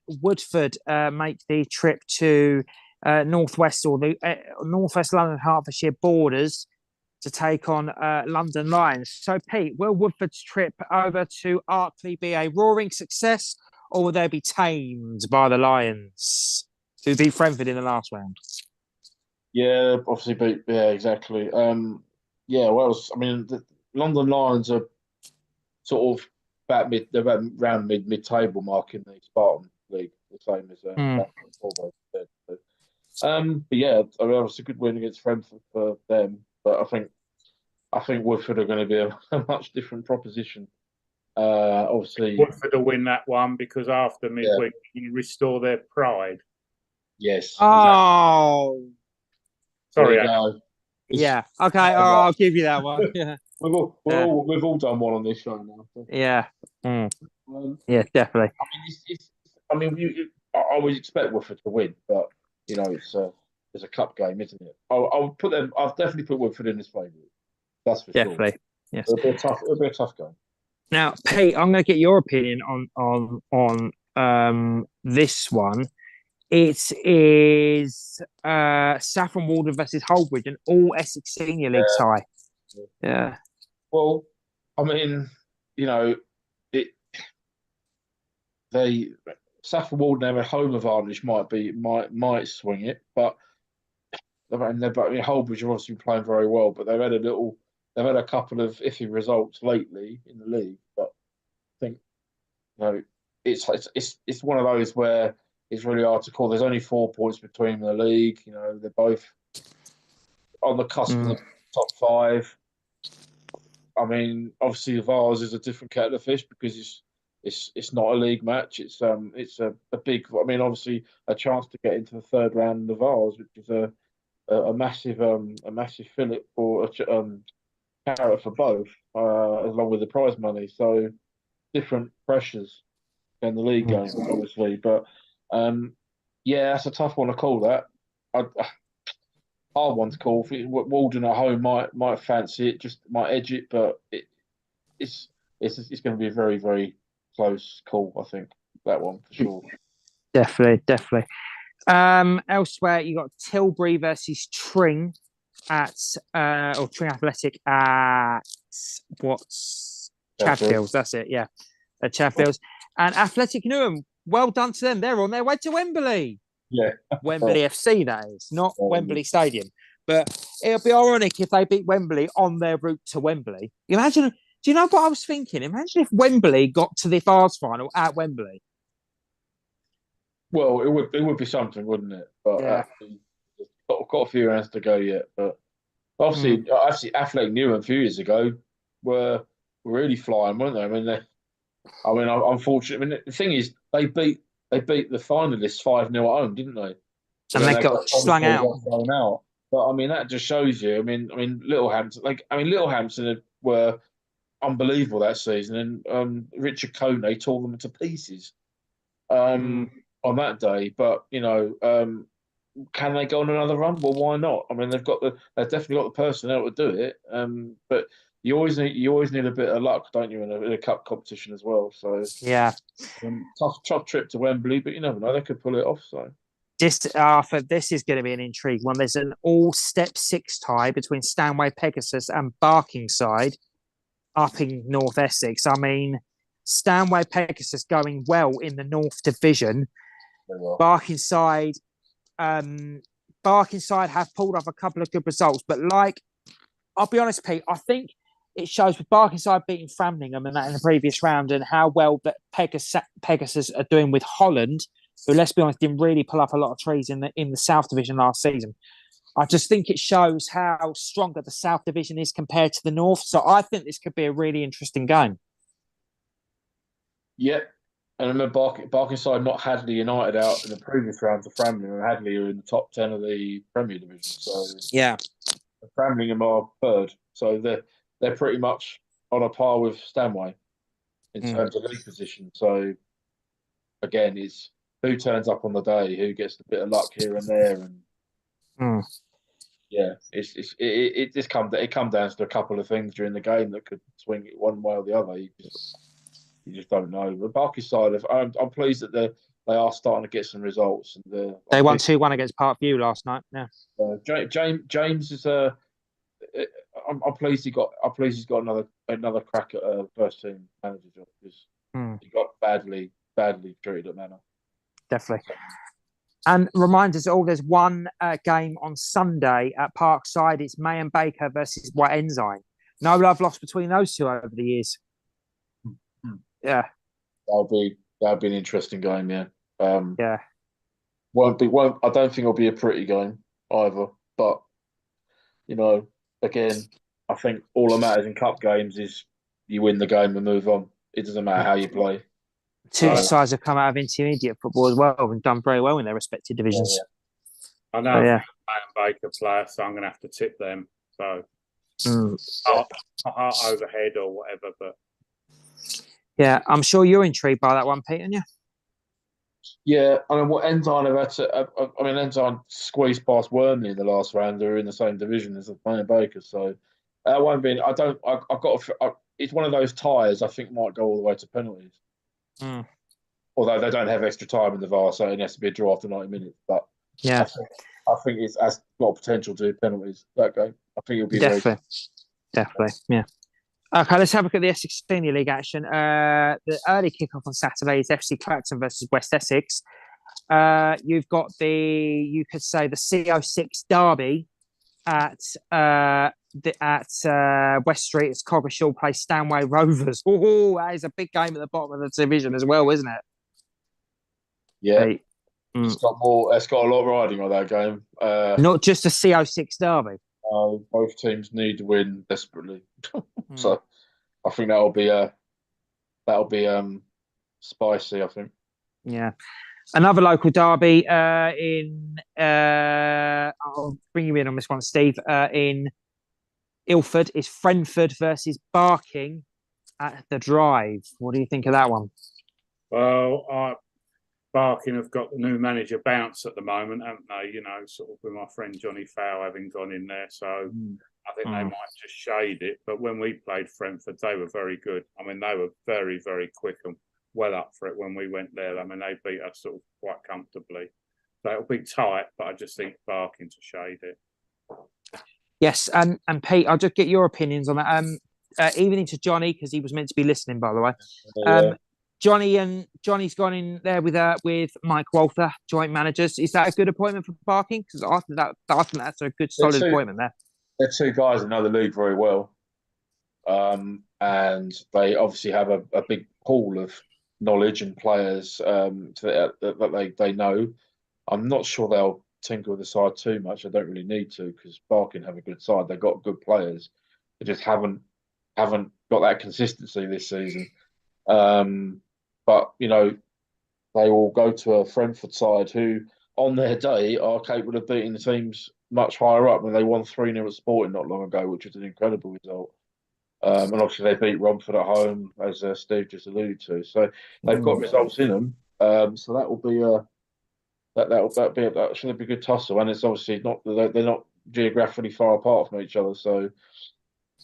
Woodford make the trip to northwest London, Hertfordshire borders to take on London Lions. So, Pete, will Woodford's trip over to Artley be a roaring success, or will they be tamed by the Lions, who beat Brentford in the last round? Yeah, obviously, exactly. I mean, the London Lions are sort of around mid-table mark in the Spartan League, the same as but yeah, I mean, it's a good win against Brentford for them. But I think Woodford are going to be a much different proposition. Obviously, Woodford will win that one because after midweek, you restore their pride. Yes. Oh, sorry. Yeah. Okay. I'll give you that one. Yeah. We've all done one on this show now. So. Yeah. Yeah, definitely. I I would expect Woodford to win, but it's a cup game, isn't it? I'll definitely put Woodford in this favourite. That's for definitely. Sure. Yes. It'll be a tough game. Now, Pete, I'm going to get your opinion on this one. It is Saffron Walden versus Holbridge, an all Essex Senior League tie. Yeah. Well, I mean, Saffron Walden have a home advantage might swing it, but Holbridge are obviously playing very well, but they've had a little they've had a couple of iffy results lately in the league, but I think it's one of those where it's really hard to call. There's only 4 points between the league. They're both on the cusp of the top 5. I mean, obviously the Vars is a different kettle of fish because it's not a league match. It's a big. I mean, obviously a chance to get into the 3rd round in the Vars, which is a massive fillip for carrot for both, along with the prize money. So different pressures than the league game, obviously. But yeah, that's a tough one to call. That hard one to call. Walden at home might fancy it, just might edge it, but it's going to be a very, very close call. I think that one for sure. Definitely. Elsewhere, you got Tilbury versus Tring at Tring Athletic at Chatfields. That's it. Yeah, at Chatfields. And Athletic Newham, well done to them. They're on their way to Wembley. Yeah, Wembley FC, that is, not Wembley Stadium. But it'll be ironic if they beat Wembley on their route to Wembley. Imagine. Do you know what I was thinking? Imagine if Wembley got to the Vars final at Wembley. Well, it would be something, wouldn't it? But yeah. got a few rounds to go yet. But obviously, Athletic Newham a few years ago were really flying, weren't they? I mean, unfortunately, I mean, the thing is, they beat the finalists 5-0 at home, didn't they? So and they got slung out. But I mean, that just shows you. I mean, Littlehampton were unbelievable that season, and Richard Coney tore them to pieces on that day. But can they go on another run? Well, why not? I mean, they've definitely got the personnel to do it. But you always need a bit of luck, don't you, in a cup competition as well? So yeah, tough trip to Wembley, but you never know, they could pull it off. So. This is going to be an intrigue one. There's an all-step 6 tie between Stanway Pegasus and Barkingside up in North Essex. I mean, Stanway Pegasus going well in the North Division. Barkingside have pulled off a couple of good results, but I'll be honest, Pete, I think it shows with Barkingside beating Framlingham and that in the previous round, and how well that Pegasus are doing with Holland, who, let's be honest, didn't really pull up a lot of trees in the South Division last season. I just think it shows how stronger the South Division is compared to the North. So I think this could be a really interesting game. Yeah. And I remember Barkingside knocked Hadley United out in the previous round of Framlingham, and Hadley are in the top 10 of the Premier Division. So yeah, Framlingham are 3rd. So they're pretty much on a par with Stanway in terms of league position. So again, it's who turns up on the day, who gets a bit of luck here and there, and yeah, it just comes down to a couple of things during the game that could swing it one way or the other. You just don't know. But Barkingside, I'm pleased that they are starting to get some results. And they won 2-1 against Parkview last night. Yeah, James is I'm pleased he's got another crack at a first team manager job, because he got badly treated at Manor. Definitely. And remind us all, there's one game on Sunday at Parkside. It's May and Baker versus White Ensign. No love lost between those two over the years. Yeah, that'll be an interesting game. Yeah, yeah. I don't think it'll be a pretty game either. But again, I think all that matters in cup games is you win the game and move on. It doesn't matter how you play. Two sides have come out of intermediate football as well and done very well in their respective divisions. I know May and Baker player, so I'm going to have to tip them. So heart overhead or whatever, but. Yeah, I'm sure you're intrigued by that one, Pete, aren't you? Yeah, I mean, what Ensign have had to. Ensign squeezed past Wormley in the last round. They're in the same division as May and Baker, so that won't be. It's one of those ties I think might go all the way to penalties. Although they don't have extra time in the VAR, so it has to be a draw after 90 minutes. But yeah, I think it's has got potential to do penalties that game. I think it'll be definitely. Yeah. Okay, let's have a look at the Essex Senior League action. The early kickoff on Saturday is FC Clacton versus West Essex. You've got you could say the CO6 derby at West Street, it's Coggeshall play Stanway Rovers. Oh, that is a big game at the bottom of the division as well, isn't it? Yeah. Hey. It's got a lot riding on that game. Not just a CO6 derby. Both teams need to win desperately. So I think that'll be spicy, I think. Yeah. Another local derby I'll bring you in on this one, Steve. In Ilford is Frenford versus Barking at the Drive. What do you think of that one? Well, Barking have got the new manager Bounce at the moment, haven't they? You know, sort of with my friend Johnny Fowl having gone in there. So I think they might just shade it. But when we played Frenford, they were very good. I mean, they were very, very quick and well up for it when we went there. I mean, they beat us sort of quite comfortably. So it'll be tight, but I just think Barking to shade it. Yes, and Pete, I'll just get your opinions on that. Evening to Johnny, because he was meant to be listening, by the way. Johnny's gone in there with Mike Walther, joint managers. Is that a good appointment for Barking? Because I think that's a good solid appointment there. They're two guys that know the league very well, and they obviously have a big pool of knowledge and players that they know. I'm not sure they'll tinker with the side too much. I don't really need to, because Barking have a good side. They've got good players. They just haven't got that consistency this season. But you know, they will go to a Frenford side who, on their day, are capable of beating the teams much higher up. And they won 3-0 at Sporting not long ago, which was an incredible result. And obviously they beat Romford at home, as Steve just alluded to. So they've got results in them. So that will be that should be a good tussle. And it's obviously they're not geographically far apart from each other. So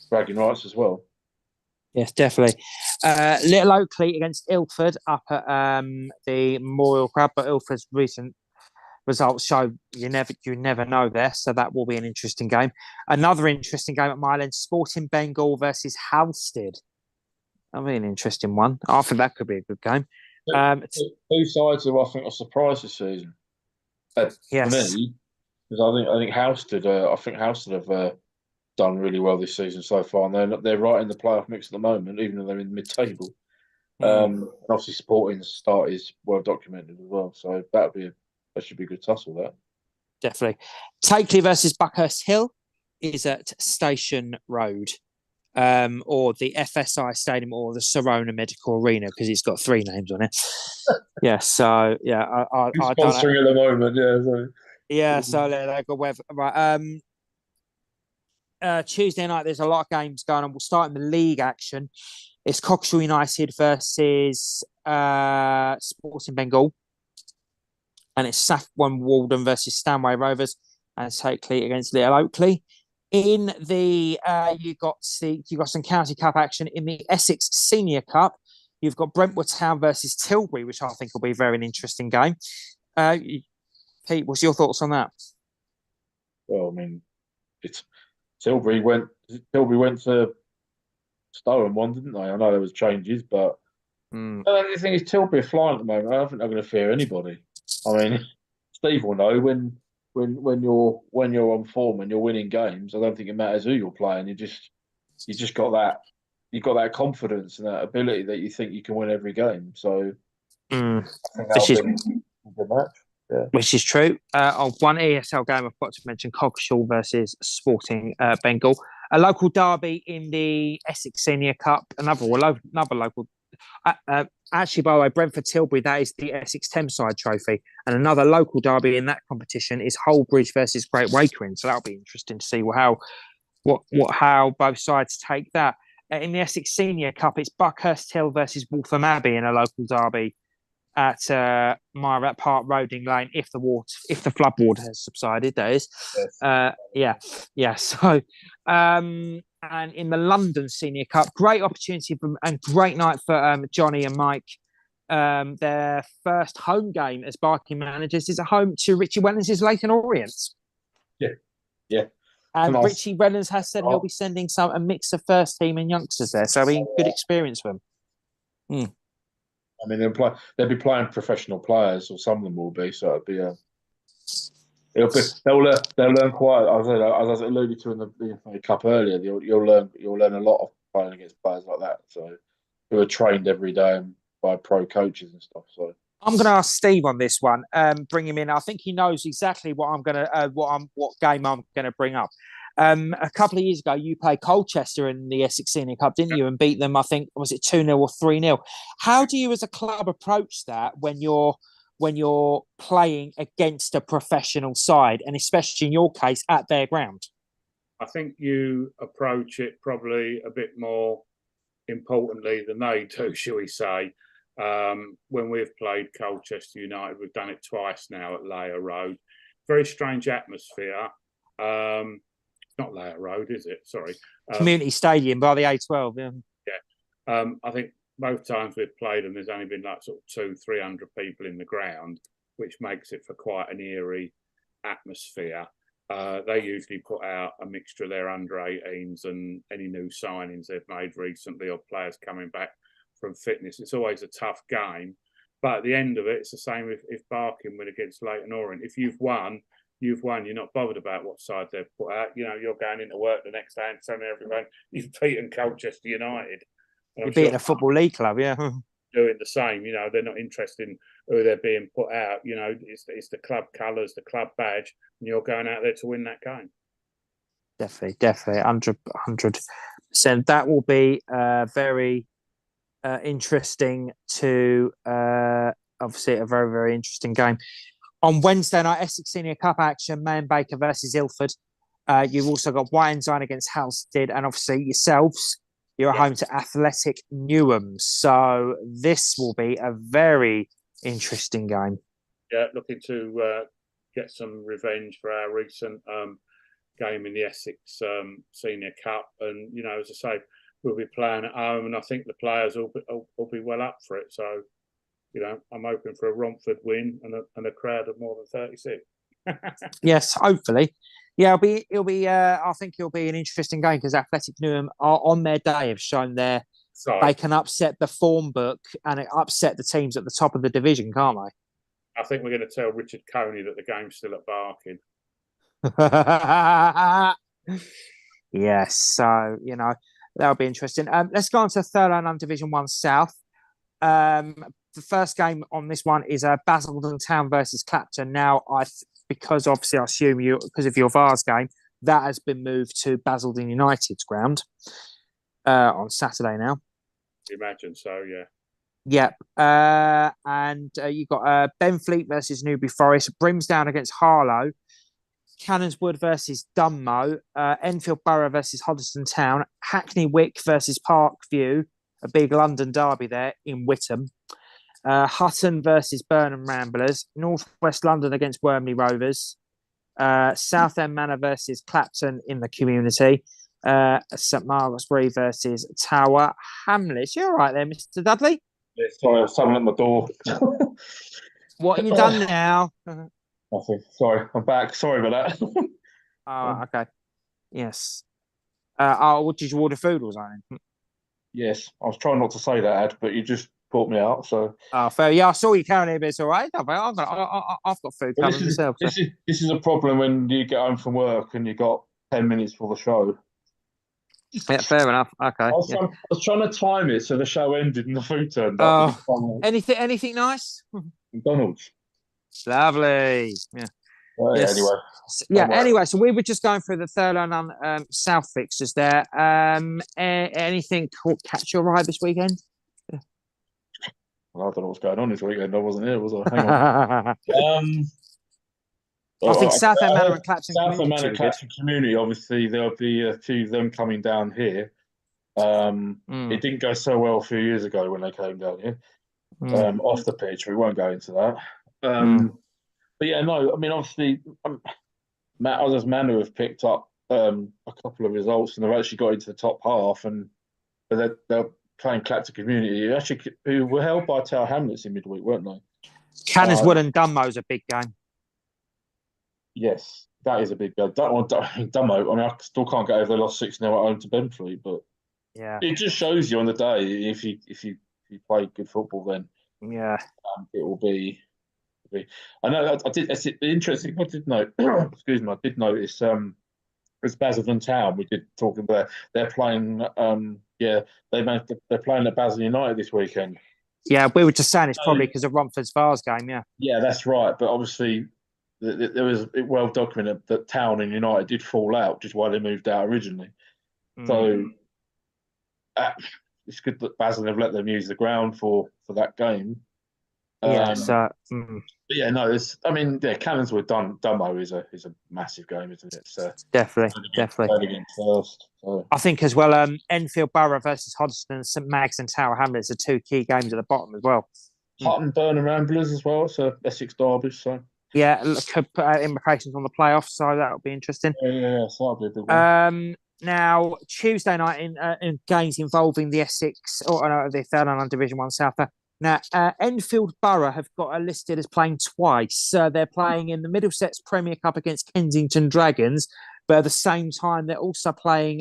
bragging rights as well. Yes, definitely. Little Oakley against Ilford up at the Memorial Club, but Ilford's recent results show you never know there, so that will be an interesting game. Another interesting game at Mile End, Sporting Bengal versus Halstead. That'll be an interesting one. I think that could be a good game. Two sides who I think are surprised this season. Yes. For me, because I think Halstead have done really well this season so far, and they're right in the playoff mix at the moment, even though they're in mid-table. And obviously, Sporting's start is well documented as well, so that should be a good tussle there. Definitely. Takeley versus Buckhurst Hill is at Station Road, or the FSI Stadium, or the Sarona Medical Arena, because it's got 3 names on it. Yeah, so yeah, I don't know. Sponsoring at the moment, yeah. So. Yeah, so they've got weather. Right. Tuesday night, there's a lot of games going on. We'll start in the league action. It's Coggeshall United versus Sporting Bengal, and it's Saffron Walden versus Stanway Rovers, and Takeley against Little Oakley. In the you got some County Cup action in the Essex Senior Cup. You've got Brentwood Town versus Tilbury, which I think will be a very interesting game. Pete, what's your thoughts on that? Well, I mean, Tilbury went to Stowe and won, didn't they? I know there was changes, but the thing is, Tilbury are flying at the moment. I don't think they're going to fear anybody. I mean, Steve will know when you're on form and you're winning games. I don't think it matters who you're playing. You just got that. You've got that confidence and that ability that you think you can win every game. So I think that'll be a good match. Yeah. Which is true. On one ESL game, I've got to mention Coggeshall versus Sporting Bengal. A local derby in the Essex Senior Cup. Another local. Actually, by the way, Brentford Tilbury, that is the Essex Thameside Trophy. And another local derby in that competition is Holbridge versus Great Wakering. So that'll be interesting to see how both sides take that. In the Essex Senior Cup, it's Buckhurst Hill versus Waltham Abbey in a local derby at Myrat Park, Roding Lane, if the flood water has subsided, that is. Yes. So, and in the London Senior Cup, great opportunity and great night for Johnny and Mike. Their first home game as Barking managers is at home to Richie Wellens' Leighton Orient. Yeah. And nice. Richie Wellens has said he'll be sending a mix of first team and youngsters there, so it'll be a good experience for them. I mean, they'll be playing professional players, or some of them will be. So it'll be They'll learn quite. As I alluded to in the FA Cup earlier, you'll learn a lot of playing against players like that. So who are trained every day by pro coaches and stuff. So I'm going to ask Steve on this one. Bring him in. I think he knows exactly what game I'm going to bring up. A couple of years ago, you played Colchester in the Essex Senior Cup, didn't you? And beat them. I think was it 2-0 or 3-0. How do you, as a club, approach that when you're playing against a professional side, and especially in your case at their ground? I think you approach it probably a bit more importantly than they do, shall we say. When we've played Colchester United, we've done it twice now at Layer Road. Very strange atmosphere. Not Layer Road, is it? Sorry. Community Stadium by the A12, yeah. Yeah. I think both times we've played them, there's only been like sort of 200-300 people in the ground, which makes it for quite an eerie atmosphere. They usually put out a mixture of their under-18s and any new signings they've made recently or players coming back from fitness. It's always a tough game. But at the end of it, it's the same if Barking win against Leyton Orient. If you've won. You're not bothered about what side they've put out. You're going into work the next day and telling everyone you've beaten Colchester United. You're beating a Football League club, yeah. Doing the same. They're not interested in who they're being put out. It's the club colours, the club badge, and you're going out there to win that game. Definitely, 100%. That will be very interesting to obviously a very, very interesting game. On Wednesday night, Essex Senior Cup action, Man Baker versus Ilford. You've also got White Ensign against Halstead, and obviously yourselves, you're home to Athletic Newham. So this will be a very interesting game. Yeah, looking to get some revenge for our recent game in the Essex Senior Cup. And, as I say, we'll be playing at home, and I think the players will be well up for it. So, I'm hoping for a Romford win and a crowd of more than 36. Yes, hopefully. Yeah, it'll be. I think it'll be an interesting game because Athletic Newham are on their day have shown they can upset the form book and it upset the teams at the top of the division, can't they? I think we're going to tell Richard Coney that the game's still at Barking. Yes, so that'll be interesting. Let's go on to Thurlow Division 1 South. The first game on this one is Basildon Town versus Clapton. Now, because obviously I assume because of your Vars game, that has been moved to Basildon United's ground on Saturday now. Imagine so, yeah. Yep. And you've got Benfleet versus Newbury Forest, Brimsdown against Harlow, Cannonswood versus Dunmow, Enfield Borough versus Hoddesdon Town, Hackney Wick versus Parkview, a big London derby there in Whittam. Hutton versus Burnham Ramblers, North West London against Wormley Rovers, Southend Manor versus Clapton in the community, St Margaret's versus Tower Hamlets. You all right there, Mr. Dudley? Yeah, sorry, I was someone at my door. What have you done now? Nothing. Sorry, I'm back. Sorry about that. Oh, okay. Yes. What did you order food or something? Yes, I was trying not to say that, Ad, but you just brought me out. So. Oh, fair. Yeah, I saw you carrying it, but it's all right. I've got food coming myself. So. This is a problem when you get home from work and you got 10 minutes for the show. Yeah, fair enough. Okay. I was trying to time it so the show ended and the food turned up. Anything nice? McDonald's. Lovely. Yeah. Well, yes. Anyway. Yeah. Anyway, so we were just going through the Thurlow South fixtures there. Anything catch your eye this weekend? Well, I don't know what's going on this weekend. I wasn't here, was I? Hang on. I think Southend Manor and Clapton Community, obviously, there'll be two of them coming down here. It didn't go so well a few years ago when they came down here. Off the pitch, we won't go into that. But yeah, no, I mean, obviously, others Manor have picked up a couple of results and they've actually got into the top half, but they're playing Clapton Community, who were held by Tower Hamlets in midweek, weren't they? Cannonswood and Dunmow's a big game. Yes, that is a big game. Dunmow, I mean, I still can't get over they lost 6-0 at home to Benfleet, but yeah, it just shows you on the day if you play good football, then yeah, it will be be. I know. I did. It's interesting. I did note. Excuse me. I did notice. It's Basildon Town. We did talk about. They're playing. Yeah, they're playing at Basildon United this weekend. Yeah, we were just saying it's probably because of Romford's Vars game. Yeah. Yeah, that's right. But obviously, there was well documented that Town and United did fall out, just why they moved out originally. So it's good that Basildon have let them use the ground for that game. But yeah, no, it's. I mean, yeah, Cannonswood Dumbo is a massive game, isn't it? It's, definitely. Against first. So. I think as well. Enfield Borough versus Hodgson and St Mags and Tower Hamlets are two key games at the bottom as well. Hutton Burnham Ramblers as well, so Essex derbies. So yeah, could put implications on the playoffs, so that'll be interesting. Yeah, so that'll be a big one. Now Tuesday night in games involving the Essex or the third and Division 1 South. Now, Enfield Borough have got listed as playing twice. They're playing in the Middlesex Premier Cup against Kensington Dragons, but at the same time, they're also playing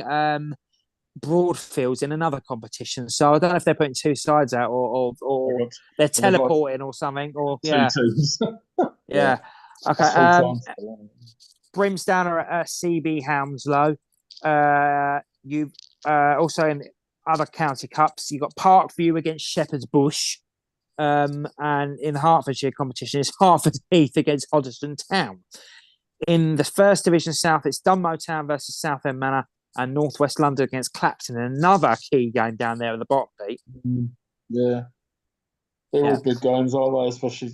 Broadfields in another competition. So I don't know if they're putting two sides out or they're teleporting or something. Or two teams. yeah. Okay. Brimstone are at CB Hounslow. You've also in other county cups, you've got Parkview against Shepherd's Bush. And in the Hertfordshire competition, it's Hertford Heath against Hoddesdon Town. In the First Division South, it's Dunmow Town versus Southend Manor and North West London against Clapton. Another key game down there at the bottom, Pete. Yeah. They're all big games, aren't they? Especially,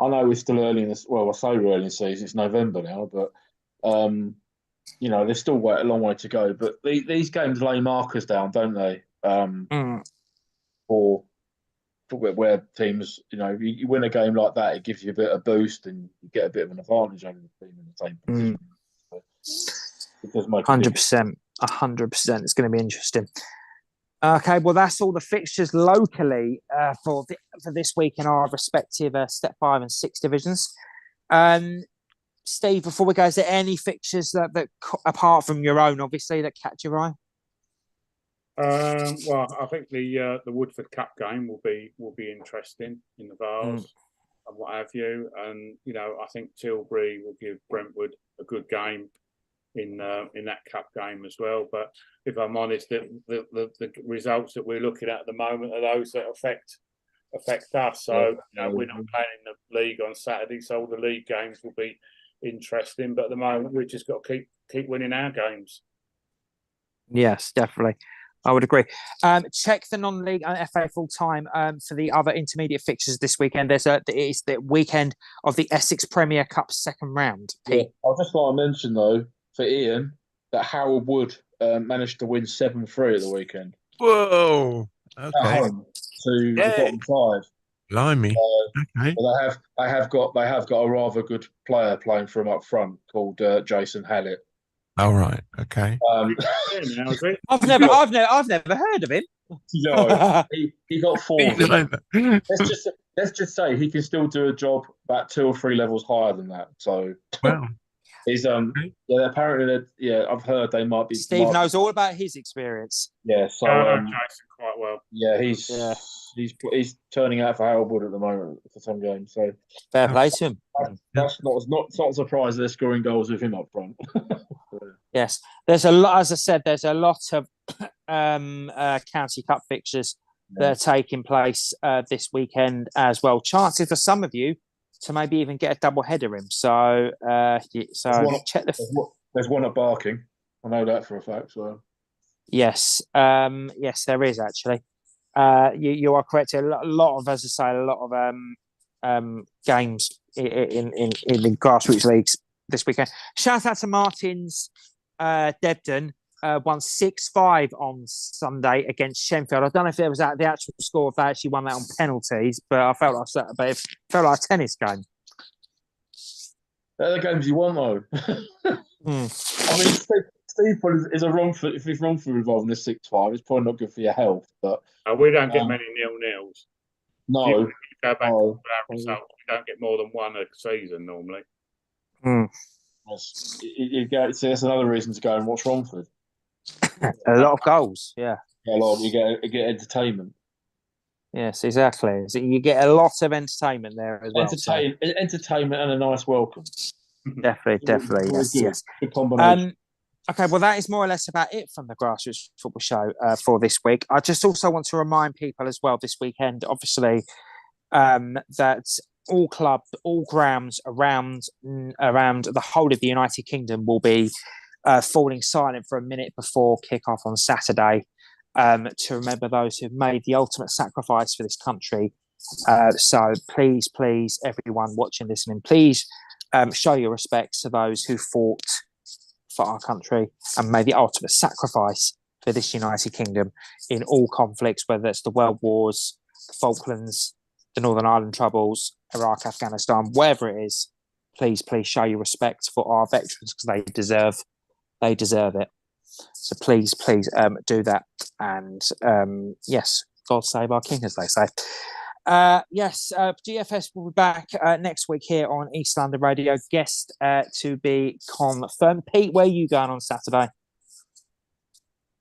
I know we're still early in this. Well, I say we're early in the season. It's November now, but there's still a long way to go. But these games lay markers down, don't they? For where teams, you win a game like that, it gives you a bit of boost and you get a bit of an advantage over the team in the same position. It does make 100%. 100%. It's going to be interesting. Okay, well, that's all the fixtures locally for this week in our respective Step 5 and 6 divisions. Steve, before we go, is there any fixtures that apart from your own, obviously, that catch your eye? Well, I think the Woodford Cup game will be interesting in the Vars and what have you, and I think Tilbury will give Brentwood a good game in that cup game as well. But if I'm honest, the results that we're looking at the moment are those that affect us. So we're not playing in the league on Saturday, so all the league games will be interesting. But at the moment, we've just got to keep winning our games. Yes, definitely. I would agree. Check the non-league FA full time for the other intermediate fixtures this weekend. It's the weekend of the Essex Premier Cup second round. Yeah. I'll just like to mention though for Ian that Harold Wood managed to win 7-3 at the weekend. Whoa! Okay. At home to the bottom 5. Blimey. Okay. But they have got a rather good player playing for him up front called Jason Hallett. All right. Okay. I've never heard of him. No, he got 4. let's just say he can still do a job about 2 or 3 levels higher than that. So he's apparently I've heard they might be. Steve knows all about his experience. Yeah, so Jason quite well. Yeah, he's turning out for Harold Wood at the moment for some games. So fair play to him. That's not a surprise they're scoring goals with him up front. Yes, there's a lot. As I said, there's a lot of county cup fixtures that are taking place this weekend as well. Chances for some of you to maybe even get a double header in. So, check there's one at Barking. I know that for a fact. So, yes, there is actually. You are correct. A lot of, as I say, a lot of games in the grassroots leagues this weekend. Shout out to Martin's Debden. Won 6-5 on Sunday against Shenfield. I don't know if it was the actual score if they actually won that on penalties, but I felt like it felt like a tennis game. They're the games you want, though. I mean, Steve is a Romford. If he's Romford involved in this 6-5, it's probably not good for your health. But we don't get many 0-0s. No, if you go back to our results, we don't get more than one a season normally. That's another reason to go and watch Romford. A lot of goals, yeah. A lot. You get entertainment. Yes, exactly. So you get a lot of entertainment there as well. Entertainment and a nice welcome. Definitely. Yes. Good combination. Okay, well, that is more or less about it from the Grassroots Football Show for this week. I just also want to remind people as well this weekend, obviously, that all clubs, all grounds around the whole of the United Kingdom will be falling silent for a minute before kick-off on Saturday to remember those who've made the ultimate sacrifice for this country. So please, everyone watching, listening, please show your respects to those who fought for our country and made the ultimate sacrifice for this United Kingdom in all conflicts, whether it's the World Wars, the Falklands, the Northern Ireland Troubles, Iraq, Afghanistan, wherever it is. Please show your respect for our veterans because they deserve it. So please do that. And yes, God save our king, as they say. Yes, GFS will be back next week here on East London Radio. Guest to be confirmed. Pete, where are you going on Saturday?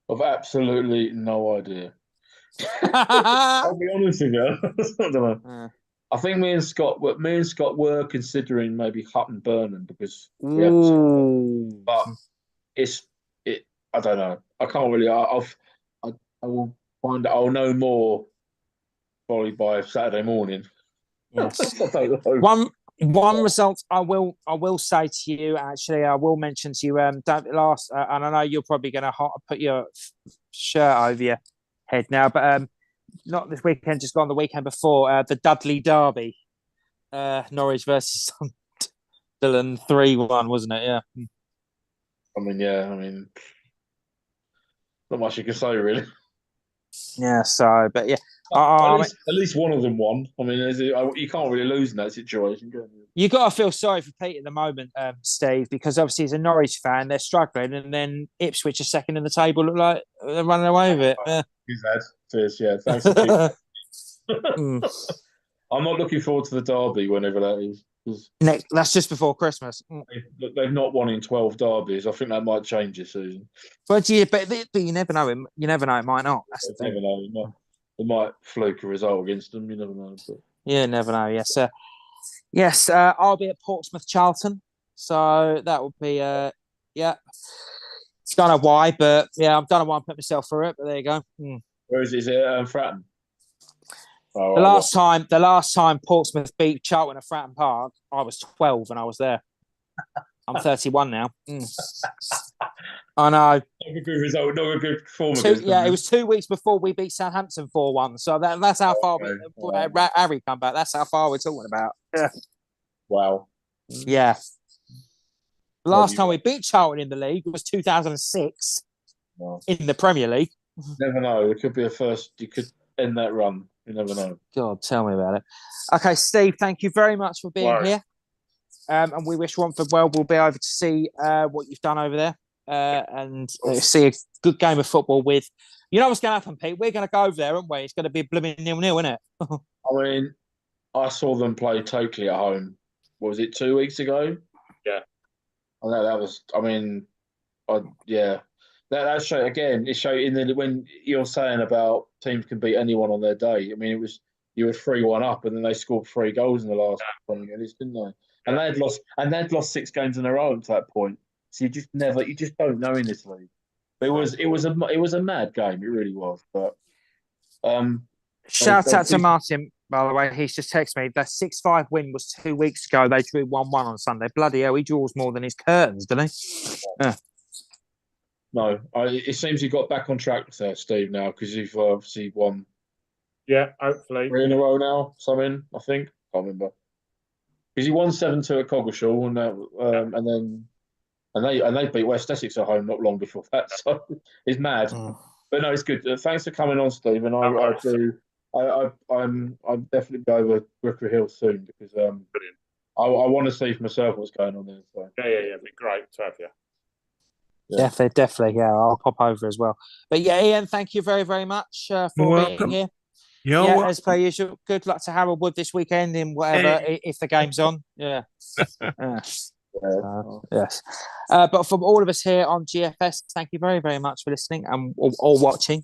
I've absolutely no idea. I'll be honest with you. I don't know. I think me and Scott were considering maybe Hutton Burnham because we had but I don't know. I can't really. I will find. I'll know more probably by Saturday morning. Yes. One result I will say to you. Actually, I will mention to you. Don't last. And I know you're probably going to put your shirt over your head now, but not this weekend. Just gone the weekend before. The Dudley Derby, Norwich versus Sunderland 3-1, wasn't it? Yeah. I mean, not much you can say really. Yeah. So, but yeah. At least one of them won. I mean, you can't really lose in that situation. You got to feel sorry for Pete at the moment, Steve, because obviously he's a Norwich fan. They're struggling, and then Ipswich are second in the table. Look like they're running away with it. Yeah. He's had. Cheers, yeah. Thanks for keeping. I'm not looking forward to the derby whenever that is. That's just before Christmas. They've not won in 12 derbies. I think that might change this season. But you never know. You never know. It might not. That's the thing. You never know. They might fluke a result against them. You never know. But... Yeah, never know. Yes, sir. Yes, I'll be at Portsmouth Charlton, so that will be yeah. Don't know why, but yeah, I don't know why I put myself through it. But there you go. Where is it? Is it Fratton? Oh, the last time Portsmouth beat Charlton at Fratton Park, I was 12 and I was there. I'm 31 now. I know. Not a good result, not a good performance. It was 2 weeks before we beat Southampton 4-1. So that's how far Harry come back. That's how far we're talking about. Yeah. Wow. Yeah. The last time we beat Charlton in the league was 2006 in the Premier League. Never know. It could be a first. You could end that run. You never know. God, tell me about it. Okay, Steve, thank you very much for being here. And we wish Romford well. We'll be over to see what you've done over there and see a good game of football with... You know what's going to happen, Pete? We're going to go over there, aren't we? It's going to be blooming 0-0, isn't it? I mean, I saw them play totally at home. What was it, 2 weeks ago? Yeah. I know that was... I mean, yeah. That showed again. It showed when you're saying about teams can beat anyone on their day. I mean, you were 3-1 up, and then they scored 3 goals in the last 20 minutes, didn't they? And they'd lost 6 games in a row to that point. So you just don't know in this league. But it was a mad game. It really was. But shout out to Martin, by the way. He's just texted me. That 6-5 win was 2 weeks ago. They drew 1-1 on Sunday. Bloody hell, he draws more than his curtains, doesn't he? Yeah. No, it seems he got back on track there, Steve, now, because you've obviously won. Yeah, hopefully 3 in a row now. Something, I think. Can't remember. Because he won 7-2 at Coggeshall, and they beat West Essex at home not long before that. So it's mad. But no, it's good. Thanks for coming on, Steve. And I'm definitely go over Rookery Hill soon because I want to see for myself what's going on there. So. Yeah, it'd be great to have you. Yeah. Definitely. Yeah, I'll pop over as well. But yeah, Ian, thank you very, very much for being here. As per usual, good luck to Harold Wood this weekend in whatever, if the game's on. Yeah. Yes. But from all of us here on GFS, thank you very, very much for listening and or watching.